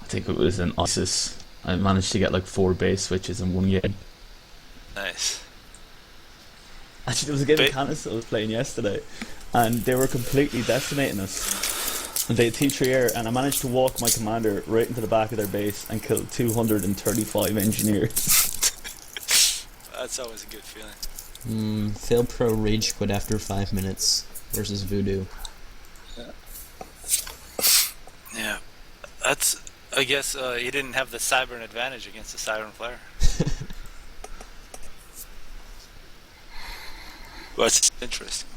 I think it was an ISIS. I managed to get like 4 base switches in one game. Nice. Actually, there was a game of Ba- Canis I was playing yesterday, and they were completely decimating us. And they had T3 air, and I managed to walk my commander right into the back of their base and kill 235 engineers. That's always a good feeling. Fail Pro rage quit after 5 minutes versus Voodoo. Yeah. That's, I guess, he didn't have the Cybern advantage against the Siren Flare. Well, it's interesting.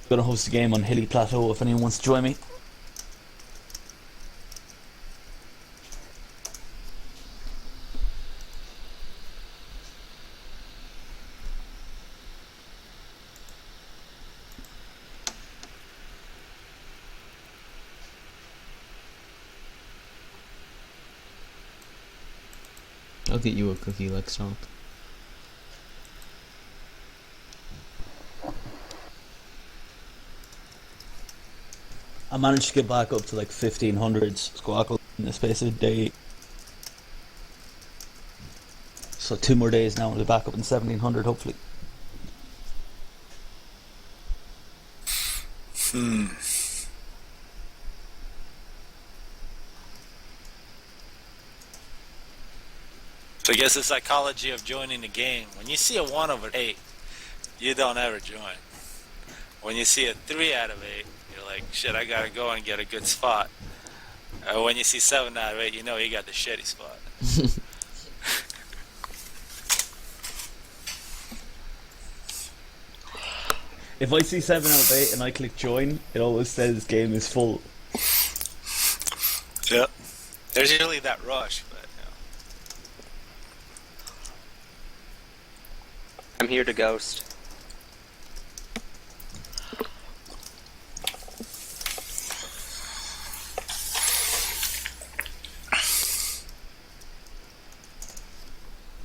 Gonna host a game on Hilly Plateau if anyone wants to join me. I'll get you a cookie, Lexstomp. I managed to get back up to like 1500s Swkoll in the space of a day. So 2 more days now and I'll be back up in 1700 hopefully. So I guess the psychology of joining the game, when you see a 1 over 8, you don't ever join. When you see a 3 out of 8, you're like, shit, I gotta go and get a good spot. When you see 7 out of 8, you know you got the shitty spot. If I see 7 out of 8 and I click join, it always says game is full. Yep. There's usually that rush, but I'm here to ghost.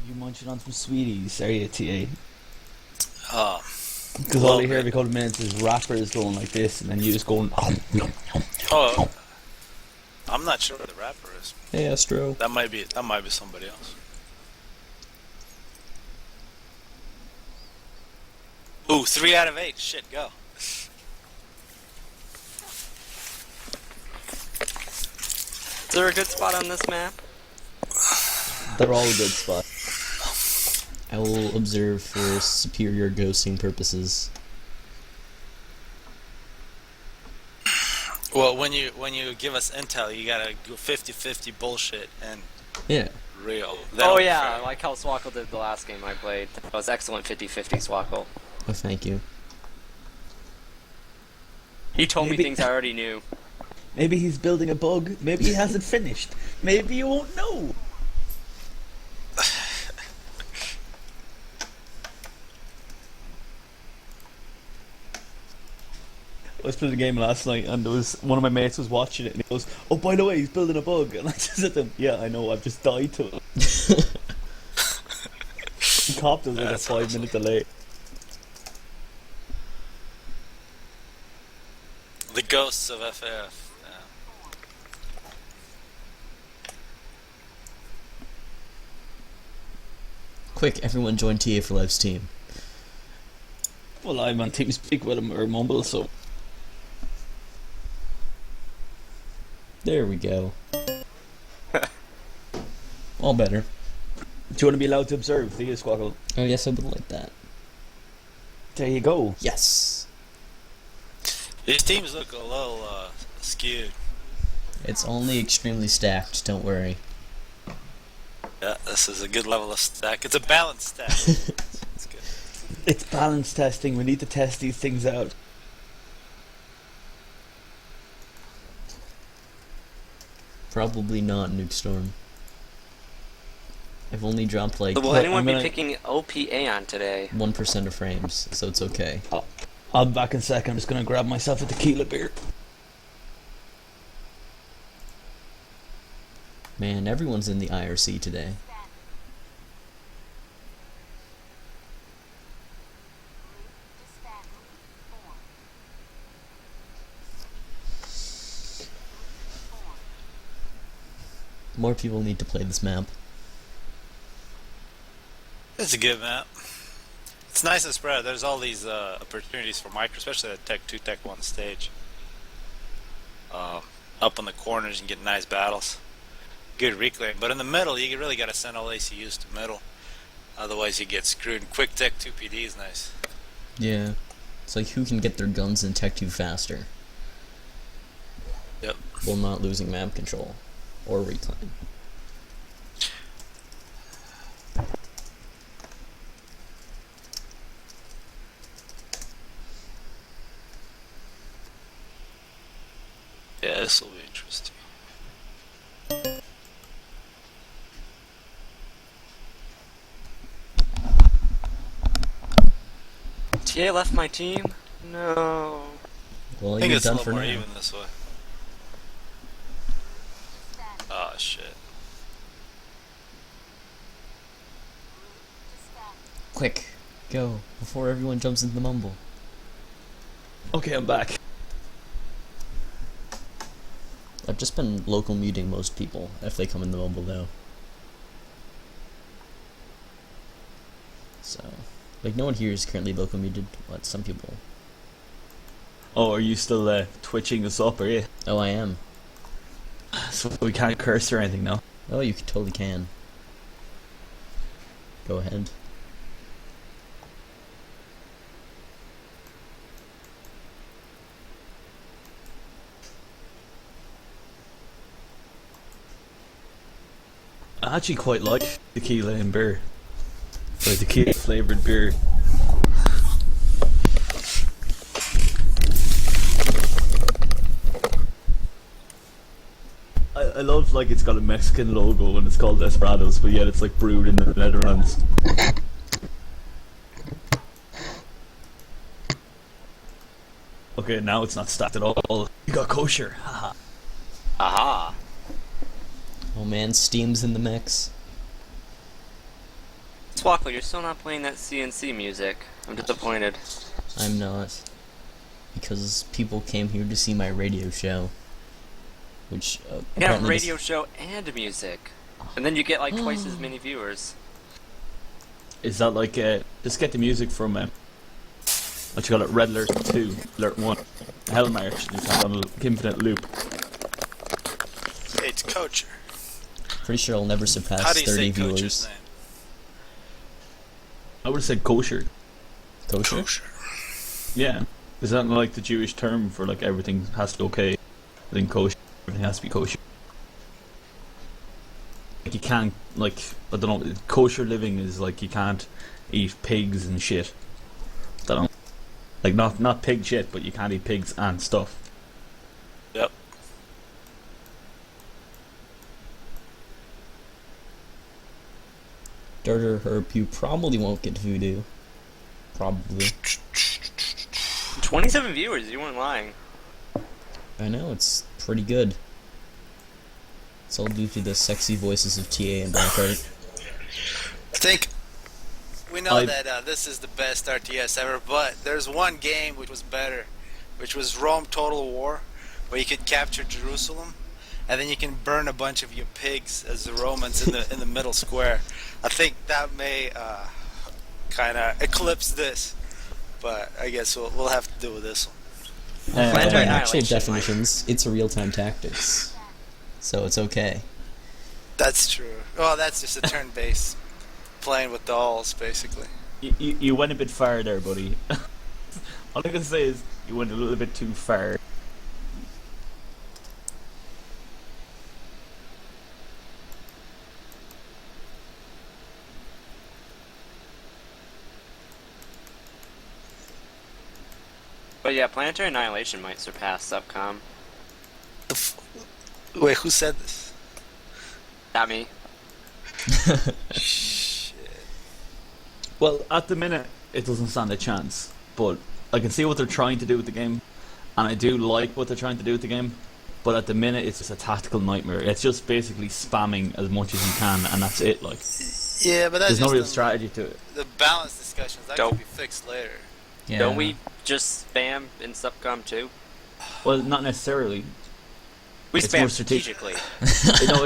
You munching on some sweeties, are you, TA? Because well, all you hear every couple of minutes is rappers going like this, and then you just going. oh, I'm not sure who the rapper is. Hey, Astro. That might be somebody else. Ooh, 3 out of 8. Shit, go. Is there a good spot on this map? They're all a good spot. I will observe for superior ghosting purposes. Well, when you give us intel, you gotta go 50-50 bullshit and Yeah. real. Oh yeah, like how Swkoll did the last game I played. That was excellent 50-50 Swkoll. Oh, thank you. He told Maybe- me things I already knew. Maybe he's building a bug. Maybe he hasn't finished. Maybe you won't know. I was playing a game last night, and there was one of my mates was watching it, and he goes, "Oh, by the way, he's building a bug." And I just said to him, "Yeah, I know. I've just died to it." He copped us like That's a 5-minute delay. The ghosts of FF. Yeah. Quick, everyone join TA for Life's team. Well, I'm on TeamSpeak with him or Mumble, so There we go. All better. do you want to be allowed to observe? Do you, Swkoll? Oh, yes, I would like that. There you go. Yes. These teams look a little skewed. It's only extremely stacked, don't worry. Yeah, this is a good level of stack. It's a balanced stack. It's good. It's balance testing. We need to test these things out. Probably not Nuke Storm. I've only dropped like Will Well, anyone I'm be gonna- picking OPA on today? 1% of frames, so it's okay. I'll be back in a second. I'm just going to grab myself a tequila beer. Man, everyone's in the IRC today. More people need to play this map. It's a good map. It's nice and spread. There's all these opportunities for micro, especially at Tech 2, Tech 1 stage. Up in the corners, you can get nice battles. Good reclaim. But in the middle, you really got to send all ACUs to middle. Otherwise, you get screwed. Quick Tech 2 PD is nice. Yeah. It's like who can get their guns in Tech 2 faster Yep. while not losing map control or reclaim. Yeah, this will be interesting. TA left my team? No. Well, I think you're it's a done little for more now. even this way. Oh, shit. Quick, go, before everyone jumps into the mumble. Okay, I'm back. I've just been local muting most people if they come in the mumble though. So, like no one here is currently local muted, but some people. Oh, are you still twitching us up, are you? Oh, I am. So we can't curse or anything now? Oh, you totally can. Go ahead. I actually quite like tequila and beer. Or tequila flavoured beer. I love like it's got a Mexican logo and it's called Desperados, but yet it's like brewed in the Netherlands. Okay, now it's not stacked at all. You got kosher. Haha. Aha. Oh man, Steam's in the mix. Swkoll, you're still not playing that CNC music. I'm disappointed. I'm not. Because people came here to see my radio show. Which, You have apparently radio show and music. And then you get like twice as many viewers. Is that like just get the music from what you call it, Red Alert 2, Alert 1, Hell March, and it's on infinite loop. It's Kosher. Pretty sure I'll never surpass How do you 30 say viewers. Kosher's name? I would have said kosher. Kosher? Kosher. Yeah. Is that like the Jewish term for like everything has to be okay? I think kosher, everything has to be kosher. Like you can't, like, I don't know, kosher living is like you can't eat pigs and shit. I don't know. Like not pig shit, but you can't eat pigs and stuff. Yep. Dirter Herb, you probably won't get Voodoo. Probably. 27 viewers, you weren't lying. I know, it's pretty good. It's all due to the sexy voices of TA and blackheart. I think we know that this is the best RTS ever, but there's one game which was better, which was Rome Total War, where you could capture Jerusalem, and then you can burn a bunch of your pigs as the Romans in the middle square. I think that may kind of eclipse this, but I guess we'll have to do with this one. By Planetary actual Annihilation, definitions, it's a real-time tactics. So it's okay. That's true. Well, that's just a turn-based playing with dolls, basically. You went a bit far there, buddy. All I can say is you went a little bit too far. But yeah, Planetary Annihilation might surpass Subcom. Wait, who said this? Not me. Shit. Well, at the minute, it doesn't stand a chance, but I can see what they're trying to do with the game, and I do like what they're trying to do with the game, but at the minute, it's just a tactical nightmare. It's just basically spamming as much as you can, and that's it, like. Yeah, but that's There's no just real strategy to it. the balance discussions. That Dope. can be fixed later. Yeah. Don't we just spam in Subcom too? Well, not necessarily. We It's spam more strategic. strategically. You know,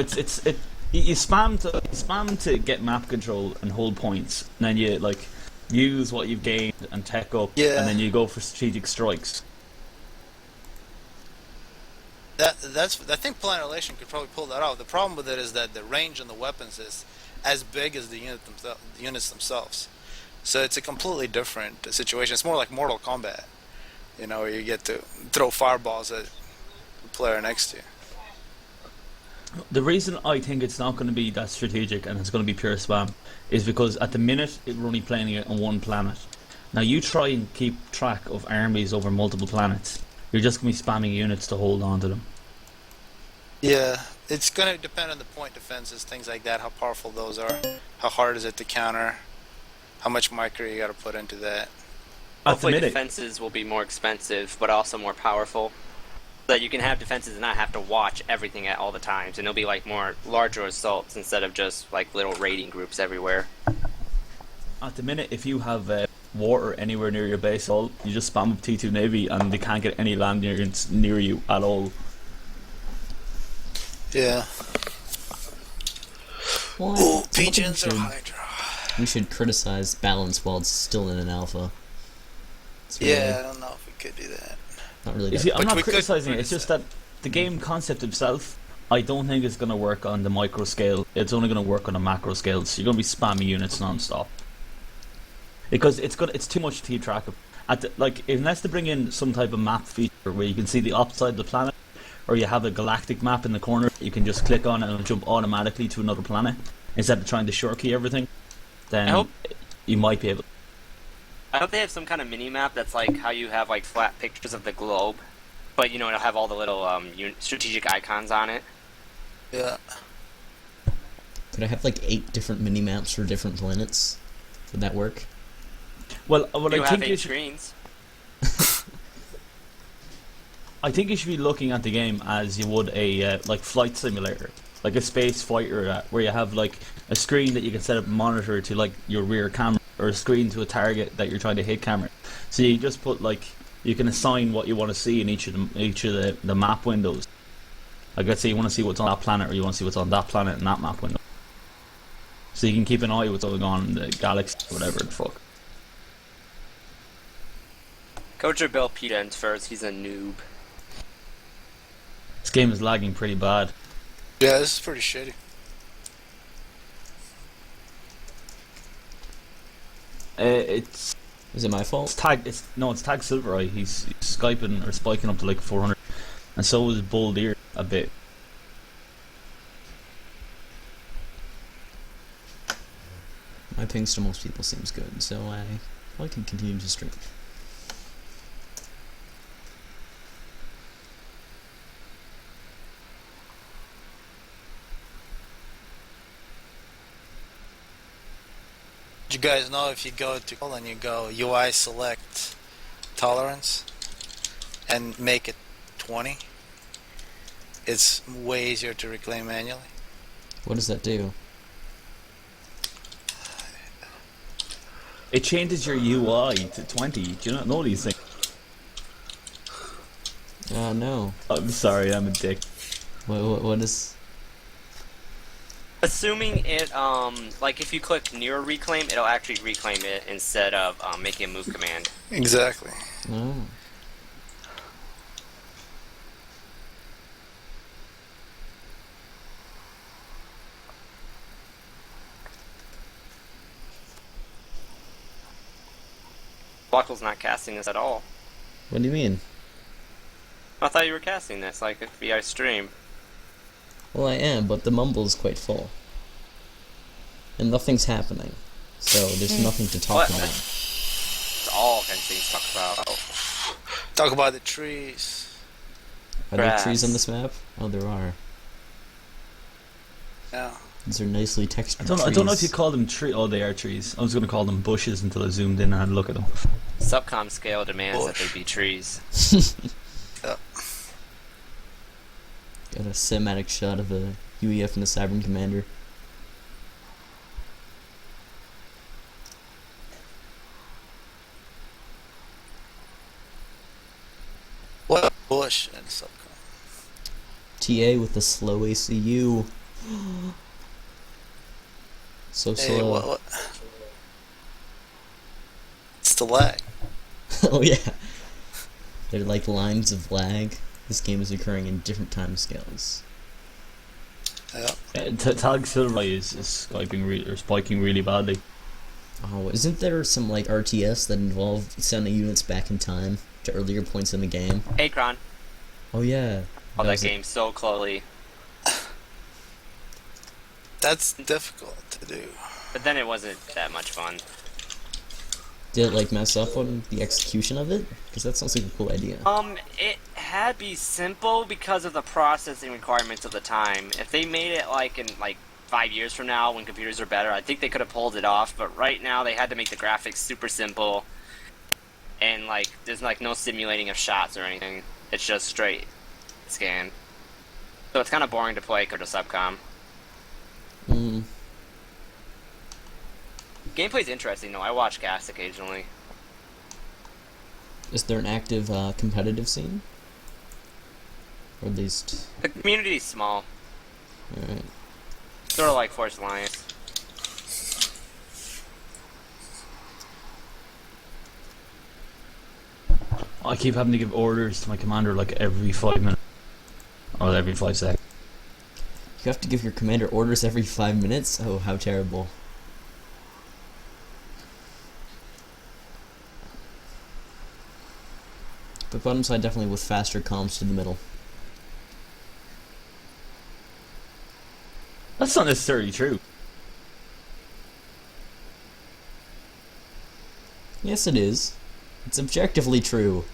you spam to get map control and hold points, and then you like use what you've gained and tech up, Yeah. and then you go for strategic strikes. That's I think Planet Relation could probably pull that off. The problem with it is that the range on the weapons is as big as the units themselves. So it's a completely different situation. It's more like Mortal Kombat, you know, where you get to throw fireballs at the player next to you. The reason I think it's not going to be that strategic and it's going to be pure spam is because at the minute we're only playing it on one planet. Now you try and keep track of armies over multiple planets. You're just going to be spamming units to hold on to them. Yeah, it's going to depend on the point defenses, things like that, how powerful those are, how hard is it to counter, how much micro you got to put into that. At the Hopefully minute, defenses will be more expensive, but also more powerful. So that you can have defenses and not have to watch everything at all the times, and it'll be like more larger assaults instead of just like little raiding groups everywhere. at the minute, if you have water anywhere near your base, you just spam up T2 Navy and they can't get any land near you at all. Yeah. Well, Ooh, I think pigeons or Hydra. we should criticize balance while it's still in an alpha. It's really Yeah, I don't know if we could do that. not really You that see, I'm But not we could criticizing it, it's just criticize. that the game concept itself, I don't think it's going to work on the micro scale. It's only going to work on a macro scale, so you're going to be spamming units non-stop. Because it's too much to keep track of. Unless they bring in some type of map feature where you can see the opposite of the planet, or you have a galactic map in the corner, you can just click on it and it'll jump automatically to another planet, instead of trying to short key everything, then you might be able. I hope they have some kind of mini map that's like how you have like flat pictures of the globe, but you know it'll have all the little strategic icons on it. Yeah. Could I have like 8 different mini maps for different planets? Would that work? Well, what You I have think 8 screens. I think you should be looking at the game as you would a like flight simulator, like a space fighter, where you have like a screen that you can set up a monitor to like your rear camera, or a screen to a target that you're trying to hit camera. So you just put like you can assign what you want to see in each of the map windows. Like let's say you want to see what's on that planet, or you want to see what's on that planet in that map window. So you can keep an eye on what's going on in the galaxy, whatever the fuck. Coach Bill Pete ends first. He's a noob. This game is lagging pretty bad. Yeah, this is pretty shitty. It's Is it my fault? it's tag Silvereye. He's skyping or spiking up to like 400, and so is Bull Deer a bit. My pings to most people seems good, so I can continue to stream. Did you guys know if you go to Swkoll and you go UI select tolerance and make it 20, it's way easier to reclaim manually. What does that do? It changes your UI to 20. Do you not know these things? No. I'm sorry, I'm a dick. What is... Assuming it, like if you click near reclaim, it'll actually reclaim it instead of making a move command. Exactly. Oh. Swkoll's not casting this at all. What do you mean? I thought you were casting this, like via stream. Well, I am, but the mumble is quite full. And nothing's happening. So there's nothing to talk What? about. It's all kinds of things to talk about. Talk about the trees. Are there Grass. trees on this map? Oh, there are. Yeah. These are nicely textured I don't know if you call them trees. Oh, they are trees. I was going to call them bushes until I zoomed in and had a look at them. Subcom scale demands that they be trees. Yep. Got a cinematic shot of a UEF and the Cyber Commander. What a bush and Subcom. TA with the slow ACU. So Hey, slow. what? It's the lag. Oh yeah. They're like lines of lag. This game is occurring in different time scales. Yep. Tag Silvereye is spiking really badly. Oh, isn't there some like RTS that involve sending units back in time to earlier points in the game? Akron. Oh yeah. Oh, that was it. game so closely. That's difficult to do. But then it wasn't that much fun. Did it like mess up on the execution of it? Because that sounds like a cool idea. It had to be simple because of the processing requirements of the time. If they made it like in like 5 years from now when computers are better, I think they could have pulled it off. But right now they had to make the graphics super simple, and like there's like no simulating of shots or anything. It's just straight scan. So it's kind of boring to play because of subcom. Mm. Gameplay's interesting though. I watch cast occasionally. Is there an active competitive scene? Or at least... The community's small, Alright. sort of like Force Alliance. I keep having to give orders to my commander like every 5 minutes. Or every 5 seconds. You have to give your commander orders every 5 minutes? Oh, how terrible. But bottom side definitely with faster comms to the middle. That's not necessarily true. Yes, it is. It's objectively true.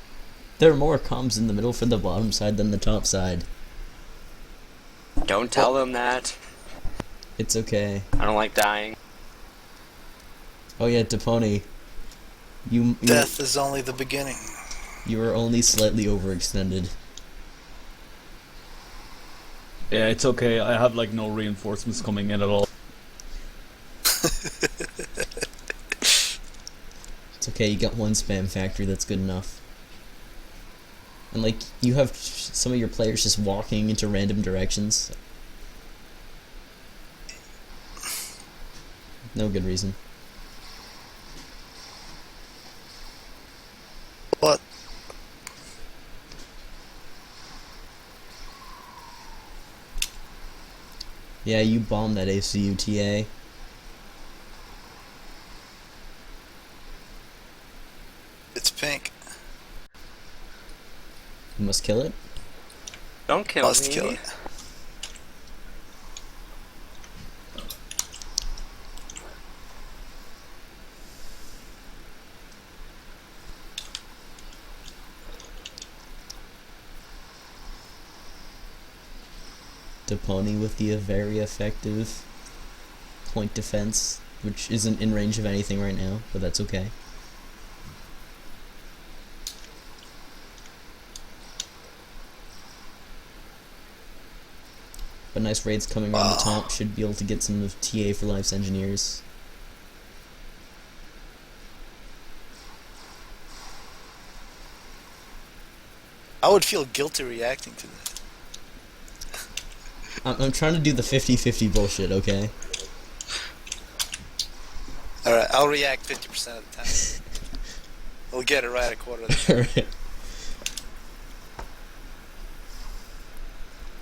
There are more comms in the middle for the bottom side than the top side. Don't tell them that. It's okay. I don't like dying. Oh yeah, Deponi. Death is only the beginning. You were only slightly overextended. Yeah, it's okay. I have like no reinforcements coming in at all. It's okay, you got one spam factory, that's good enough. And like, you have some of your players just walking into random directions. No good reason. What? Yeah, you bombed that ACU TA. It's pink. You must kill it. Don't kill Must me. kill it. Deponi with the very effective point defense, which isn't in range of anything right now, but that's okay. But nice raids coming around the top, should be able to get some of TA for Life's engineers. I would feel guilty reacting to that. I'm trying to do the 50-50 bullshit, okay? Alright, I'll react 50% of the time. We'll get it right a quarter of the time. Alright.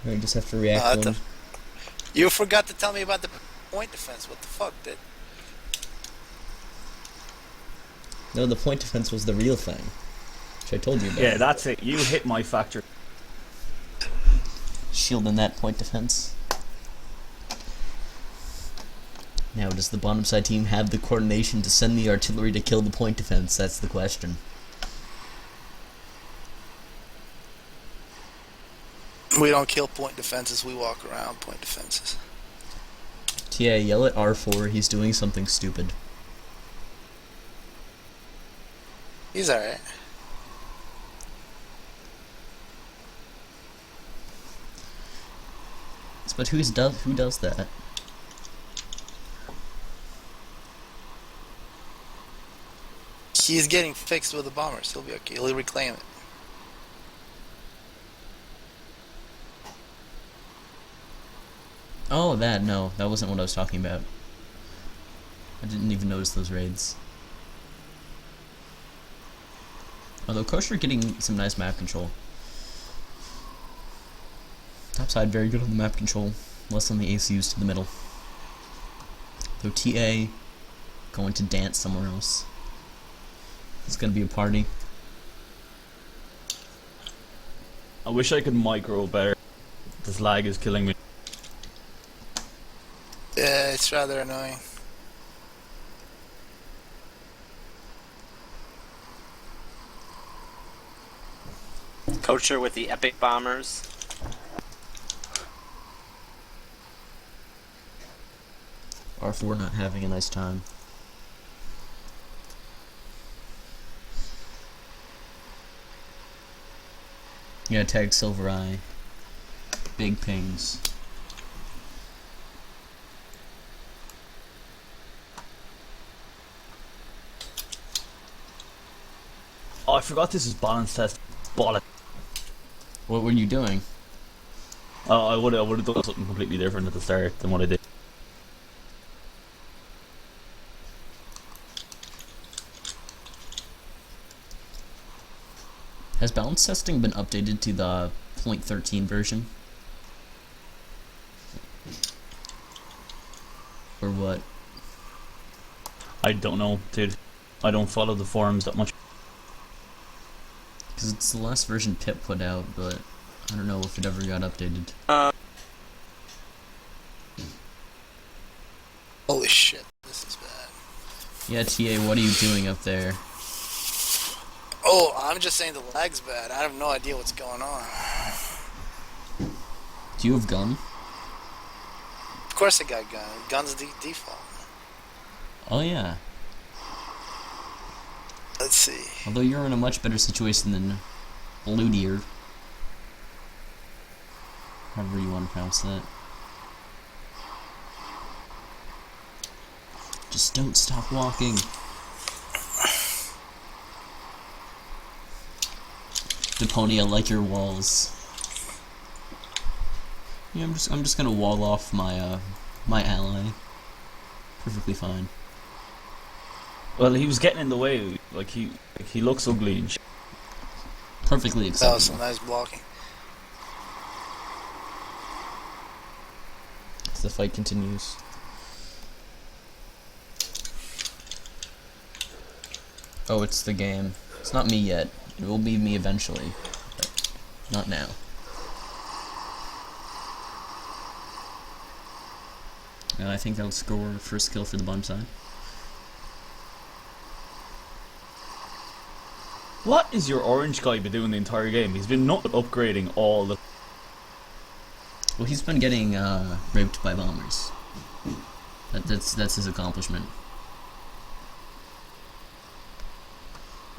I just have to react one. You forgot to tell me about the point defense. What the fuck, dude? No, the point defense was the real thing, which I told you about. Yeah, that's it. You hit my factory. Shielding that point defense. Now, does the bottom side team have the coordination to send the artillery to kill the point defense? That's the question. We don't kill point defenses, we walk around point defenses. TA, yell at R4, he's doing something stupid. He's alright. But who does that? He's getting fixed with the bombers. He'll be okay. He'll reclaim it. Oh, no, that wasn't what I was talking about. I didn't even notice those raids. Although Kosher getting some nice map control. Topside very good on the map control, less on the ACUs to the middle. Though TA going to dance somewhere else. It's gonna be a party. I wish I could micro better. This lag is killing me. Yeah, it's rather annoying. Kosher with the epic bombers. R4 not having a nice time. Yeah, tag Silver Eye. Big pings. Oh, I forgot this is balance test. Bollock. What were you doing? I would have done something completely different at the start than what I did. Has balance testing been updated to the .13 version? Or what? I don't know, dude. I don't follow the forums that much. Because it's the last version Pip put out, but I don't know if it ever got updated. Holy shit, this is bad. Yeah, TA, what are you doing up there? Oh, I'm just saying the lag's bad. I have no idea what's going on. Do you have gun? course I got gun. Guns default. Oh yeah. Let's see. Although you're in a much better situation than Blue Deer. However you want to pronounce that. Just don't stop walking. Deponia, I like your walls. Yeah, I'm just gonna wall off my my ally. Perfectly fine. Well, he was getting in the way. Like he looks ugly and shit. Perfectly That was acceptable. some nice blocking. As the fight continues. Oh, it's the game. It's not me yet. It will be me eventually. But not now. And I think that'll score first kill for the bottom side. What is your orange guy been doing the entire game? He's been not upgrading all the. Well, he's been getting raped by bombers. That's his accomplishment.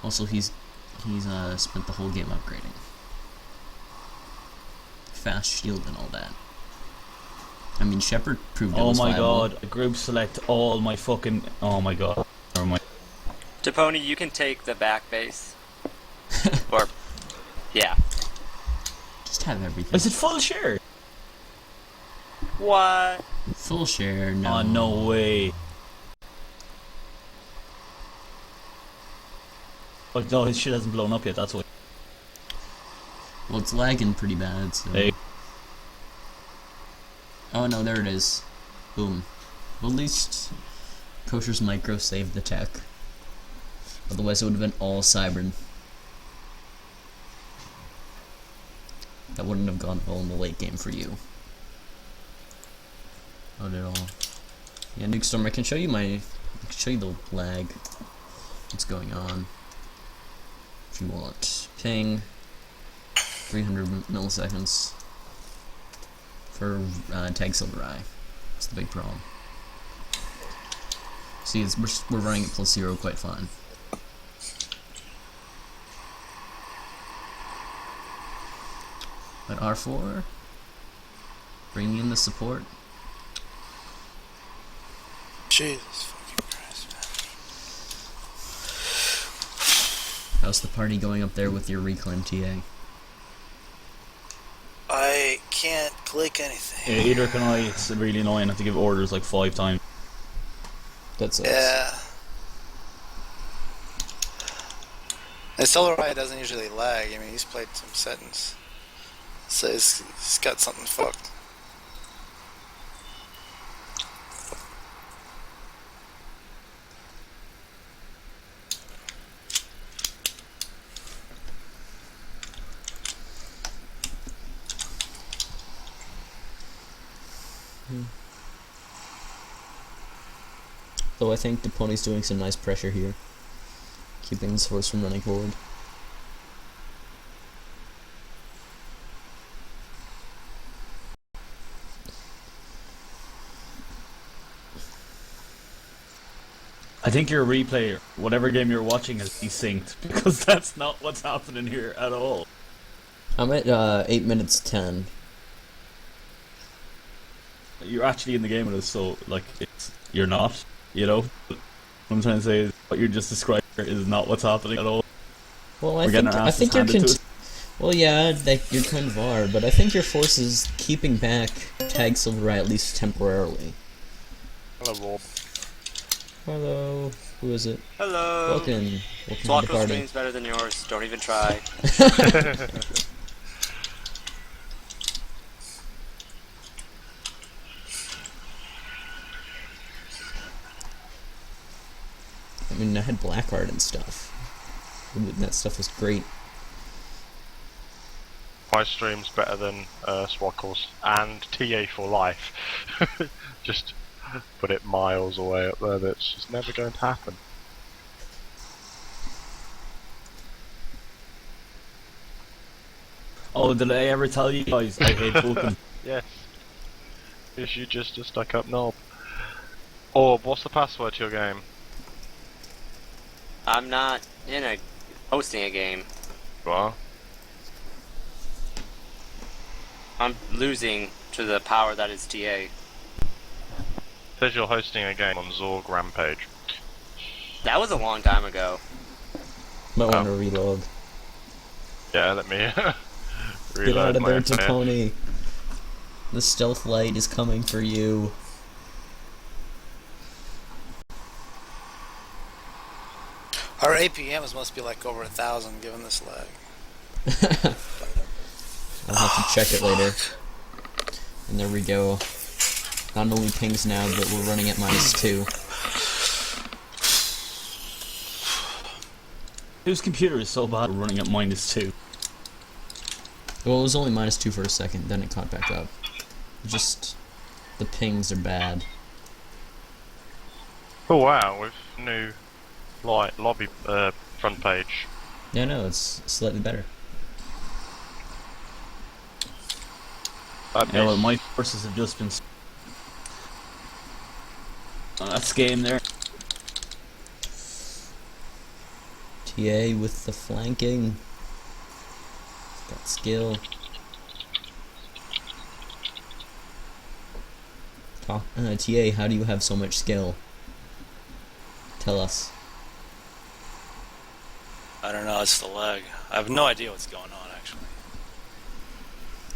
Also, he's spent the whole game upgrading. Fast shield and all that. I mean, Shepard proved it Oh was my viable. god! Group select all my fucking. Oh my god! Never mind. Depony, you can take the back base. Or, yeah. Just have everything. Is it full share? What? Full share? No. Oh no way! Oh no, his shit hasn't blown up yet. That's why. Well, it's lagging pretty bad. So. Hey. Oh no, there it is. Boom. Well, at least Kosher's micro saved the tech. Otherwise, it would have been all Cybern. That wouldn't have gone well in the late game for you. Not at all. Yeah, Nuke Storm, I can show you the lag. What's going on? If you want. Ping. 300 milliseconds. For Tag Silver Eye. That's the big problem. See, we're running at +0 quite fine. But R4, bringing in the support. Jesus fucking Christ, man. How's the party going up there with your reclaim TA? I can't click anything. Yeah, either can I. It's really annoying. I have to give orders like 5 times. That's Yeah. And Solar Eye doesn't usually lag. I mean, he's played some settings. So he's got something fucked. Though I think Depony's doing some nice pressure here, keeping this horse from running forward. I think your replay, whatever game you're watching, is desynced because that's not what's happening here at all. I'm at 8 minutes 10. You're actually in the game with us, so like you're not. You know, what I'm trying to say is what you're just describing is not what's happening at all. Well, We're getting our I think asses you're handed to us. well, yeah, you kind of are, but I think your force is keeping back Tag Silver Eye at least temporarily. Hello, Rob. Hello, who is it? Hello. Welcome to the Swkoll's party. screen's better than yours. Don't even try. I mean, I had blackheart and stuff. That stuff was great. My stream's better than Swkoll's and TA for life. Just put it miles away up there. That's just never going to happen. Oh, did I ever tell you guys I hate Vulcan? Yes. Is you just a stuck-up knob? Orb, what's the password to your game? I'm not hosting a game. You are? I'm losing to the power that is TA. Says you're hosting a game on Zorg Rampage. That was a long time ago. Might want to reload. Yeah, let me reload Get out of my there, internet. Taponi. The stealth light is coming for you. Our APMs must be like over 1,000 given this lag. I'll have to check it later. And there we go. Not only pings now, but we're running at -2. Whose computer is so bad running at -2? Well, it was only -2 for a second, then it caught back up. Just, the pings are bad. Oh wow, with new lobby front page. Yeah, no, it's slightly better. That Yeah, well, means- my forces have just been. Oh, that's game there. TA with the flanking. Got skill. TA, how do you have so much skill? Tell us. I don't know, it's the lag. I have no idea what's going on, actually.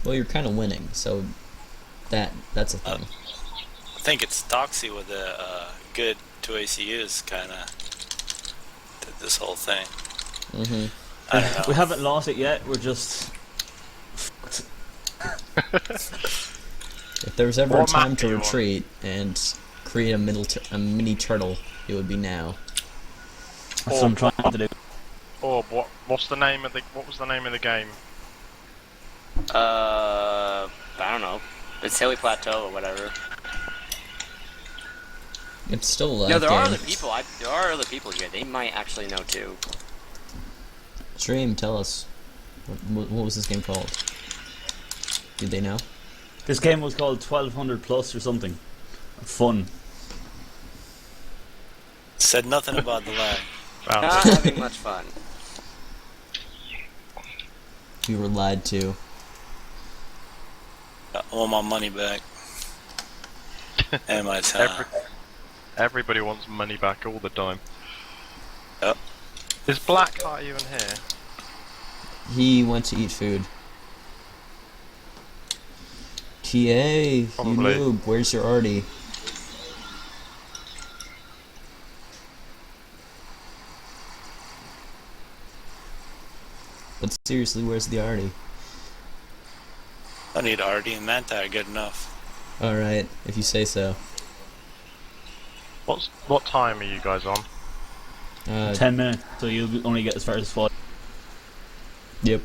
Well, you're kind of winning, so that's a thing. I think it's Toxie with the good 2 ACUs kind of did this whole thing. Mm-hmm. I don't know. We haven't lost it yet. We're just. If there was ever a What time map to do you want? retreat and create a mini turtle, it would be now. That's what I'm trying to do. Orb, what's the name of the what was the name of the game? I don't know. It's Hilly Plateau or whatever. It's still a No, there are game. other people. There are other people here. They might actually know too. Stream, tell us. What was this game called? Did they know? This game was called 1200 Plus or something. Fun. Said nothing about the lag. Not having much fun. We were lied to. I want my money back. And my time. Everybody wants money back all the time. Yep. Is Blackheart even here? He went to eat food. TA, you Probably. noob, where's your arty? But seriously, where's the arty? I need RD and Manta are good enough. Alright, if you say so. What time are you guys on? 10 minutes, so you'll only get as far as 5. Yep.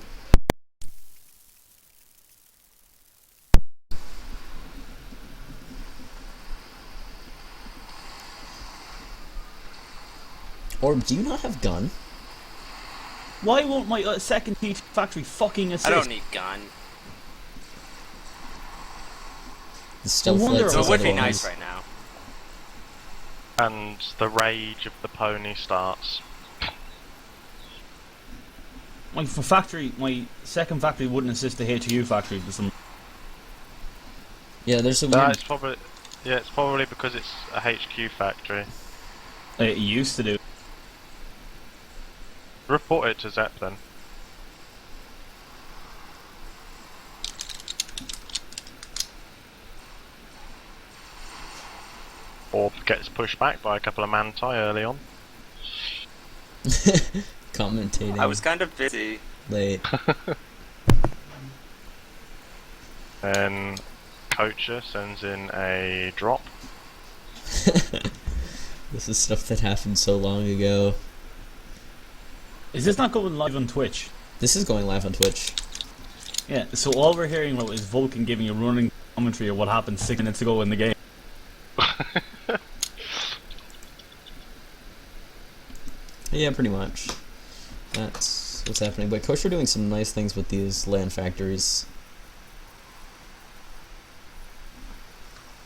Orb, do you not have gun? Why won't my second heat factory fucking assist? I don't need gun. The stealth wonder lights why- It is would be otherwise. nice right now. And the rage of the pony starts. My second factory wouldn't assist the HQ factory for some. Yeah, there's a weird... It's probably because it's a HQ factory. It used to do. Report it to Zeppelin. Or gets pushed back by a couple of Manti early on. commentating I was kind of busy. late. Then Coacher sends in a drop. This is stuff that happened so long ago. Is this not going live on Twitch? This is going live on Twitch. Yeah, so all we're hearing about is Vulcan giving a running commentary of what happened 6 minutes ago in the game. Yeah, pretty much. That's what's happening. But Kosher doing some nice things with these land factories.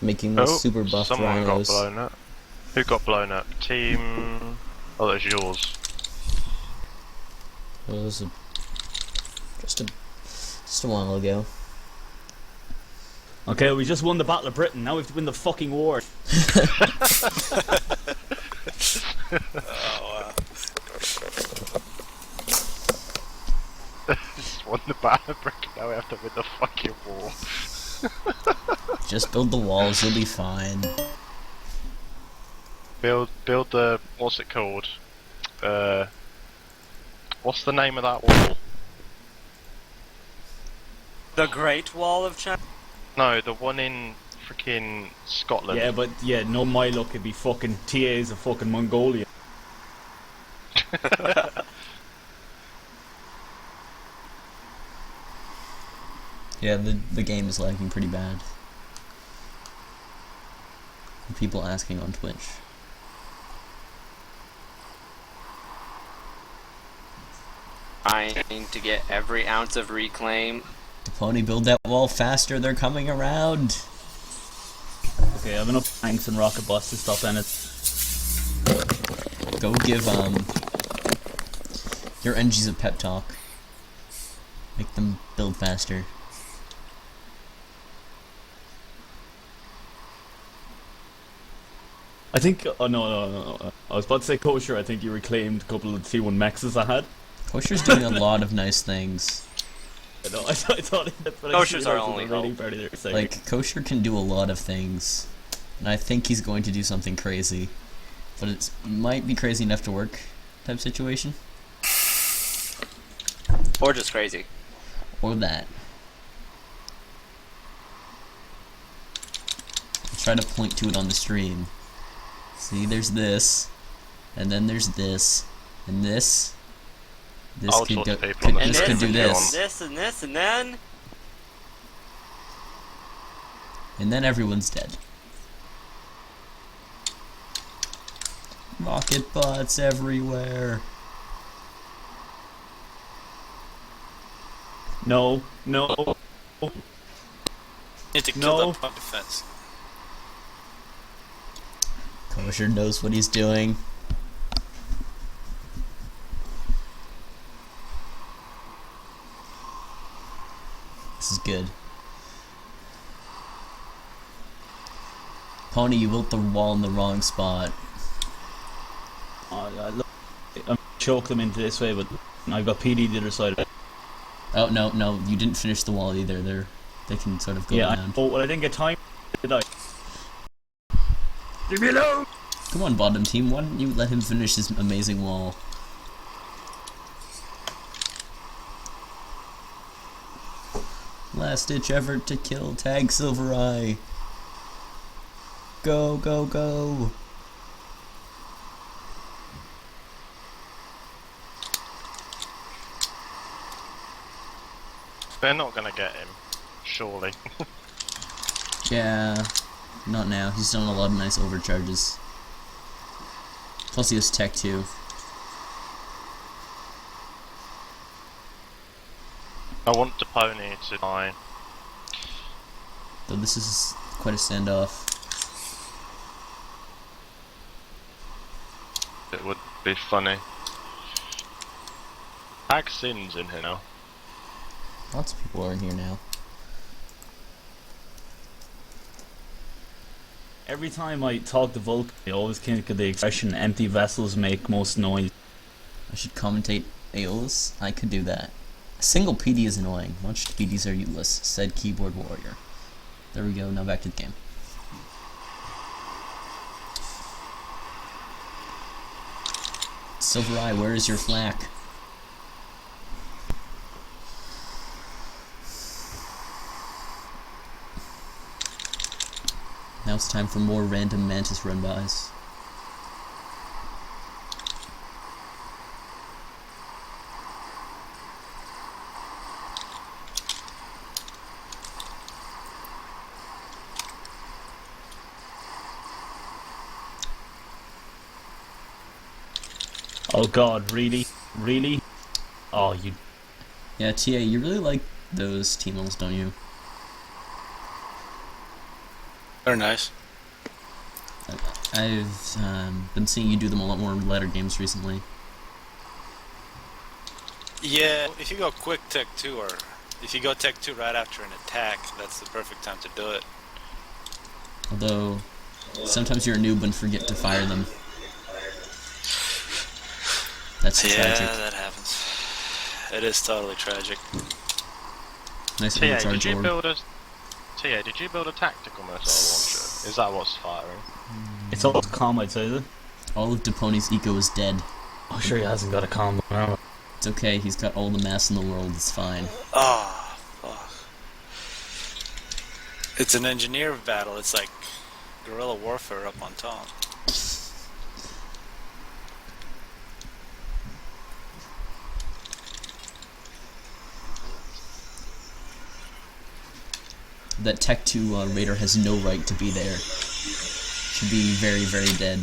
making us super buff someone rhinos. got blown up. Who got blown up? Team... Oh, that's yours. It was just a while ago. Okay, we just won the Battle of Britain. Now we have to win the fucking war. Oh, wow. Just won the Battle of Britain, now we have to win the fucking war. Just build the walls, you'll be fine. Build the... what's it called? What's the name of that wall? The Great Wall of China. No, the one in freaking Scotland. Yeah, but no, my luck, it'd be fucking TAs of fucking Mongolia. Yeah, the game is lagging pretty bad. People asking on Twitch. Trying to get every ounce of reclaim. The pony build that wall faster, they're coming around. Okay, I have enough tanks and rocket bots to stop any. Go give your NGs a pep talk. Make them build faster. I think. Oh no. I was about to say kosher. I think you reclaimed a couple of T1 mexes I had. Kosher's doing a lot of nice things. No, I thought that's what Kosher's I our only hope. Like, Kosher can do a lot of things. And I think he's going to do something crazy. But it might be crazy enough to work type situation. Or just crazy. Or that. I'll try to point to it on the stream. See, there's this. And then there's this. And this. This All could sorts go, of people on the this And could this, do and this. this, and this, and then... And then everyone's dead. Rocket bots everywhere. No. Need to kill No. that pump defense. Kosher knows what he's doing. This is good. Pony, you built the wall in the wrong spot. I'm choke them into this way, but I've got PD the other side of it. Oh no, you didn't finish the wall either. They can sort of go around. Well, I didn't get time. Did I? Leave me alone! Come on, bottom team. Why don't you let him finish his amazing wall? Last ditch effort to kill Tag Silvereye. Go, go, go. They're not gonna get him, surely. Yeah, not now. He's done a lot of nice overcharges. Plus he has tech too. I want the pony to die. Though this is quite a standoff. It would be funny. Ag Sin's in here now. Lots of people are in here now. Every time I talk to Vulcan, I always think of the expression empty vessels make most noise. I should commentate Aeolus. I could do that. A single PD is annoying. Launched PDs are useless, said keyboard warrior. There we go, now back to the game. Silvereye, where is your flak? Now it's time for more random Mantis run-bys. Oh god, really? Really? Oh, you... Yeah, TA, you really like those T-mills, don't you? They're nice. I've been seeing you do them a lot more in latter games recently. Yeah, if you go quick tech 2 or if you go tech 2 right after an attack, that's the perfect time to do it. Although, sometimes you're a noob and forget to fire them. That's tragic. Yeah, that happens. It is totally tragic. Nice TA, little did charge you orb. build a tactical missile launcher? Is that what's firing? It's all calm, I'd say, is it? All of Deponi's eco is dead. Oh, sure, he hasn't got a calm now. It's okay, he's got all the mass in the world, it's fine. Oh, fuck. It's an engineer battle. It's like guerrilla warfare up on top. That Tech 2 Raider has no right to be there. Should be very, very dead.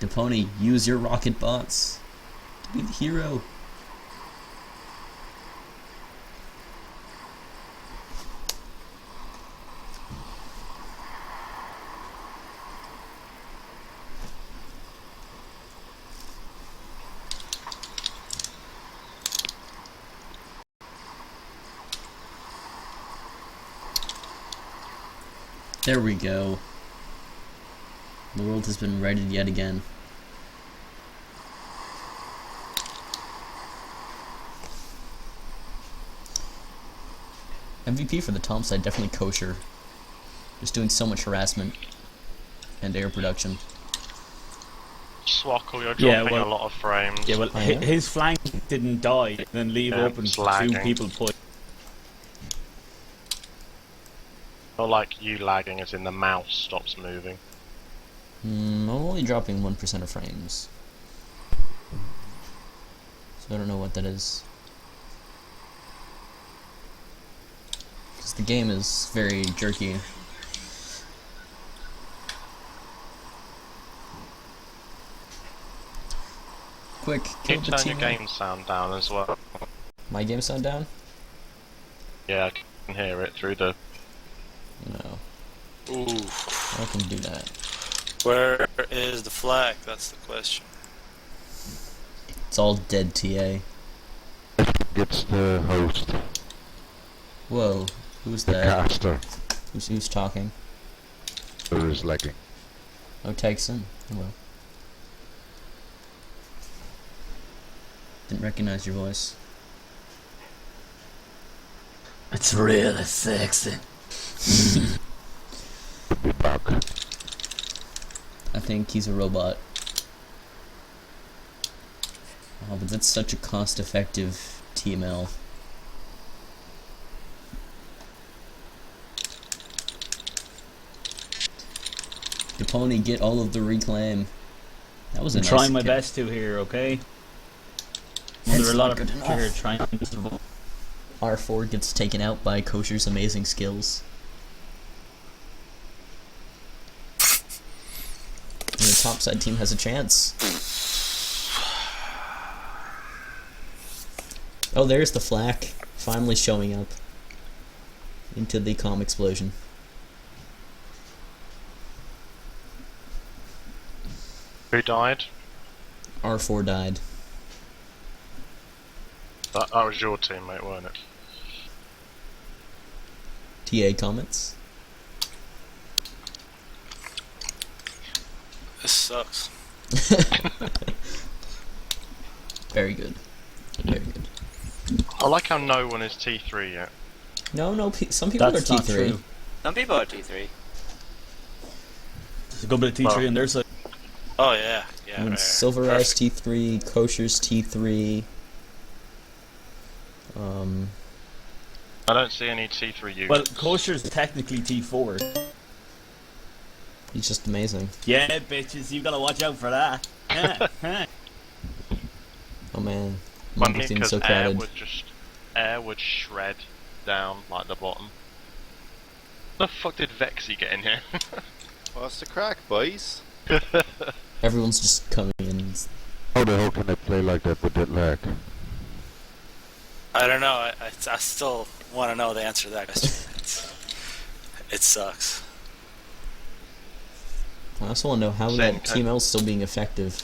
Deponi, use your rocket bots to be the hero. There we go. The world has been righted yet again. MVP for the Tom side, definitely kosher. Just doing so much harassment and air production. Swkoll, you're Yeah, dropping well- a lot of frames. Yeah, well, Oh, yeah? his flank didn't die, then leave Yeah, open it's to lagging. 2 people push. Not like you lagging as in the mouse stops moving. I'm only dropping 1% of frames. So I don't know what that is. Because the game is very jerky. Quick, kill Can you the turn your team. game sound down as well? My game sound down? Yeah, I can hear it through the... No, Ooh. I can do that. Where is the flag? That's the question. It's all dead, TA. Gets the host, Whoa, who's the that? caster, Who's talking? who is lagging. Oh, Tyson. Hello. Didn't recognize your voice. It's really sexy. Be back. I think he's a robot. Oh, but that's such a cost-effective TML. Deponi, get all of the reclaim. That was a I'm nice trying my kill. best to here, okay? That's There are a lot not of good people here enough. trying to survive. R4 gets taken out by Kosher's amazing skills. And the topside team has a chance. Oh, there's the flak, finally showing up into the comm explosion. Who died? R4 died. That was your teammate, weren't it? TA comments? This sucks. Very good. Very good. I like how no one is T3 yet. No, some people That's are not T3. true. Some people are T3. There's a good bit of T3 Well- on their side. Oh yeah, yeah. I mean, right. Silver Eyes T3, Kosher's T3. I don't see any T3 units. Well, Kosher's technically T4. He's just amazing. Yeah, bitches, you gotta watch out for that. Oh man, Funny Mumble seems because so crowded. air would shred down like the bottom. The fuck did Vexy get in here? What's the crack, boys? Everyone's just coming in. How the hell can I play like that with that lag? I don't know. I still want to know the answer to that question. It sucks. I also want to know how Same that kind- TML is still being effective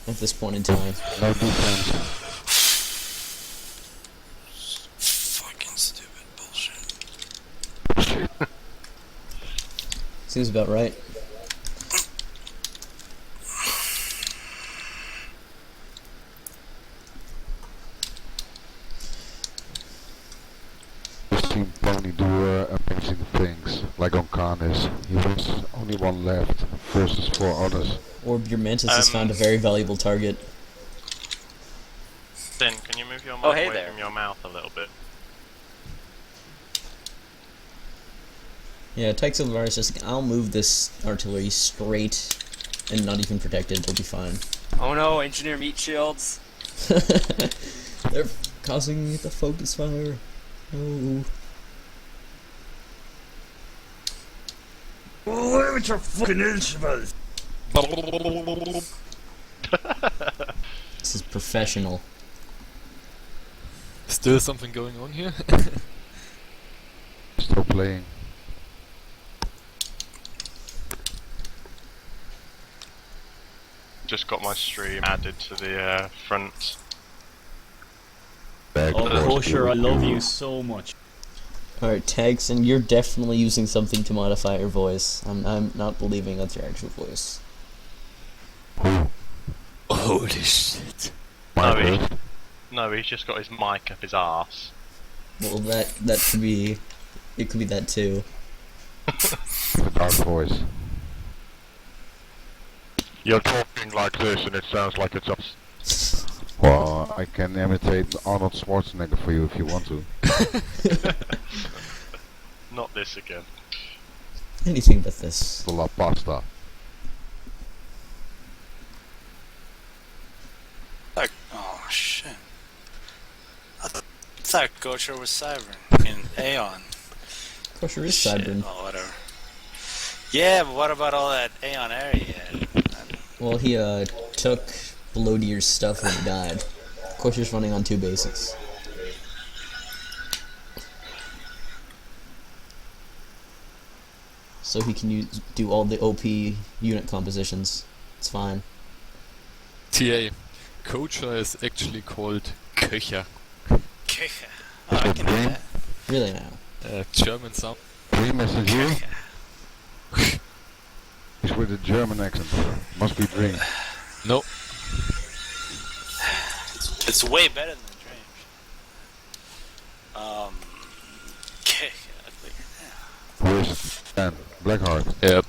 at this point in time. No defense. Fucking stupid bullshit. Seems about right. This team can only do amazing things, like on Canis. He was only one left versus 4 others. Orb, your Mantis has found a very valuable target. Sin, can you move your mic Oh, hey away there. from your mouth a little bit? Yeah, Tyke Silvar is just, I'll move this artillery straight and not even protect it, it'll be fine. Oh no, engineer meat shields. They're causing the focus fire. Oh. With your fucking instruments. This is professional. Still something going on here? Still playing. Just got my stream added to the front. Back Oh, first, Kosher, I love you so much. Alright, Tagson, you're definitely using something to modify your voice. I'm not believing that's your actual voice. Who? Holy shit. No, My he- No, he's just got his mic up his arse. Well, that could be... It could be that too. The dark voice. You're talking like this and it sounds like it's us. Well, I can imitate Arnold Schwarzenegger for you if you want to. Not this again. Anything but this. The La Pasta. Like, oh shit. I thought Gosher was Cybern in Aeon. Kosher is Shit, Cybern. oh, whatever. Yeah, but what about all that Aeon area he had? Well, he took Below Deer's stuff when he died. Kosher's running on 2 basics. So he can do all the OP unit compositions. It's fine. TA. Kocha is actually called Köcher. Kicker. Oh, I can do that. Really now. German sound. Dream is it you? He's with a German accent. Must be Dream. No. It's way better than Dream. Kicker. Who is it? Dan. Blackheart. Yep.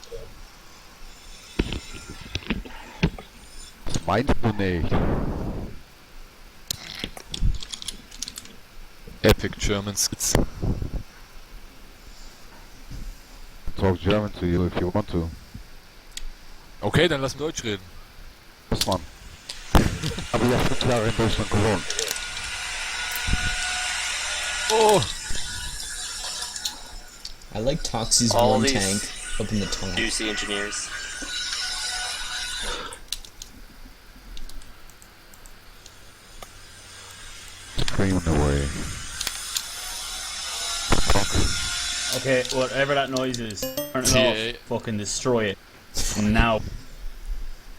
Das meinst du nicht? Epic German skits. Talk German to you if you want to. Okay, dann lass Deutsch reden. Was man? Aber ja 5 Jahre in Deutschland gewohnt. Oh! I like Toxie's All one these tank up in the top. Juicy engineers. Screaming away. Fuck. Okay, whatever that noise is, turn it TA. off. Fucking destroy it. Now.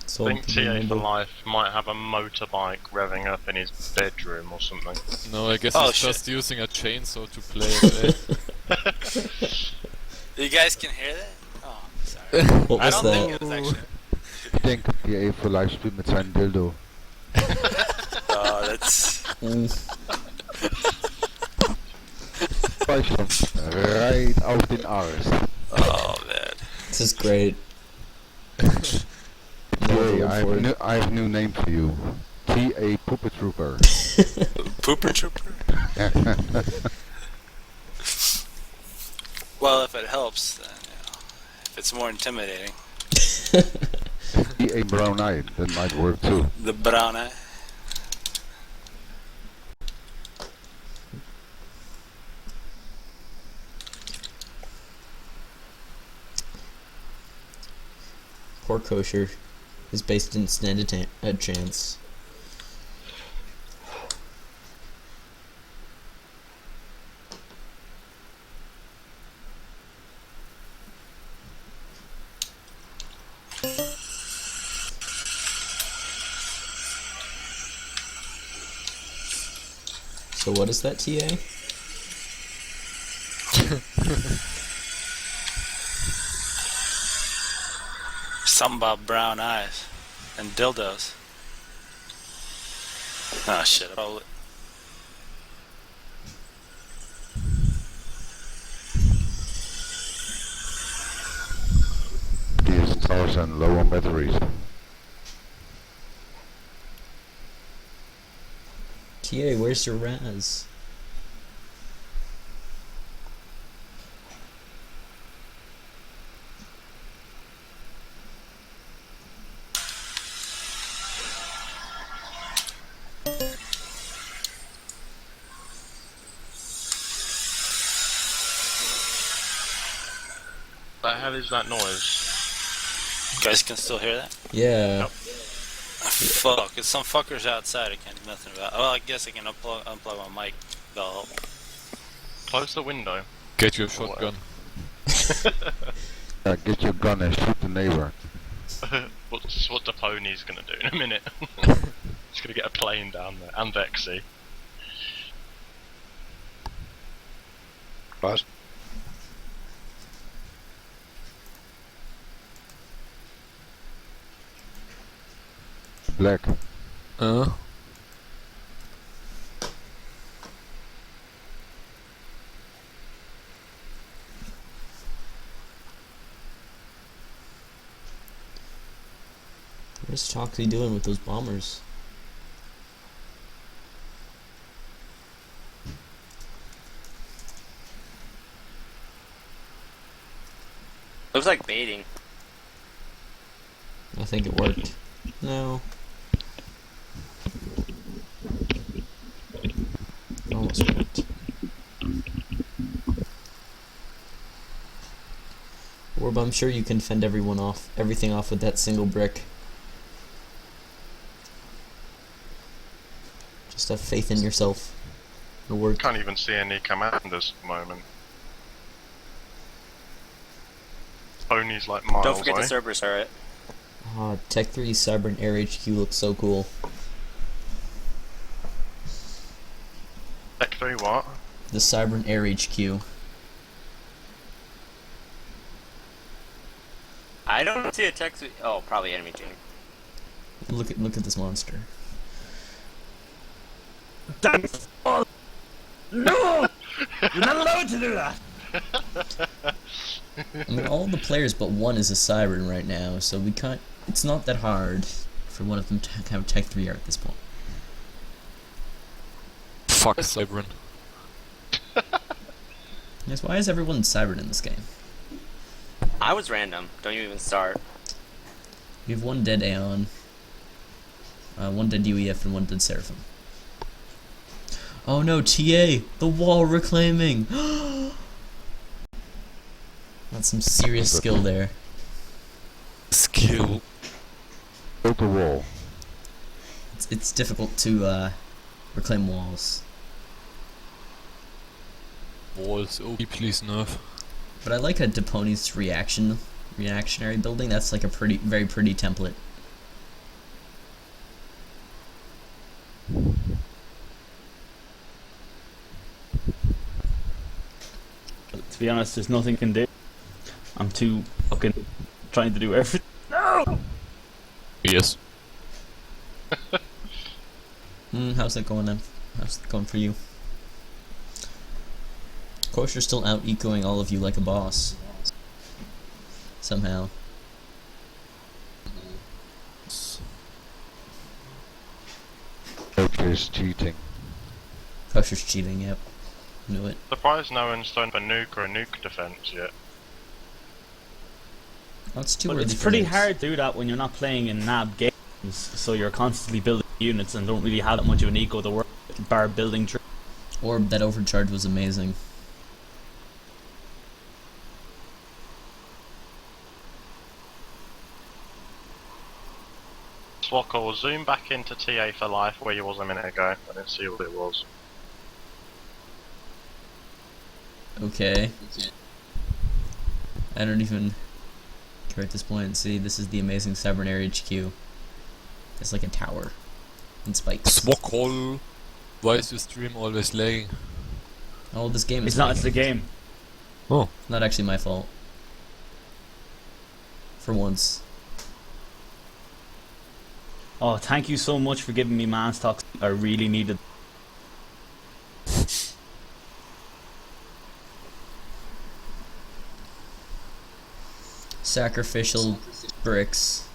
So I think TA for Life might have a motorbike revving up in his bedroom or something. No, I guess Oh, he's shit. just using a chainsaw to play it. You guys can hear that? Oh, sorry. What I was don't that? think it was actually. Ik denk dat hij even voor live speelt met zijn dildo. Oh, that's. Mm. Deutschland, right auf den Arsch. Oh, man. This is great. Hey, I have a new name for you. T.A. Puppet Trooper. Pooper Trooper? Well, if it helps, then, if it's more intimidating. T.A. Brown Eye, that might work too. The brown eye. Poor Kosher is based in stand a chance. So what is that, TA? Something about brown eyes and dildos. Oh shit! Oh, DS1000 low on batteries. TA, where's your Raz? What the hell is that noise? you guys can still hear that? Yeah. Nope. Fuck! It's some fuckers outside. I can't do nothing about. Well, I guess I can unplug my mic. That'll help. Close the window. Get your shotgun. Get your gun and shoot the neighbor. What's what the pony's gonna do in a minute? He's gonna get a plane down there and Vexy. What? Black. What's Choxy doing with those bombers? Looks like baiting. I think it worked. No. Almost worked. Orb, I'm sure you can fend everything off with that single brick. Just have faith in yourself. It'll work. Can't even see any commanders at the moment. Pony's like miles Don't forget away. the Cerberus turret. Ah, Tech 3 Cyber and Air HQ looks so cool. Tech 3 what? The Cyber and Air HQ. I don't see a text. Oh, probably enemy team. Look at this monster. No! You're not allowed to do that! I mean, all the players but one is a Siren right now, so we can't. It's not that hard for one of them to have Tech 3 at this point. Fuck Cyberin. Yes, why is everyone Siren in this game? I was random. Don't you even start. We have one dead Aeon, one dead UEF, and one dead Seraphim. Oh no, TA! The wall reclaiming! That's some serious skill there. Skill. Build the wall. It's difficult to reclaim walls. Walls. Oh, please nerf. But I like a Deponi's reactionary building. That's like a very pretty template. To be honest, there's nothing I can do. I'm too fucking trying to do everything. No! Yes. How's that going then? How's it going for you? Of course, you're still out ecoing all of you like a boss. Somehow. Coach cheating. Crusher's cheating, yep. Knew it. Surprised no one's done a nuke or a nuke defense yet. Oh, it's too But early it's for pretty this. hard to do that when you're not playing in NAB games, so you're constantly building units and don't really have that much of an eco to work with, bar building tree. Orb, that overcharge was amazing. Swkoll, zoom back into TA for life where you was a minute ago. I didn't see what it was. Okay. I don't even care at this point. See, this is the amazing Cybernair HQ. It's like a tower. And spikes. Swkoll. Why is your stream always lagging? Oh, this game is It's not. It's the lagging. game. Oh, Not actually my fault. For once. Oh, thank you so much for giving me man stocks. I really needed. Sacrificial bricks.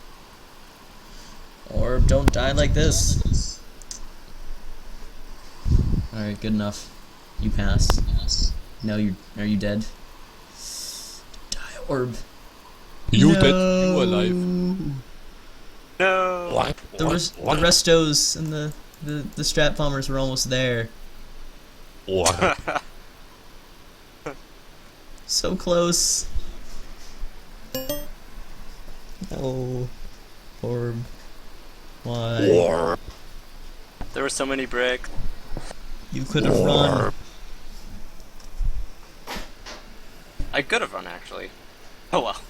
Or don't die like this. Alright, good enough. You pass. No, are you dead? Die, orb. you No. dead? You alive? No. What? The restos and the strap bombers were almost there. What? So close. No. Orb. Why? There were so many bricks. You could have run. I could have run actually. Oh well.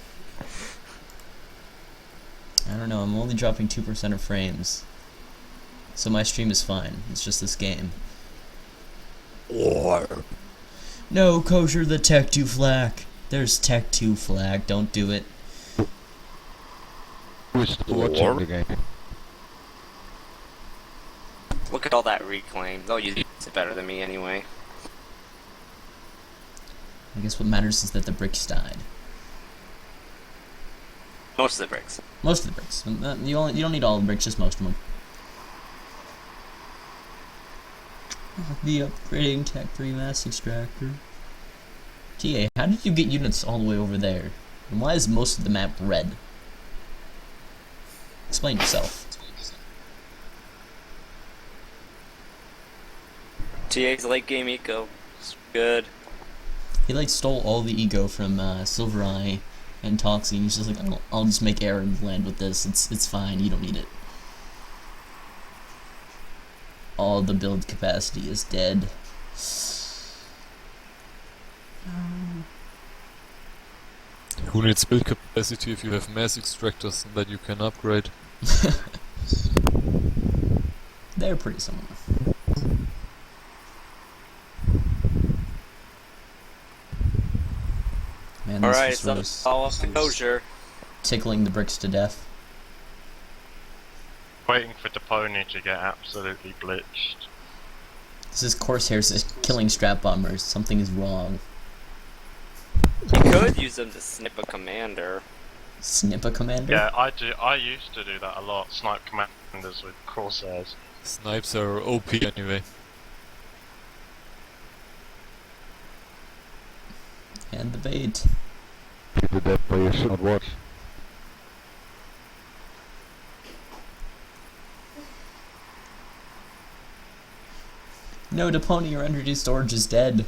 I don't know, I'm only dropping 2% of frames. So my stream is fine. It's just this game. No, Kosher, the Tech 2 flag. There's Tech 2 flag. Don't do it. Who is still watching the game? Look at all that reclaim. They'll use it better than me anyway. I guess what matters is that the bricks died. Most of the bricks. Most of the bricks. You don't need all the bricks, just most of them. The upgrading Tech 3 mass extractor. TA, how did you get units all the way over there? And why is most of the map red? Explain yourself. TA's late game eco. It's good. He like stole all the ego from Silver Eye and Toxie. He's just like, I'll just make Aaron land with this. It's fine. You don't need it. All the build capacity is dead. Who needs build capacity if you have mass extractors that you can upgrade? They're pretty similar. Man, this Alright, just so was all up to Kosher. tickling the bricks to death. Waiting for Depony to get absolutely glitched. This is Corsairs is killing strap bombers. Something is wrong. You could use them to snip a commander. Snip a commander? Yeah, I do. I used to do that a lot. Snipe commanders with crosshairs. Snipes are OP anyway. And the bait. You did that by your shot watch. No, Depony, your energy storage is dead.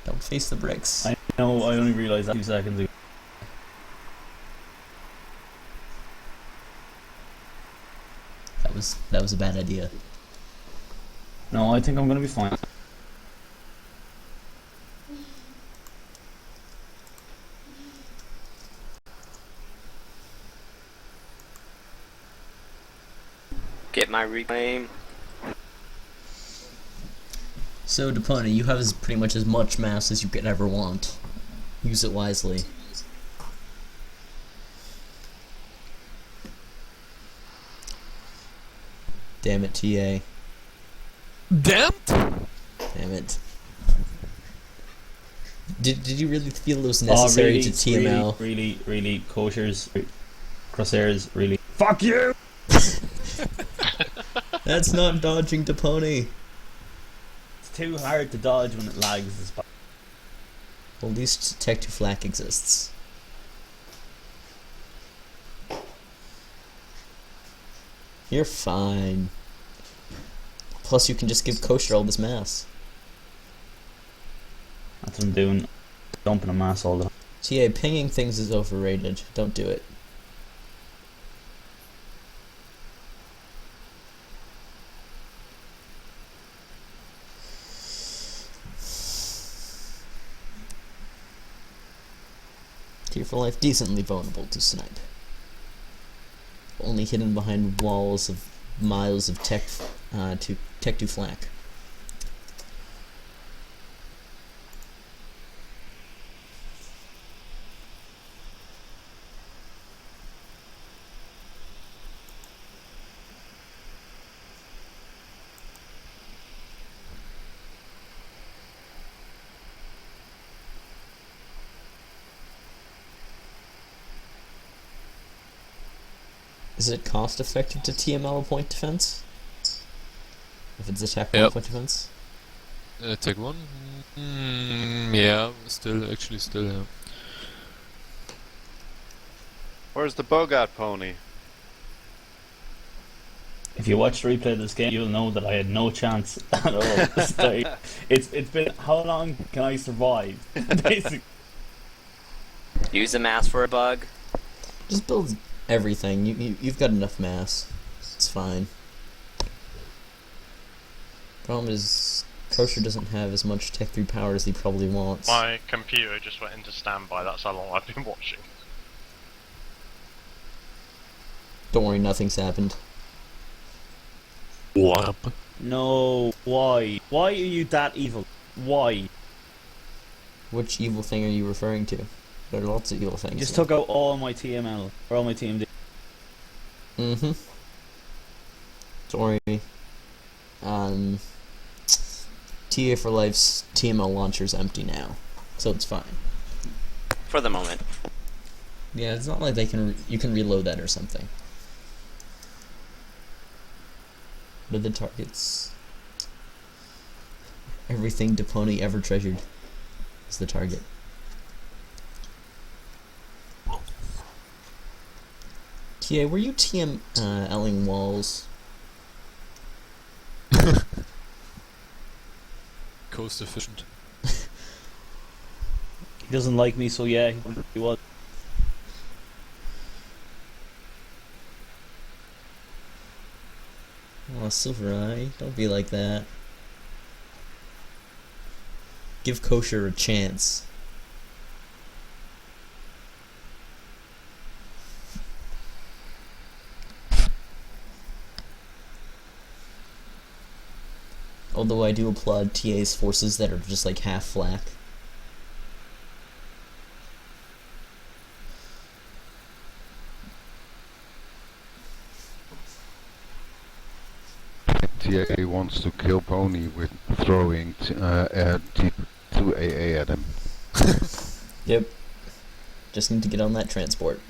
Don't face the bricks. I know. I only realized that 2 seconds ago. That was a bad idea. No, I think I'm gonna be fine. Get my reclaim. So, Depony, you have pretty much as much mass as you could ever want. Use it wisely. Damn it, TA. Damned! Damn it. Did you really feel it was necessary to TML? Really, Koshers, Crosshairs, really. Fuck you! That's not dodging Depony. It's too hard to dodge when it lags this bad. Well, at least Tech 2 Flak exists. You're fine. Plus, you can just give Kosher all this mass. That's what I'm doing. Dumping a mass all the time. TA, pinging things is overrated. Don't do it. Tear for Life, decently vulnerable to snipe. Only hidden behind walls of miles of Tech 2 Flak. Is it cost effective to TML a point defense? If it's attack 1 Yep. point defense? Take 1? Yeah, still, yeah. Where's the bug at, Pony? If you watch the replay of this game, you'll know that I had no chance at all. It's been, how long can I survive? Basically. Use the mass for a bug. Just build everything. You've got enough mass. It's fine. Problem is, Kosher doesn't have as much Tech 3 power as he probably wants. My computer just went into standby, that's how long I've been watching. Don't worry, nothing's happened. Warp. No, why? Why are you that evil? Why? Which evil thing are you referring to? There are lots of evil things. You just took out all my TML, or all my TMD. Mm-hmm. Don't worry. TA for Life's TML launcher's empty now, so it's fine. For the moment. Yeah, it's not like you can reload that or something. What are the targets? Everything Deponi ever treasured is the target. TA, were you TMLing walls? Coast efficient. He doesn't like me, so yeah, he was. Oh, Silver Eye, don't be like that. Give Kosher a chance. Although I do applaud TA's forces that are just like half flak. TA wants to kill Pony with throwing T2AA at him. Yep. Just need to get on that transport.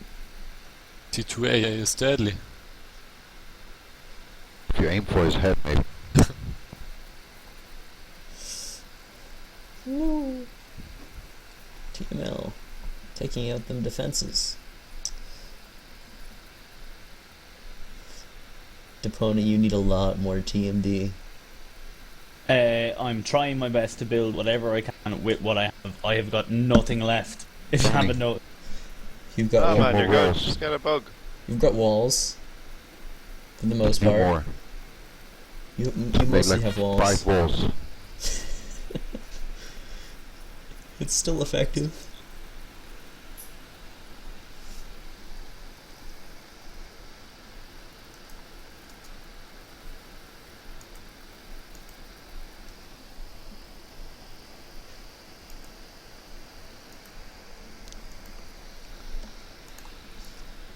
T2AA is deadly. If you aim for his head, maybe. No. TML. Taking out them defenses. Deponi, you need a lot more TMD. I'm trying my best to build whatever I can with what I have. I have got nothing left. If you haven't noticed. You've got Oh man, more you're good. walls. Just got a bug. You've got walls. For the most No part. more. You Make mostly like have walls. 5 walls. It's still effective.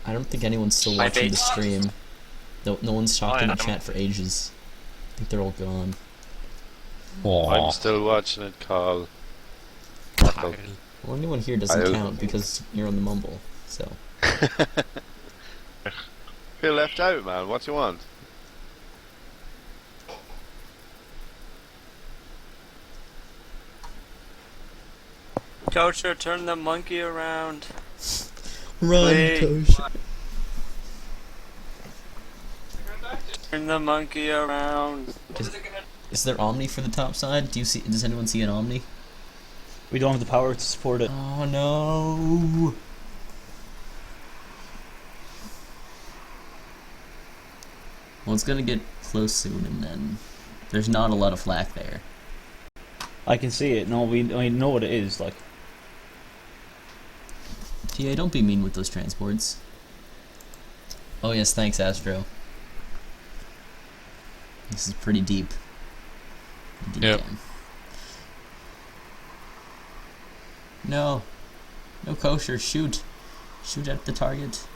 I don't think anyone's still My watching the face. stream. No one's talked in the am. chat for ages. I think they're all gone. I'm still watching it, Carl. Well, anyone here doesn't I'll- count because you're on the mumble, so. Feel left out, man. What you want? Kosher, turn the monkey around. Run, Wait. Kosher. Turn the monkey around. Is there Omni for the top side? Does anyone see an Omni? We don't have the power to support it. Oh no! Well, it's gonna get close soon, and then there's not a lot of flak there. I can see it. No, I know what it is. Like, TA, don't be mean with those transports. Oh yes, thanks, Astro. This is pretty deep. Deep Yep. down. No. No, Kosher, shoot. Shoot at the target.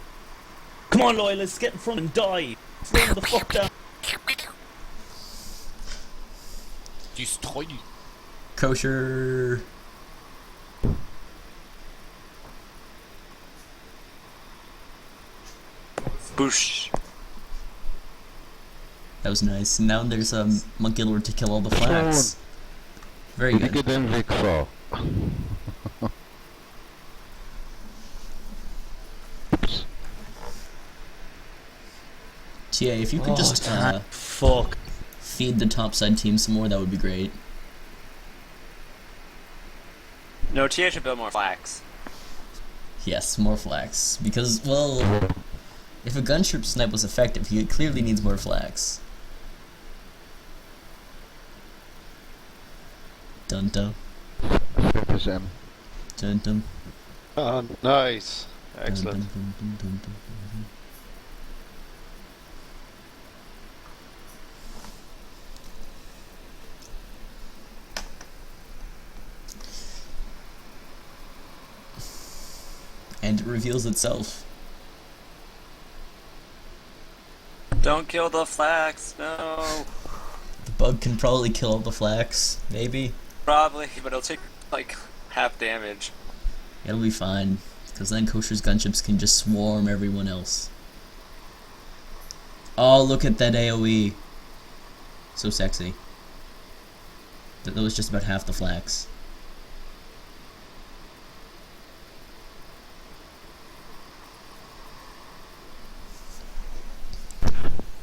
come on, loyalists, get in front and die. Slow the fuck down. Destroy. Kosher. Boosh. That was nice. Now there's Monkey Lord to kill all the flags. Very Did you good. get them Vic for? TA, if you could just fuck. feed the topside team some more, that would be great. No, TA should build more flags. Yes, more flags. Because, well, if a gunship snipe was effective, he clearly needs more flags. Dun dun. Focus him. Dun dun. Oh, nice. Excellent. Dun, dun, dun, dun, dun, dun. And it reveals itself. Don't kill the flags, no. The bug can probably kill all the flags, maybe. Probably, but it'll take like half damage. It'll be fine, because then Kosher's gunships can just swarm everyone else. Oh, look at that AoE. So sexy. That was just about half the flags.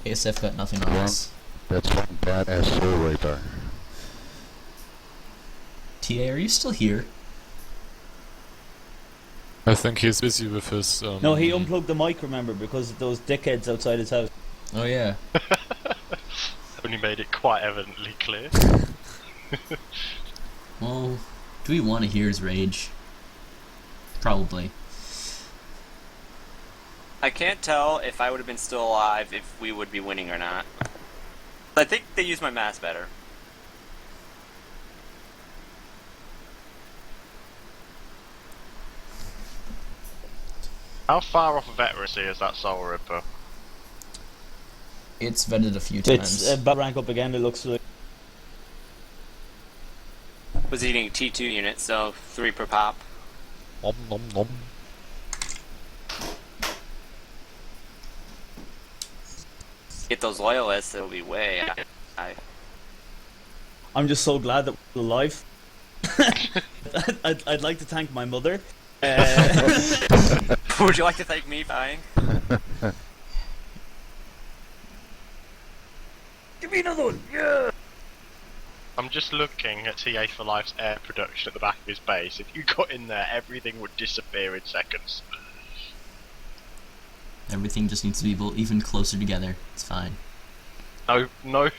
ASF got nothing on us. That's one badass soul right there. TA, are you still here? I think he's busy with his. No, he unplugged the mic, remember, because of those dickheads outside his house. Oh yeah. Only made it quite evidently clear. Well, do we want to hear his rage? Probably. I can't tell if I would have been still alive if we would be winning or not. I think they use my mask better. How far off veterancy is that Soul Ripper? It's vetted a few times. It's about rank up again, it looks like. Was eating T2 units, so 3 per pop. Nom nom nom. Get those loyalists, it'll be way high. I'm just so glad that we're alive. I'd like to thank my mother. Would you like to thank me, Buying? Give me another one! Yeah! I'm just looking at TA for Life's air production at the back of his base. If you got in there, everything would disappear in seconds. Everything just needs to be even closer together. It's fine. No,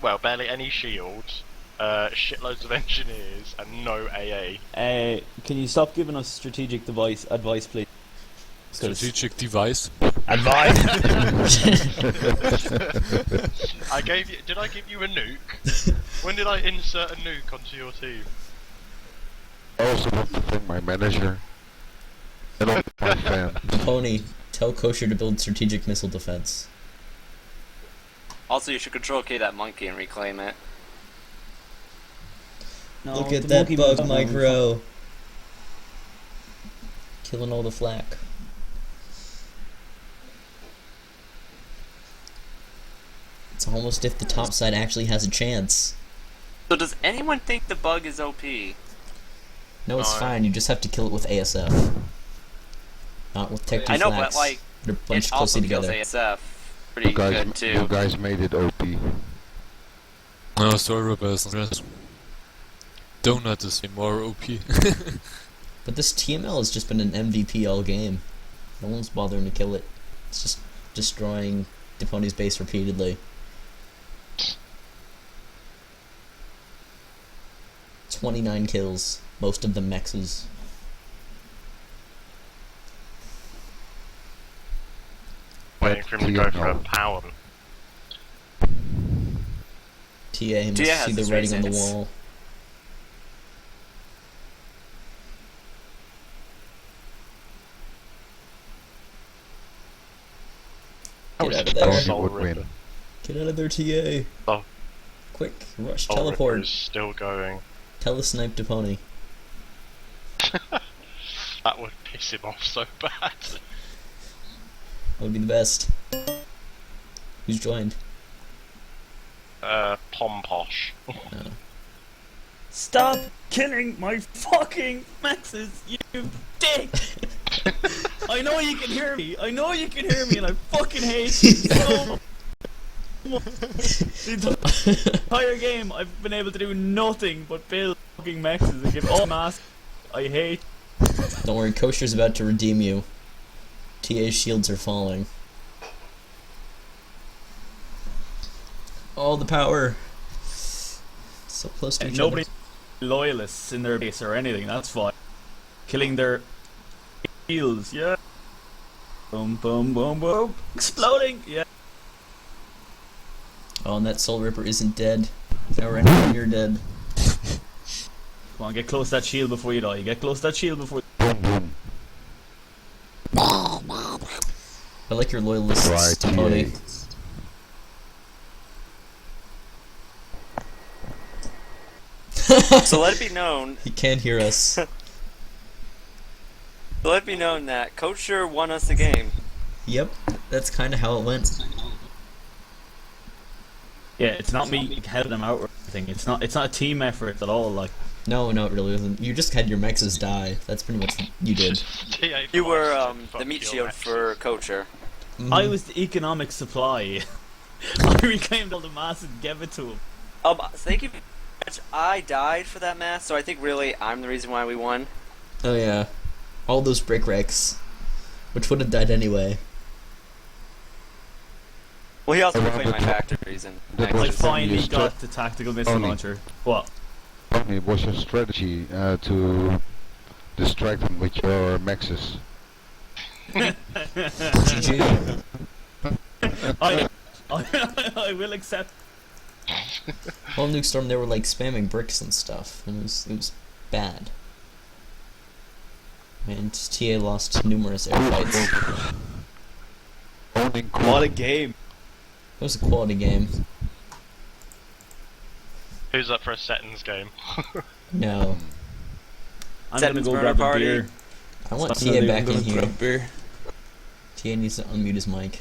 well, barely any shields, shitloads of engineers, and no AA. Can you stop giving us strategic advice, please? Strategic device. Advice? Did I give you a nuke? When did I insert a nuke onto your team? I also want to thank my manager and all my fans. Pony, tell Kosher to build strategic missile defense. Also, you should control K that monkey and reclaim it. No, Look the at that monkey bug was- micro. Killing all the flak. It's almost if the top side actually has a chance. So does anyone think the bug is OP? No, it's No. fine. You just have to kill it with ASF. Not with Tech 2 I know, flaks. but like, They're bunched it also closely kills together. ASF pretty good You too. guys made it OP. No, Soul Ripper isn't good. Donut is more OP. But this TML has just been an MVP all game. No one's bothering to kill it. It's just destroying Depony's base repeatedly. 29 kills, most of them mexes. Waiting for him to go for a power. TA must TA has see the his writing on the reasons. wall. Get out of there. Soul would win. Ripper. Get out of there, TA. Oh. Quick, rush, Soul Ripper teleport. is still going. Telesnipe Depony. That would piss him off so bad. That would be the best. Who's joined? Pomposh. Stop killing my fucking maxes, you dick! I know you can hear me. I know you can hear me, and I fucking hate you so much. The entire game, I've been able to do nothing but build fucking maxes and give all masks. I hate. Don't worry, Kosher's about to redeem you. TA's shields are falling. All the power. So close to And each nobody other. loyalists in their base or anything. That's fine. Killing their shields, yeah. Boom, boom, boom, boom. Exploding, yeah. Oh, and that Soul Ripper isn't dead. Now Renton, you're dead. Come on, get close to that shield before you die. Get close to that shield before. I like your loyalists, Right, Tony. So let it be known. He can't hear us. So let it be known that Kosher won us the game. Yep, that's kind of how it went. Yeah, it's not me helping them out or anything. It's not a team effort at all. Like No, it really wasn't. You just had your mexes die. That's pretty much what you did. TA You for were life, the fuck meat your shield maxes. for Kosher. I was the economic supply. I reclaimed all the mass and gave it to him. Thank you very much. I died for that mass, so I think really I'm the reason why we won. Oh yeah. All those brick wrecks. Which would have died anyway. Well, he also I reclaimed my remember- factories and That I was axes. finally you got the tactical missile Only. launcher. What? Tony, what's your strategy to distract them with your maxes? GG. I will accept. Well, Nuke Storm, they were like spamming bricks and stuff. And it was bad. And TA lost numerous airfights. Owning What a game! It was a quality game. Who's up for a settings game? No. I'm Settings gonna go murder grab party. a beer. I want Stop TA that, back I'm in gonna here. TA needs to unmute his mic.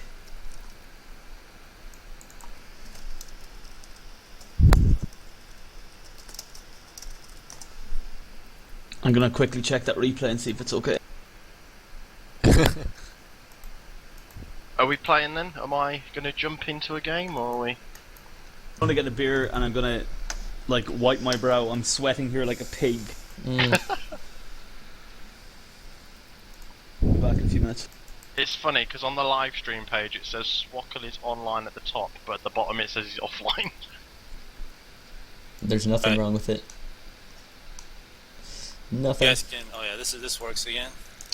I'm gonna quickly check that replay and see if it's okay. Are we playing then? Am I going to jump into a game or are we? I'm gonna get a beer and I'm gonna like wipe my brow. I'm sweating here like a pig. Be back in a few minutes. It's funny because on the live stream page it says Swkoll is online at the top, but at the bottom it says he's offline. There's nothing wrong with it. You Nothing. guys can. Oh yeah, this works again.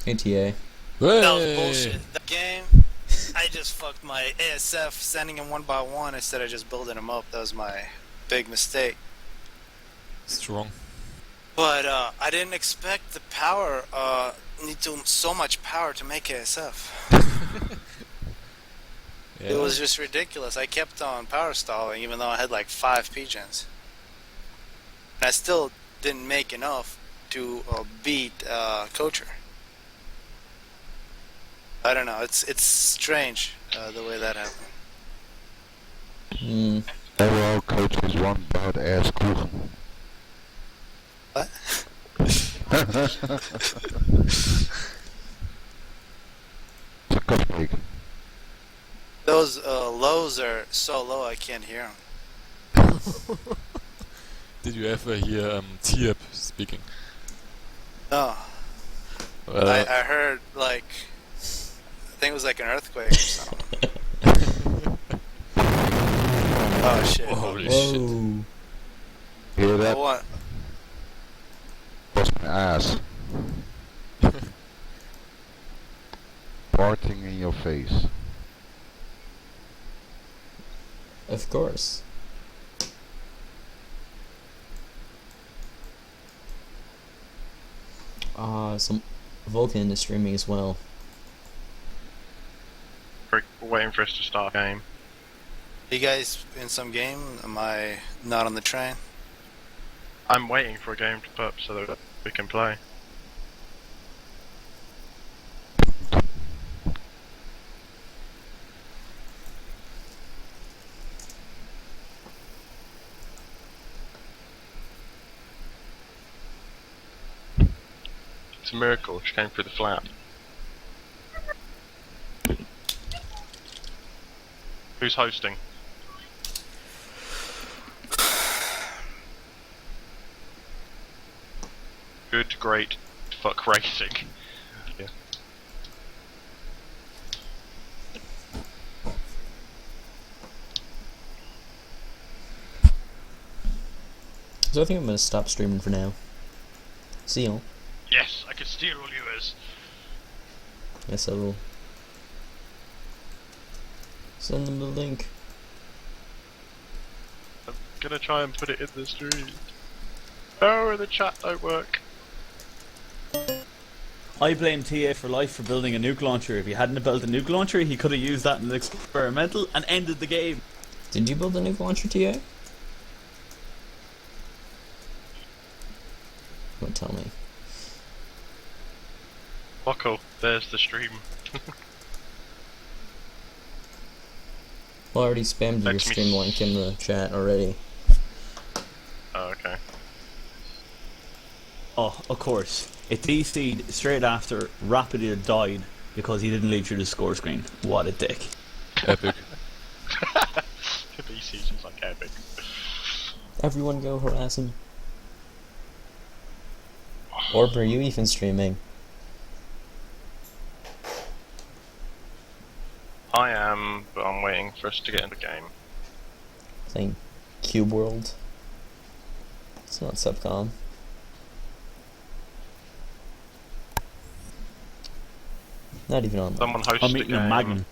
ATA. That was bullshit. That game, I just fucked my ASF sending them one by one instead of just building them up. That was my big mistake. Strong. But I didn't expect the power. Need so much power to make ASF. Yeah. It was just ridiculous. I kept on power stalling even though I had like 5 PGens. And I still didn't make enough to beat Kocher. I don't know. It's strange the way that happened. Overall, coach is one bad ass Kuchen. What? It's a cupcake. Those lows are so low I can't hear them. Did you ever hear Tiep speaking? No. Well, I heard like I think it was like an earthquake or something. Oh shit. holy shit. Whoa. Hear that? What? Was my ass. Farting in your face. Of course. Some Vulcan is streaming as well. We're waiting for us to start a game. You guys in some game? Am I not on the train? I'm waiting for a game to pop so that we can play. It's a miracle. She came through the flap. Who's hosting? Good, great, fuck racing. Yeah. So I think I'm gonna stop streaming for now. See y'all. Yes, I can steer all yours. Yes, I will. Send them the link. I'm gonna try and put it in the stream. Oh, the chat don't work. I blame TA for life for building a nuke launcher. If he hadn't built a nuke launcher, he could have used that in the experimental and ended the game. Did you build a nuke launcher, TA? Don't tell me. Swkoll, there's the stream. Well, I already spammed your Let me stream link in the chat already. Oh, okay. Oh, of course. It DC'd straight after Rapido died because he didn't lead through the score screen. What a dick. Epic. The BC's just like epic. Everyone go harass him. Or are you even streaming? I am, but I'm waiting for us to get in the game. Playing Cube World. It's not Subcom. Not even on. Someone host I'm the eating a game. Magnum.